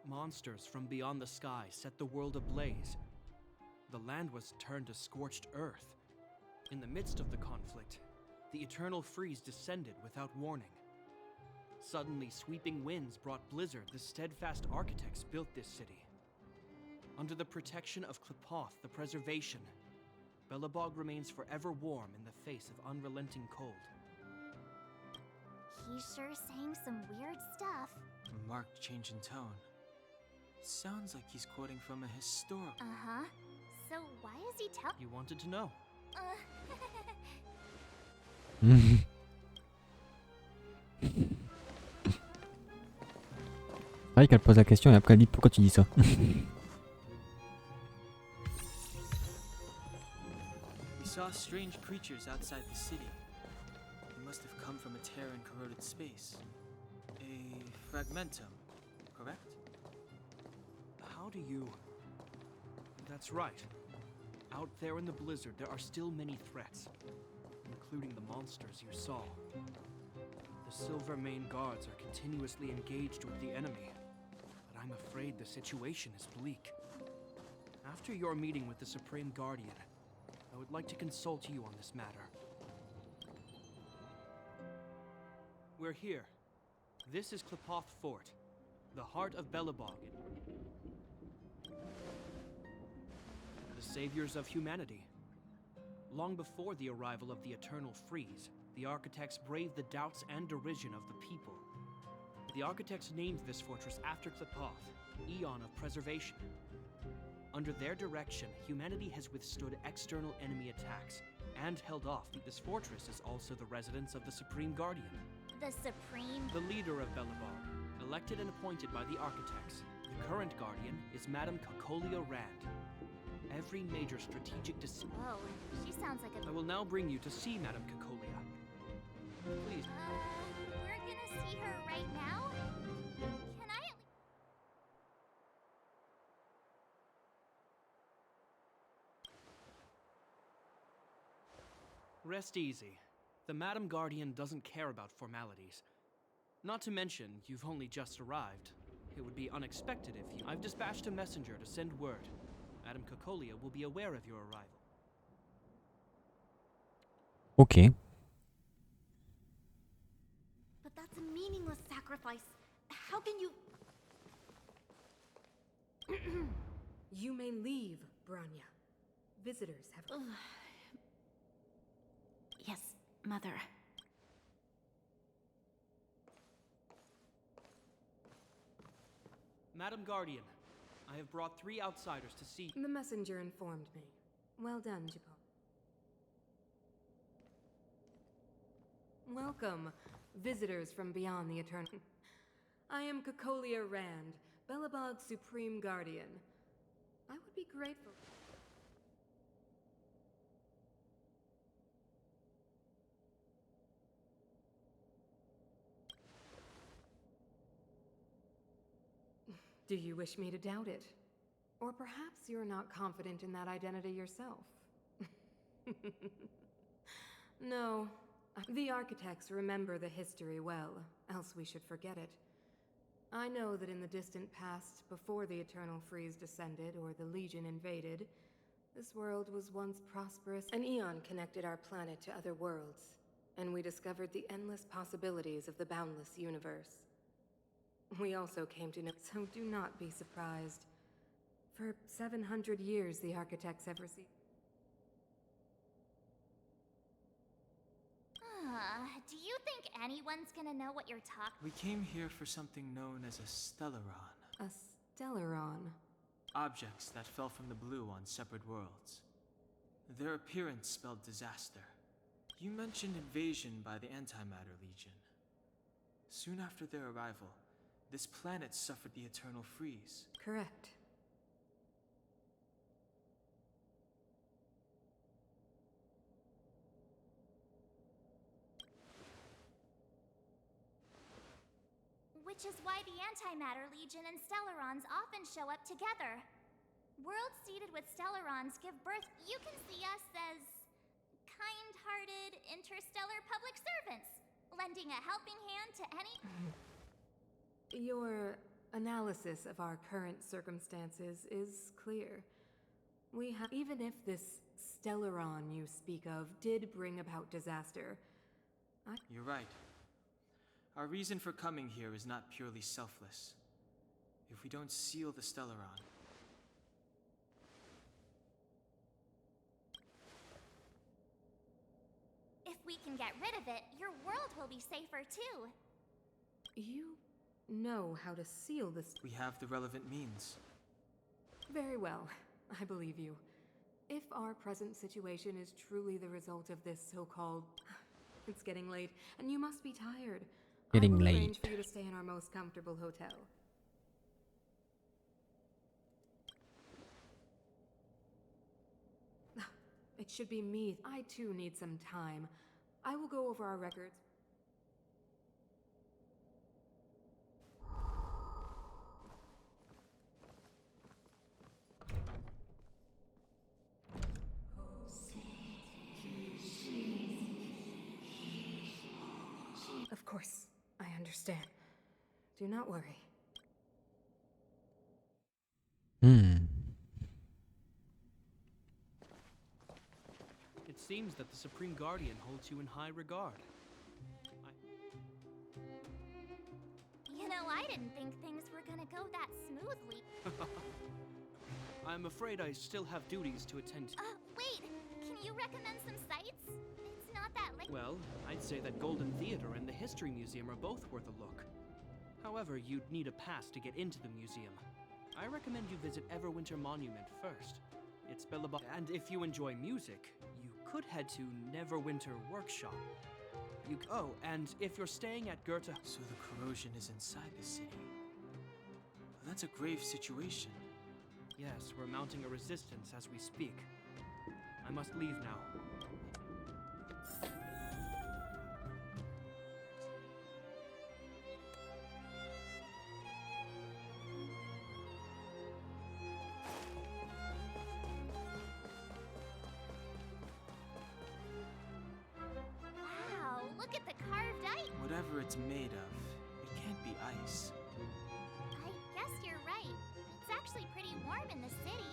Monsters from beyond the sky set the world ablaze. The land was turned to scorched earth. In the midst of the conflict, the eternal freeze descended without warning. Suddenly, sweeping winds brought blizzard. The steadfast architects built this city. Under the protection of Klepoth, the preservation, Belobog remains forever warm in the face of unrelenting cold. He's sure saying some weird stuff. A marked change in tone. Sounds like he's quoting from a historical. Uh-huh. So why is he telling... You wanted to know. C'est vrai qu'elle pose la question et après elle dit pourquoi tu dis ça. We saw strange creatures outside the city. They must have come from a tear in corroded space. A fragmentum, correct? How do you... That's right. Out there in the blizzard, there are still many threats, including the monsters you saw. The Silvermane guards are continuously engaged with the enemy, but I'm afraid the situation is bleak. After your meeting with the Supreme Guardian, I would like to consult you on this matter. We're here. This is Klepoth Fort, the heart of Belobog. The saviors of humanity. Long before the arrival of the Eternal Freeze, the architects braved the doubts and derision of the people. The architects named this fortress after Klepoth, Eon of Preservation. Under their direction, humanity has withstood external enemy attacks and held off. This fortress is also the residence of the Supreme Guardian. The Supreme... The leader of Belobog, elected and appointed by the architects. The current guardian is Madame Cocolia Rand. Every major strategic decision... Whoa, she sounds like a... I will now bring you to see Madame Cocolia. Please. We're gonna see her right now? Can I... Rest easy. The Madam Guardian doesn't care about formalities. Not to mention, you've only just arrived. It would be unexpected if you... I've dispatched a messenger to send word. Madame Cocolia will be aware of your arrival. Ok. But that's a meaningless sacrifice. How can you... You may leave, Branya. Visitors have... Yes, Mother. Madam Guardian, I have brought 3 outsiders to see... The messenger informed me. Well done, Jippo. Welcome, visitors from beyond the Eternal. I am Cocolia Rand, Belobog's Supreme Guardian. I would be grateful... Do you wish me to doubt it? Or perhaps you're not confident in that identity yourself? No. The architects remember the history well, else we should forget it. I know that in the distant past, before the Eternal Freeze descended or the Legion invaded, this world was once prosperous. An eon connected our planet to other worlds, and we discovered the endless possibilities of the boundless universe. We also came to know, so do not be surprised. For 700 years, the architects have received. Do you think anyone's gonna know what you're talking? We came here for something known as a stellaron. A stellaron? Objects that fell from the blue on separate worlds. Their appearance spelled disaster. You mentioned invasion by the Antimatter Legion. Soon after their arrival, this planet suffered the Eternal Freeze. Correct. Which is why the Antimatter Legion and Stellarons often show up together. Worlds seeded with Stellarons give birth. You can see us as kind-hearted interstellar public servants, lending a helping hand to any. Your analysis of our current circumstances is clear. We have, even if this stellaron you speak of did bring about disaster, You're right. Our reason for coming here is not purely selfless. If we don't seal the stellaron, If we can get rid of it, your world will be safer too. you know how to seal this. we have the relevant means. Very well, I believe you. If our present situation is truly the result of this so-called... It's getting late, and you must be tired. Getting I will late. arrange for you to stay in our most comfortable hotel. It should be me. I too need some time. I will go over our records. Of course, I understand. Do not worry. It seems that the Supreme Guardian holds you in high regard. You know, I didn't think things were gonna go that smoothly. I'm afraid I still have duties to attend to. Wait, can you recommend some sites? It's not that late. Well, I'd say that Golden Theater and the History Museum are both worth a look. However, you'd need a pass to get into the museum. I recommend you visit Everwinter Monument first. It's Billabong. And if you enjoy music, you could head to Neverwinter Workshop. Oh, and if you're staying at Goethe... So the corrosion is inside the city. That's a grave situation. Yes, we're mounting a resistance as we speak. I must leave now. Wow, look at the carved ice. Whatever it's made of, it can't be ice. I guess you're right. It's actually pretty warm in the city.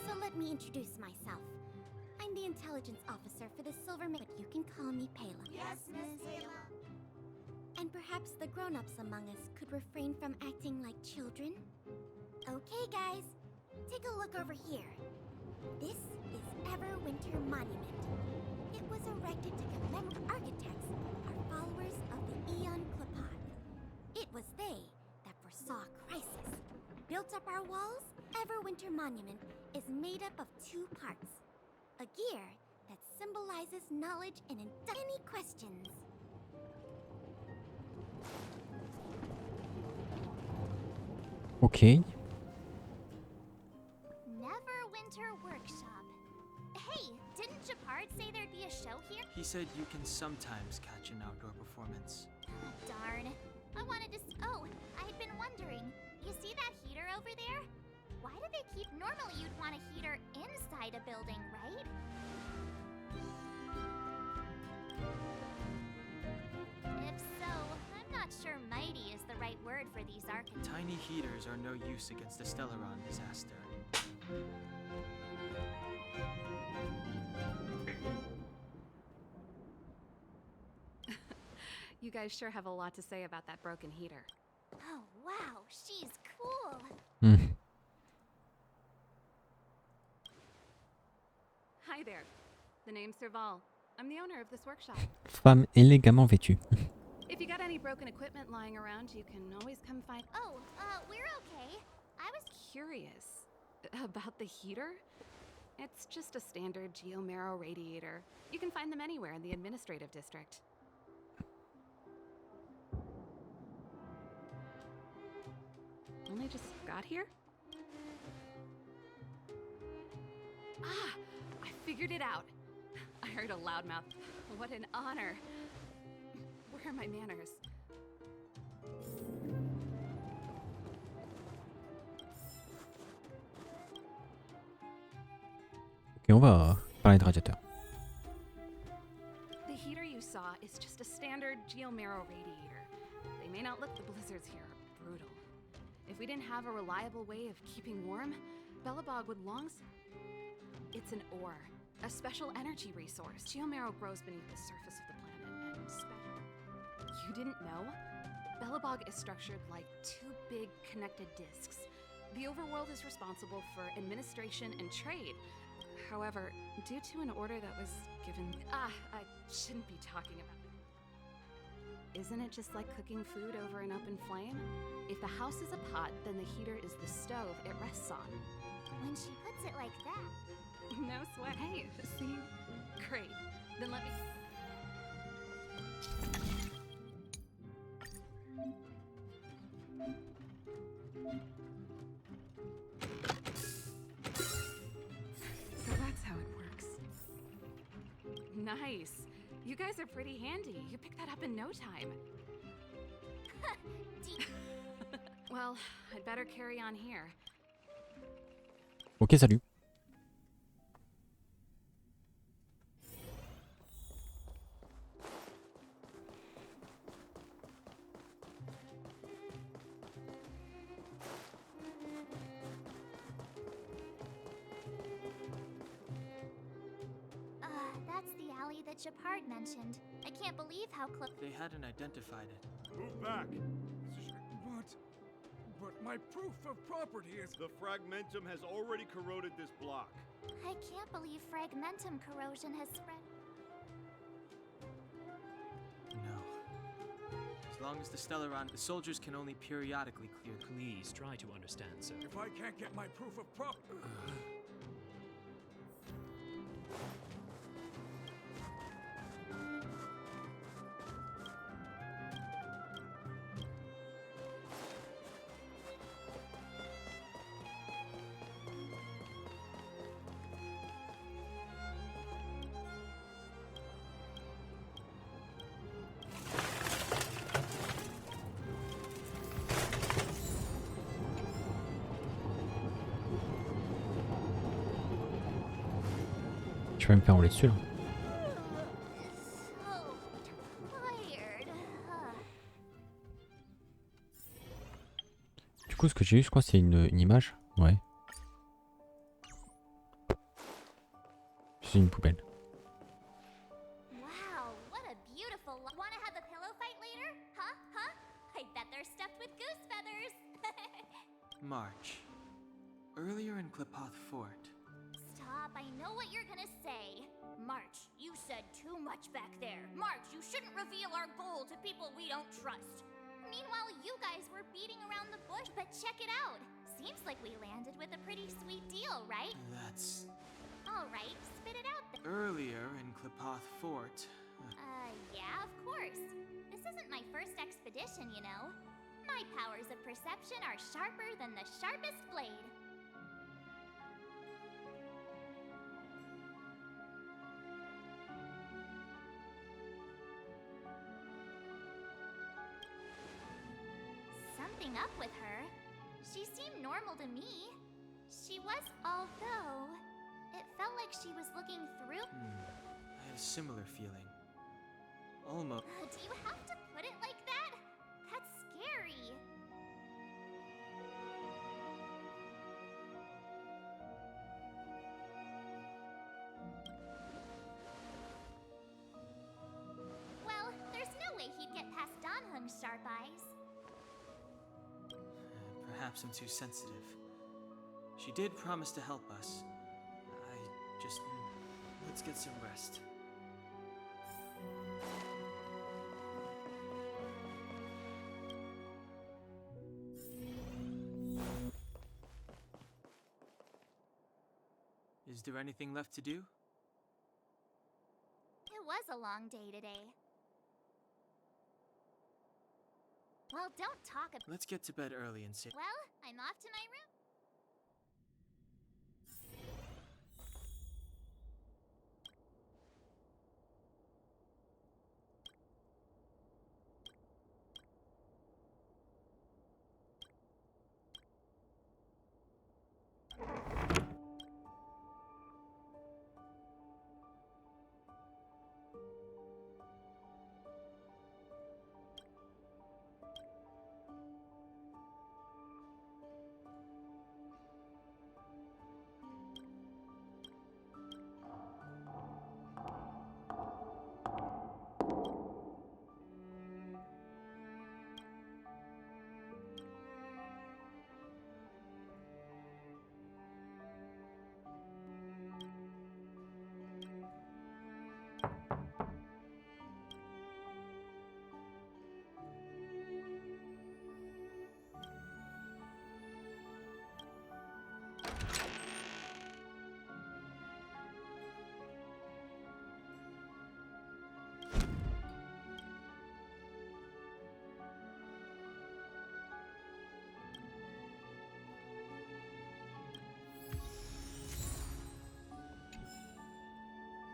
So let me introduce myself. I'm the intelligence officer for the Silver but you can call me Pela. Yes, Miss Ayla. And perhaps the grown-ups among us could refrain from acting like children. Okay, guys, take a look over here. This is Everwinter Monument. It was erected to commemorate architects, our followers of the Aeon Clipot. It was they that foresaw crisis. Built up our walls, Everwinter Monument is made up of two parts. A gear that symbolizes knowledge and any questions. Okay. Neverwinter Workshop. Hey, didn't Reparti say there'd be a show here? He said you can sometimes catch an outdoor performance. Darn. I wanted to oh, I'd been wondering. You see that heater over there? Why do they keep... Normally you'd want a heater inside a building, right? If word for these architects. Tiny heaters are no use against the Stellaron disaster. You guys sure have a lot to say about that broken heater. Oh wow, she's cool. Hi there. The name's Serval. I'm the owner of this workshop. Femme élégamment vêtue. If you got any broken equipment lying around, you can always come find. Oh, we're okay. I was Curious about the heater? It's just a standard geomarrow radiator. You can find them anywhere in the administrative district. Only just got here? Ah, I figured it out. I heard a loudmouth. What an honor. Where are my manners? Ok, on va parler de radiateur. The heater you saw is just a standard geomarrow radiator. They may not look, the blizzards here are brutal. If we didn't have a reliable way of keeping warm, Belobog would It's an ore, a special energy resource. Geomarrow grows beneath the surface of the planet, and You didn't know? Belobog is structured like two big connected disks. The overworld is responsible for administration and trade. However, due to an order that was given... I shouldn't be talking about it. Isn't it just like cooking food over an open flame? If the house is a pot, then the heater is the stove it rests on. when she puts it like that. No sweat. Hey, see? Great. Then let me... So that's how it works. Nice. You guys are pretty handy. You picked that up in no time. Well, I'd better carry on here. Ok, salut. That's the alley that Shepard mentioned. I can't believe how close. They hadn't identified it. Move back. But my proof of property is... The fragmentum has already corroded this block. I can't believe fragmentum corrosion has spread. No. As long as the Stellaron, the soldiers can only periodically clear. Please try to understand, sir. If I can't get my proof of property... Je vais me faire rouler dessus là. Du coup, ce que j'ai eu, je crois, c'est une image. Ouais. C'est une poubelle. Wow, what a beautiful. Wanna have a pillow fight later? Huh? Huh? I bet they're stuffed with goose feathers. March. Earlier in Klipoth Fort. Stop, I know what you're gonna say. March, you said too much back there. March, you shouldn't reveal our goal to people we don't trust. Meanwhile, you guys were beating around the bush, but check it out. Seems like we landed with a pretty sweet deal, right? That's... Alright, spit it out then. Earlier in Klipoth Fort. Yeah, of course. This isn't my first expedition, you know. My powers of perception are sharper than the sharpest blade. Something up with her. She seemed normal to me. She was, although it felt like she was looking through. I had a similar feeling. Almost. Do you have to put it like that? That's scary. perhaps I'm too sensitive. She did promise to help us. Let's get some rest. Is there anything left to do? It was a long day today. Well, don't talk about. Let's get to bed early and sit. Well, I'm off to my room.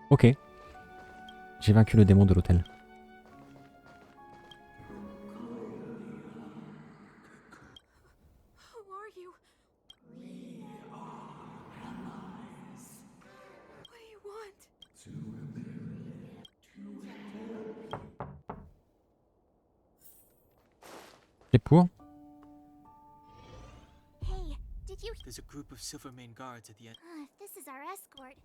Ok. J'ai vaincu le démon de l'hôtel. Who are you? We are allies. What do you want? C'est pour? Hey, did you? There's a group of Silvermane guards at the end. This is our escort.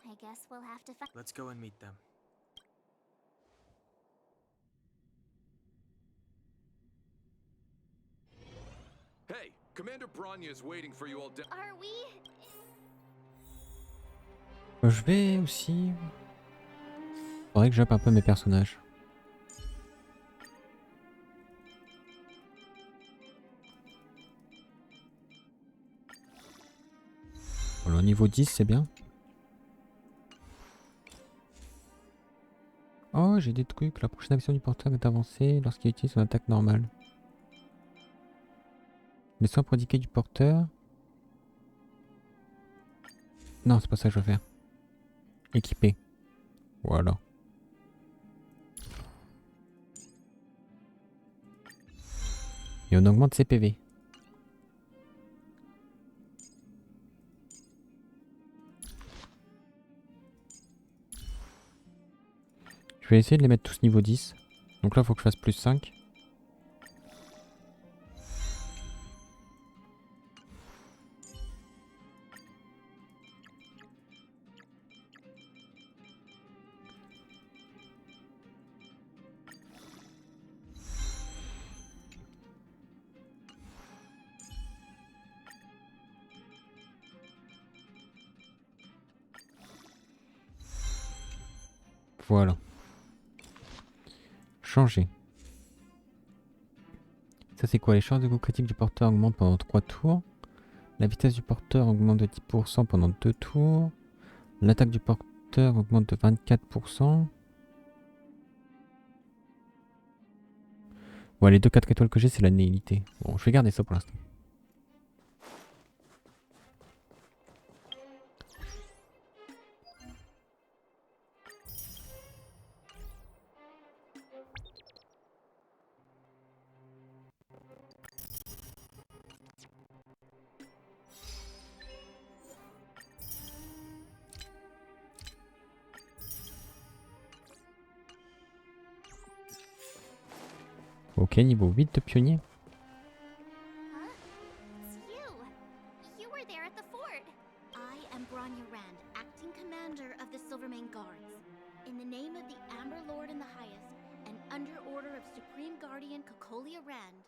I guess we'll have to find. Let's go and meet them. Hey, Commander Bronya is waiting for you all down. Are we? Je vais aussi... Faudrait que j'uppe un peu mes personnages. Voilà, au niveau 10 c'est bien. Oh, j'ai des trucs. La prochaine action du porteur est avancée lorsqu'il utilise son attaque normale. Les soins prodigués du porteur. Non, c'est pas ça que je veux faire. Équipé. Voilà. Et on augmente ses PV. Je vais essayer de les mettre tous niveau 10. Donc là, il faut que je fasse plus 5. Voilà. Changer. Ça c'est quoi? Les chances de coup critique du porteur augmentent pendant 3 tours. La vitesse du porteur augmente de 10% pendant 2 tours. L'attaque du porteur augmente de 24%. Ouais, les 2 4 étoiles que j'ai c'est la nihilité. Bon, je vais garder ça pour l'instant. Ok, niveau 8 de pionnier. It's you. You were there at the fort. I am Bronya Rand, acting commander of the Silvermane Guards. In the name of the Amber Lord in the Highest, and under order of Supreme Guardian Cocolia Rand,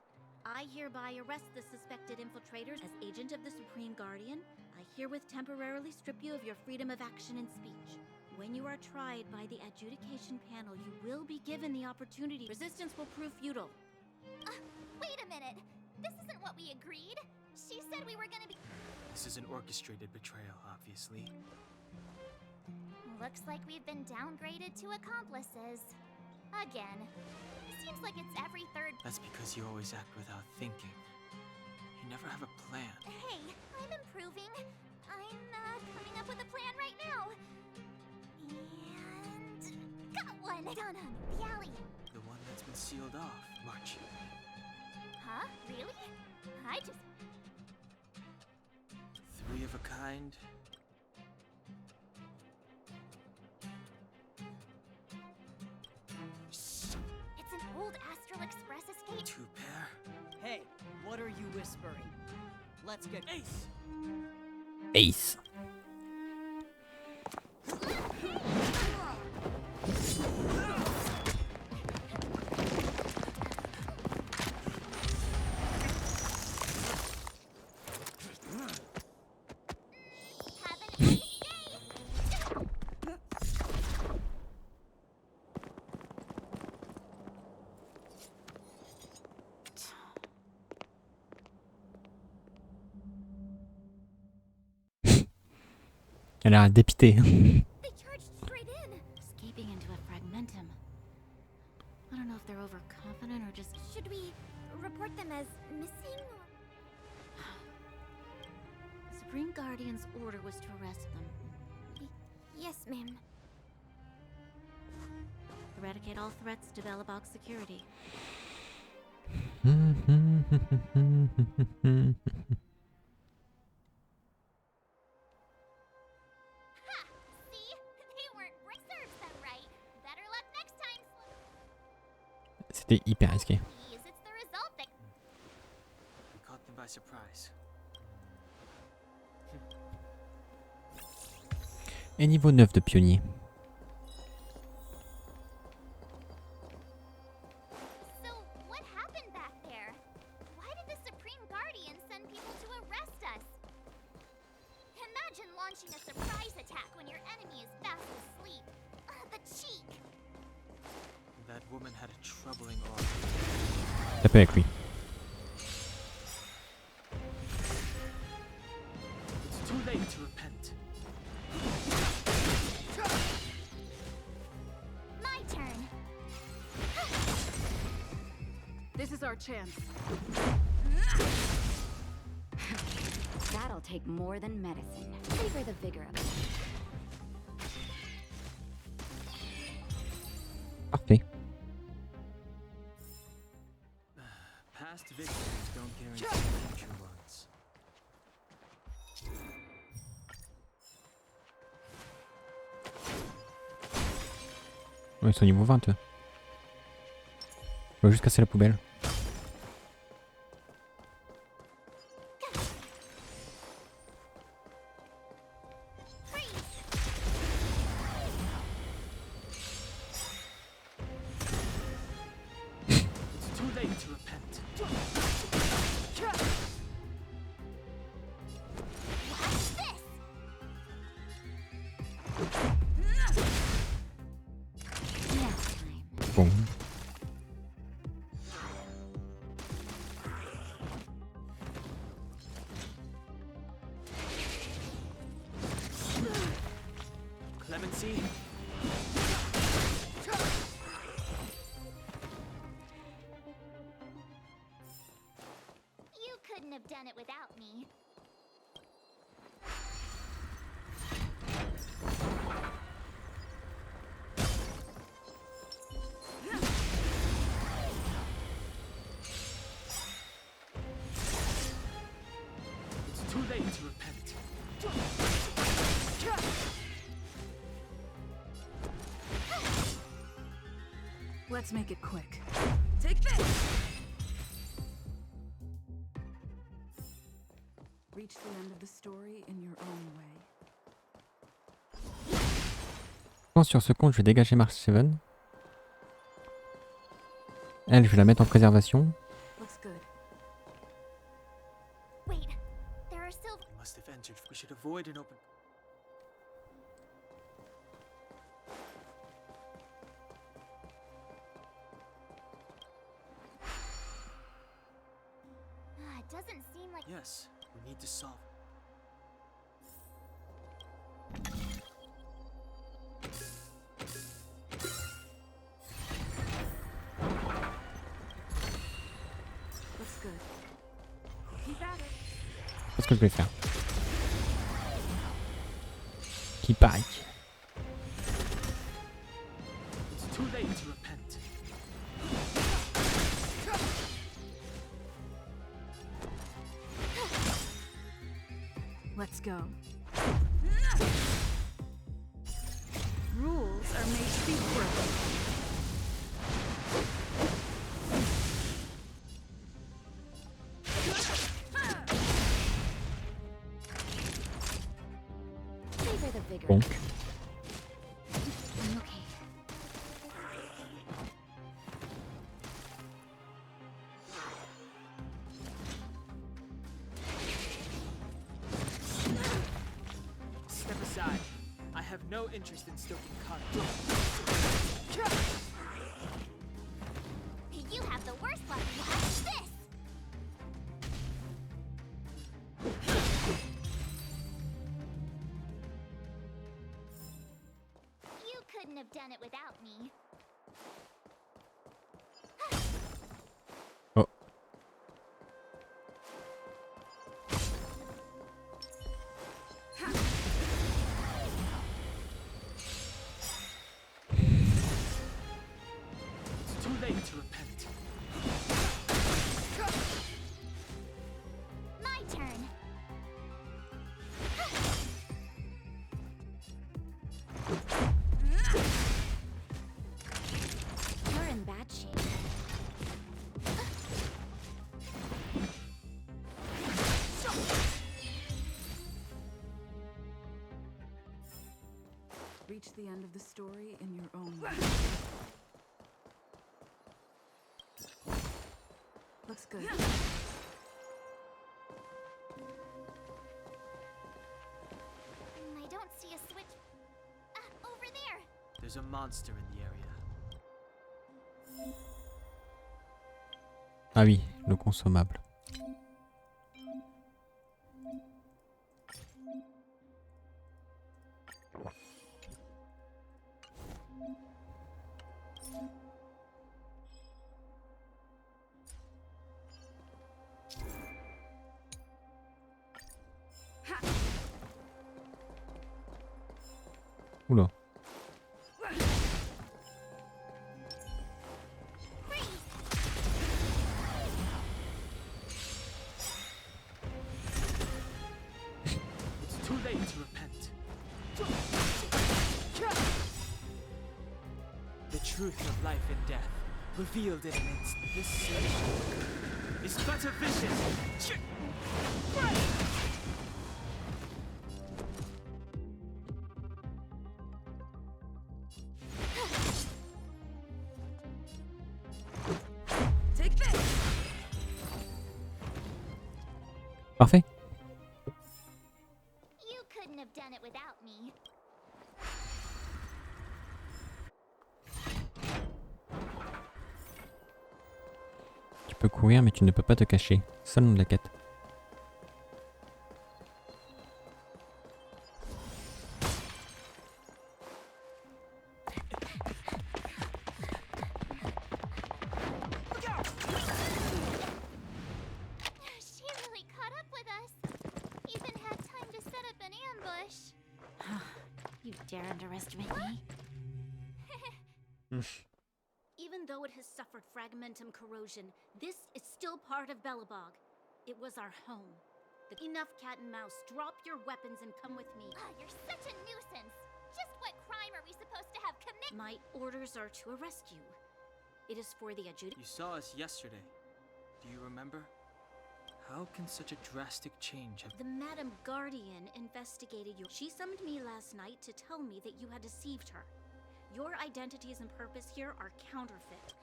I hereby arrest the suspected infiltrators. As agent of the Supreme Guardian, I herewith temporarily strip you of your freedom of action and speech. When you are tried by the adjudication panel, you will be given the opportunity. Resistance will prove futile. Wait a minute. This isn't what we agreed. She said we were gonna be... This is an orchestrated betrayal, obviously. Looks like we've been downgraded to accomplices. Again. Seems like it's every third... That's because you always act without thinking. You never have a plan. Hey, I'm improving. I'm coming up with a plan right now. And... got one! Down on the alley. The one that's been sealed off, March. Huh? Really? I just... 3 of a kind. Shh! It's an old Astral Express escape. 2 pair. Hey, what are you whispering? Let's get Ace! Ace. Elle a l'air dépitée. They charged straight in. Escaping into a fragmentum. I don't know if they're overconfident or just... Should we report them as missing or... The Supreme Guardian's order was to arrest them. Yes, ma'am. Eradicate all threats to Belobog security. C'était hyper risqué. It's the result that... We caught them by surprise. Et niveau 9 de pionnier. So, what happened back there? Why did the Supreme Guardian send people to arrest us? Imagine launching a surprise attack when your enemy is fast asleep. The cheek! That woman had a troubling aura. Tapez avec lui. It's too late to repent. My turn. This is our chance. That'll take more than medicine. Savor the vigor of it. Parfait. Past victories don't guarantee future ones. Ouais, ils sont niveau 20. Je vais juste casser la poubelle. It's too late to repent. What's this? Bon. Clemency? You couldn't have done it without me. It's too late to repent. Let's make it quick. Take this! Reach the end of the story in your own way. pense sur ce compte, je vais dégager Mark 7. Elle, je vais la mettre en préservation. Looks good. Wait, there are still. They must have entered. We should avoid an open. It doesn't seem like. Yes, we need to solve. Looks good. Keep at it. C'est ce que je vais faire. Qui parie. It's too late to repent. Let's go. Rules are made to be broken. Favor the vigor. Donc. I'm okay. Step aside. I have no interest in stoking conflict. You have the worst luck. Watch this. You couldn't have done it without me. Oh. It's too late to repent. My turn. You're in bad shape. Reach the end of the story in your own way. Looks good. I don't see a switch. Over there. There's a monster in the area. Ah oui, le consommable. Oula. It's too late to repent. The truth of life and death, revealed in an instant. This is but a vision. Take this. Parfait. You couldn't have done it without me. Tu peux courir mais tu ne peux pas te cacher. C'est ça le nom de la quête. She really caught up with us. Even had time to set up an ambush. You dare underestimate me? Even though it has suffered fragmentum corrosion, this is still part of Belobog. It was our home. Enough cat and mouse. Drop your weapons and come with me. You're such a nuisance. Just what crime are we supposed to have committed? My orders are to arrest you. It is for the adjudication. You saw us yesterday. Do you remember? How can such a drastic change have... The Madam Guardian investigated you. She summoned me last night to tell me that you had deceived her. Your identities and purpose here are counterfeit.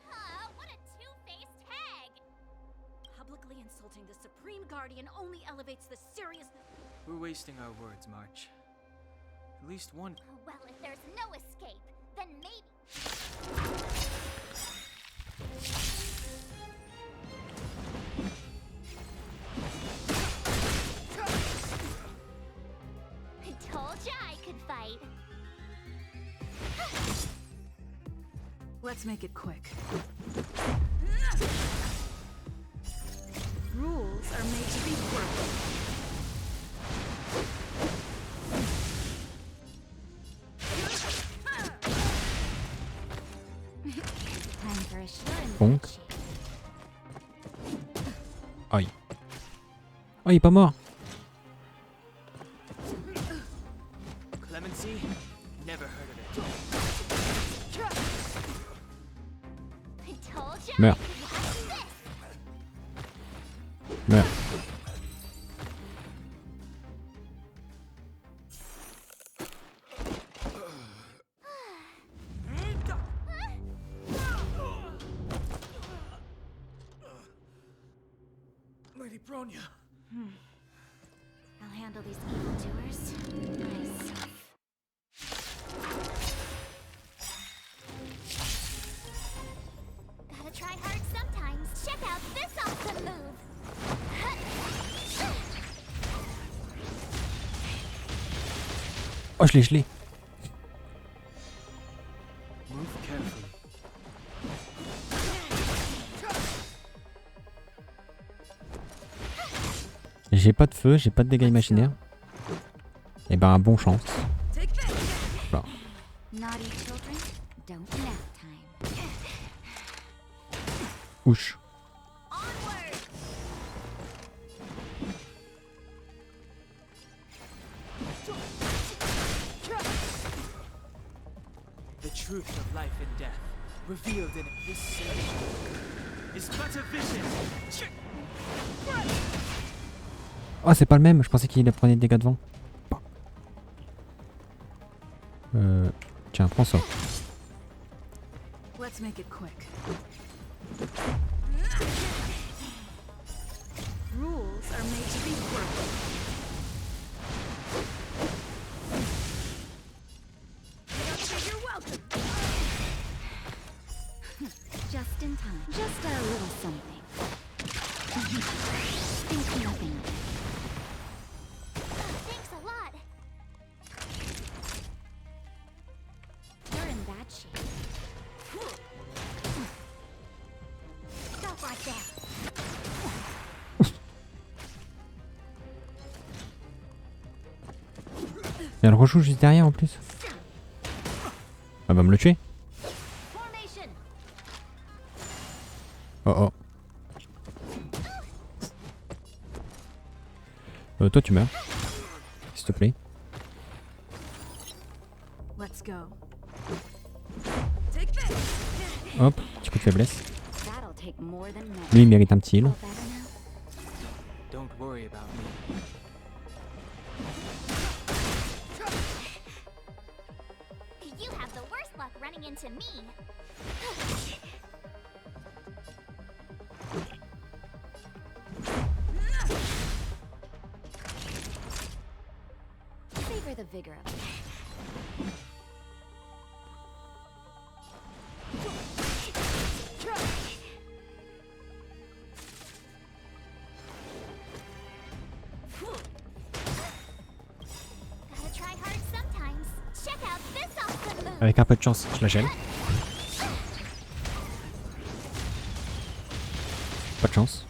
What a two-faced hag! Publicly insulting the Supreme Guardian only elevates the seriousness. We're wasting our words, March. At least one. Well, if there's no escape, then maybe... I told ya I could fight. Let's make it quick. Rules are made to be broken. Time for a short Bonk. Aïe. Oh, il est pas mort. Clemency? Never heard of it. I told ya Meurs. I could watch this. Meurs. Lady Bronya. I'll handle these evildoers myself. Gotta try hard sometimes. Check out this awesome move. Oh, je l'ai. Move carefully. J'ai pas de feu, j'ai pas de dégâts imaginaires. Et ben, bon chance. Voilà. Naughty children, don't nap time. Ouch. The truth of life and death, revealed in this sage is but a vision. Oh, c'est pas le même, je pensais qu'il prenait des dégâts devant. Tiens, prends ça. Let's make it quick. Rules are made to be broken. You're welcome. Just in time. Just a little something. Think nothing of it. Thanks a lot. You're in bad shape. Stop right there. Il y a le rechou juste derrière en plus. Elle va me le tuer. Oh oh. Toi tu meurs. S'il te plaît. Let's go. Hop, petit coup de faiblesse. That'll take more than that. Lui il mérite un petit heal. Don't worry about me. You have the worst luck running into me. Savor the vigor of it. Gotta try hard sometimes. Check out this awesome move. Avec un peu de chance, je la gèle. Pas de chance.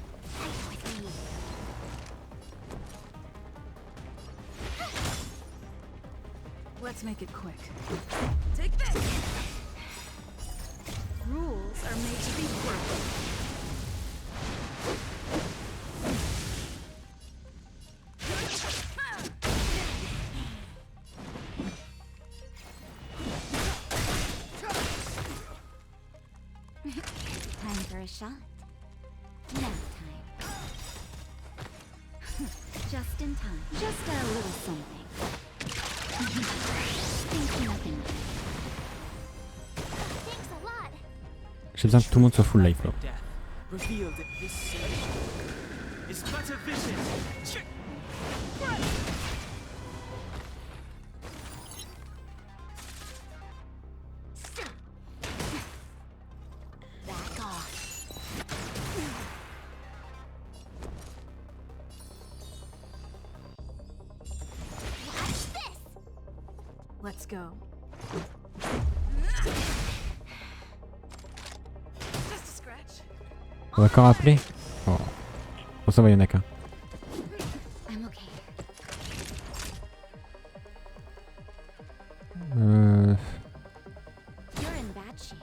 Let's make it quick. Take this. Rules are made to be broken. Time for a shot. Nap time. Just in time. Just a little something. Think nothing of it. J'ai besoin que tout le monde soit full life là. Revealed in this sage is but a vision. Back off. Watch this! Let's go. Just a scratch. On va encore appeler. Oh. Bon, ça va, y'en a qu'un. I'm okay. You're in bad shape.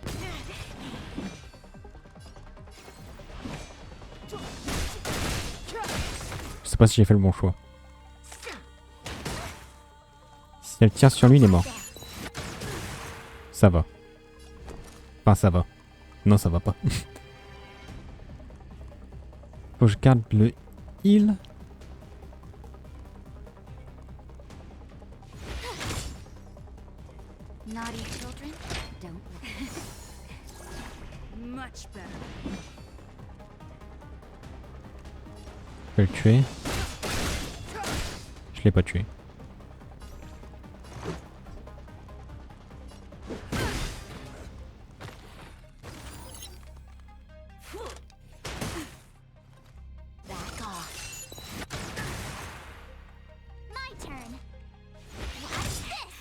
Je sais pas si j'ai fait le bon choix. Si elle tire sur lui, il est mort. Ça va. Enfin, ça va. Non, ça va pas. Faut que je garde le heal. Naughty children, don't listen. Much better. Je vais le tuer. Je l'ai pas tué. Back off. My turn. Watch this!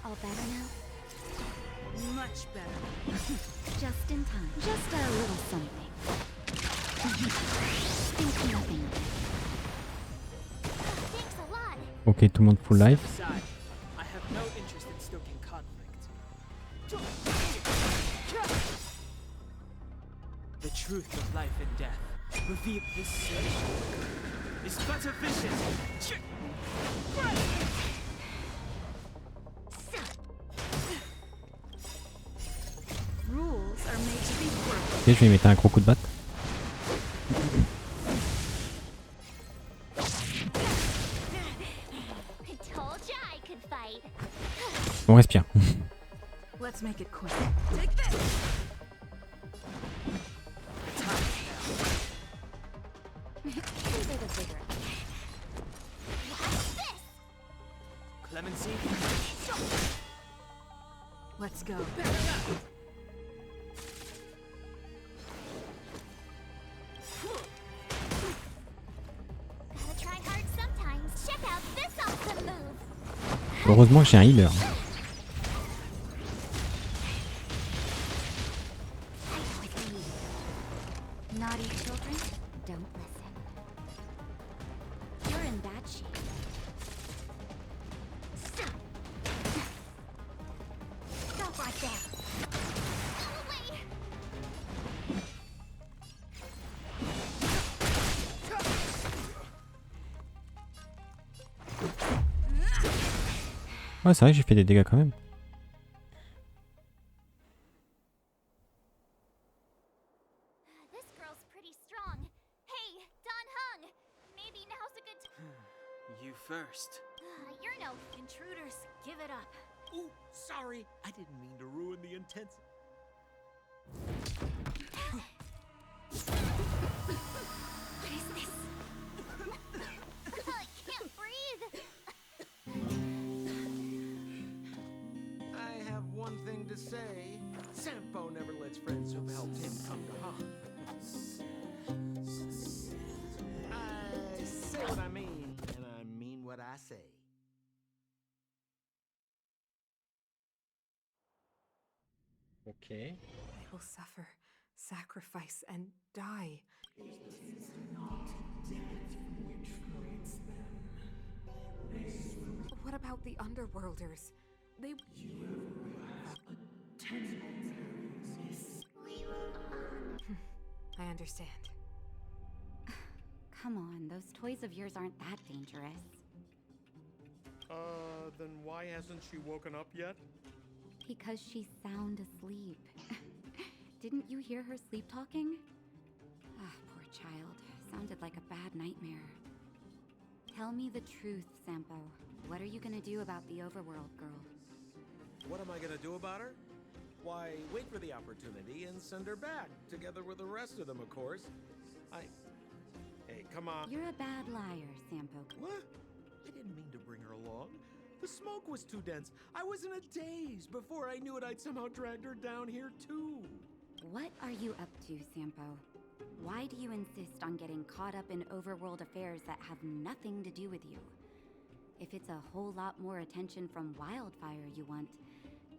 All better now? Much better. Just in time. Just a little something. Think nothing of it. Thanks a lot. Ok, tout le monde full life. Aside, I have no interest in stoking conflict. The truth of life and death. Reveal this sage is but a vision. Rules are made to be broken. Ok, je vais lui mettre un gros coup de batte. I told ya I could fight. On respire. Let's make it quick. Take this. Savor the vigor. Watch this! Clemency? Let's go. Gotta try hard sometimes. Check out this awesome move. Heureusement que j'ai un healer. Naughty children, don't listen. You're in bad shape. Stop right there. Go away. Ouais, c'est vrai que j'ai fait des dégâts quand même. This girl's pretty strong. Hey, Don Hung. Maybe now's a good time. You first. You're no. Intruders, give it up. Ooh, sorry. I didn't mean to ruin the intensity. What is this? I can't breathe. I have one thing to say. Sampo never lets friends who've helped him come to harm. I say what I mean, and I mean what I say. Ok. They will suffer, sacrifice, and die. What about the Underworlders? They... I understand. Come on, those toys of yours aren't that dangerous. Then why hasn't she woken up yet? Because she's sound asleep. Didn't you hear her sleep talking? Ah, poor child. Sounded like a bad nightmare. Tell me the truth, Sampo. What are you gonna do about the overworld girl? What am I gonna do about her? Why, wait for the opportunity and send her back, together with the rest of them, of course. Hey, come on. You're a bad liar, Sampo. What? I didn't mean to bring her along. The smoke was too dense. I was in a daze. Before I knew it, I'd somehow dragged her down here, too. What are you up to, Sampo? Why do you insist on getting caught up in overworld affairs that have nothing to do with you? If it's a whole lot more attention from Wildfire you want,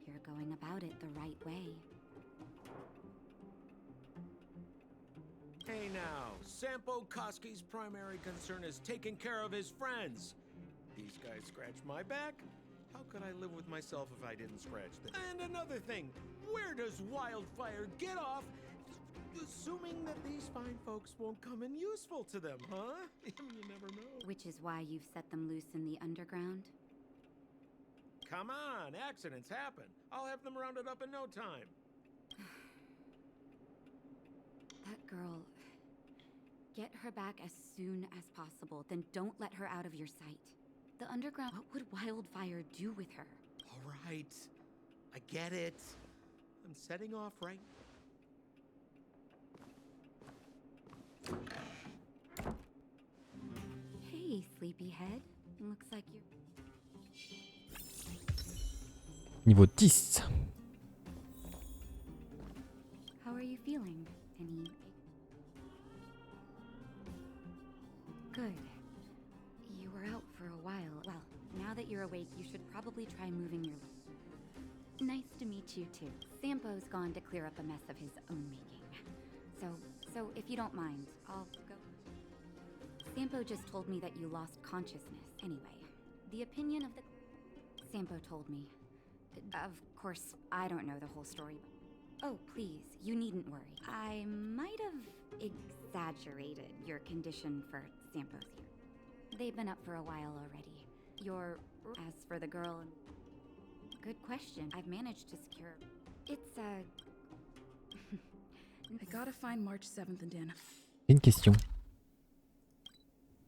you're going about it the right way. Hey now, Sampo Koski's primary concern is taking care of his friends. These guys scratch my back. How could I live with myself if I didn't scratch them? And another thing, where does Wildfire get off assuming that these fine folks won't come in useful to them, huh? You never know. Which is why you've set them loose in the underground? Come on, accidents happen. I'll have them rounded up in no time. That girl... Get her back as soon as possible, then don't let her out of your sight. The underground... What would Wildfire do with her? All right. I get it. I'm setting off right... Hey, sleepyhead. Looks like you're... Niveau 10. How are you feeling? Any... Good. You were out for a while. Well, now that you're awake, you should probably try moving your... Nice to meet you, too. Sampo's gone to clear up a mess of his own making. So if you don't mind, I'll go... Sampo just told me that you lost consciousness. Anyway, the opinion of the... Sampo told me. Of course, I don't know the whole story. Oh, please, you needn't worry. I might have exaggerated your condition for Sampo's here. They've been up for a while already. As for the girl... Good question. I've managed to secure... It's I gotta find March 7th and in. Une question.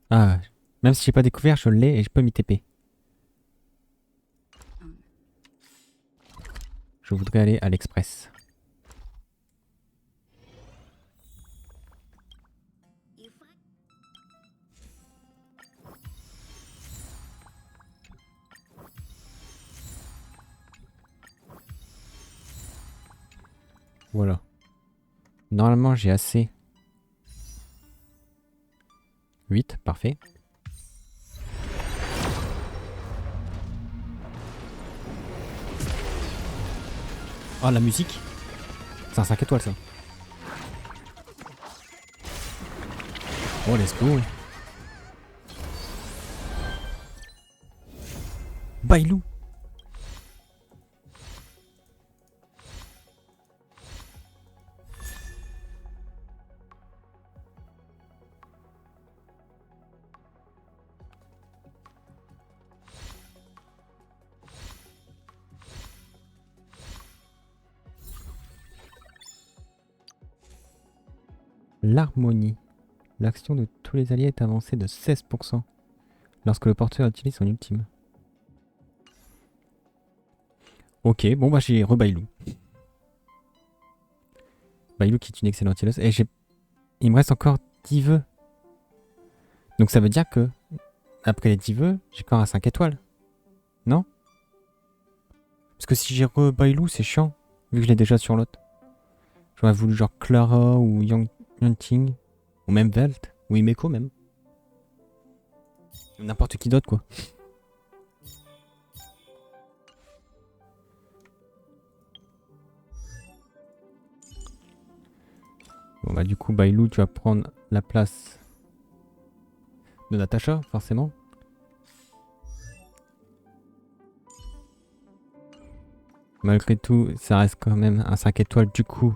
Ah, même si j'ai pas découvert, je l'ai et je peux m'y TP. Je voudrais aller à l'Express. Voilà. Normalement, j'ai assez. 8, parfait. Oh, la musique. C'est un 5 étoiles, ça. Oh, let's go. Bailou. L'harmonie. L'action de tous les alliés est avancée de 16% lorsque le porteur utilise son ultime. Ok, bon bah j'ai re-Bailou. Bailou qui est une excellente healeuse. Et il me reste encore 10 vœux. Donc ça veut dire que après les 10 vœux, j'ai encore un 5 étoiles. Non? Parce que si j'ai re-Bailou, c'est chiant. Vu que je l'ai déjà sur l'autre. J'aurais voulu genre Clara ou Yangting. Ou même Velt. Ou Imeko même. N'importe qui d'autre quoi. Bon bah du coup Bailou tu vas prendre la place de Natacha forcément. Malgré tout ça reste quand même un 5 étoiles du coup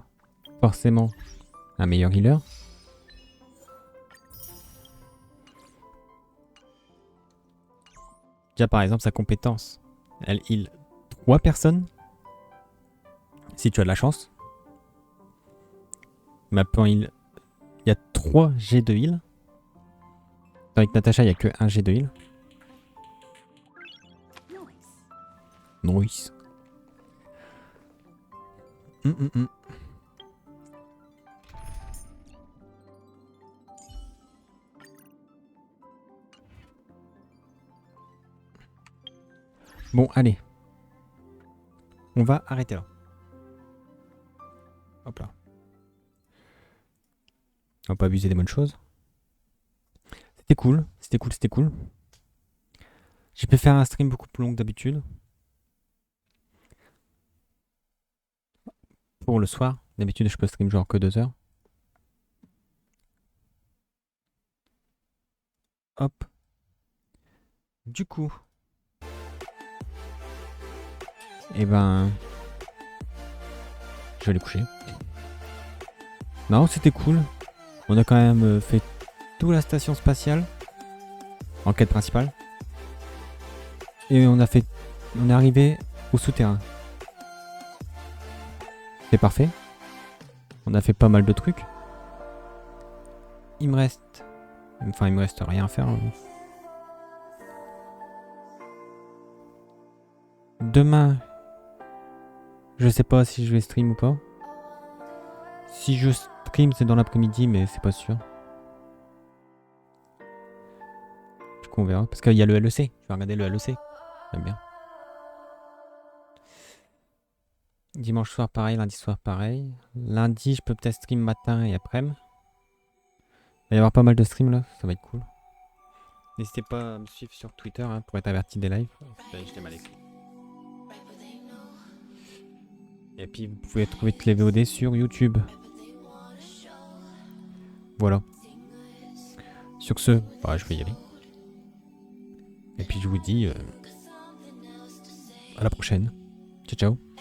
forcément un meilleur healer. Déjà par exemple sa compétence elle heal 3 personnes si tu as de la chance. Ma point heal, il y a 3 G de heal. Avec Natacha, il n'y a que un jet de heal. Nice. Bon, allez. On va arrêter là. Hop là. On va pas abuser des bonnes choses. C'était cool, c'était cool, c'était cool. J'ai pu faire un stream beaucoup plus long que d'habitude. Pour le soir. D'habitude, je peux stream genre que 2 heures. Hop. Du coup. Et ben. Je vais aller coucher. Non, c'était cool. On a quand même fait toute la station spatiale. En quête principale. Et on est arrivé au souterrain. C'est parfait. On a fait pas mal de trucs. Il me reste rien à faire. Demain, je sais pas si je vais stream ou pas. Si je stream, c'est dans l'après-midi, mais c'est pas sûr. Du coup, on verra. Parce qu'il y a le LEC. Je vais regarder le LEC. J'aime bien. Dimanche soir, pareil. Lundi soir, pareil. Lundi, je peux peut-être stream matin et après-midi. Il va y avoir pas mal de streams là. Ça va être cool. N'hésitez pas à me suivre sur Twitter pour être averti des lives. Je t'ai mal écrit. Et puis, vous pouvez trouver toutes les VOD sur YouTube. Voilà. Sur ce, bah, je vais y aller. Et puis je vous dis à la prochaine. Ciao ciao.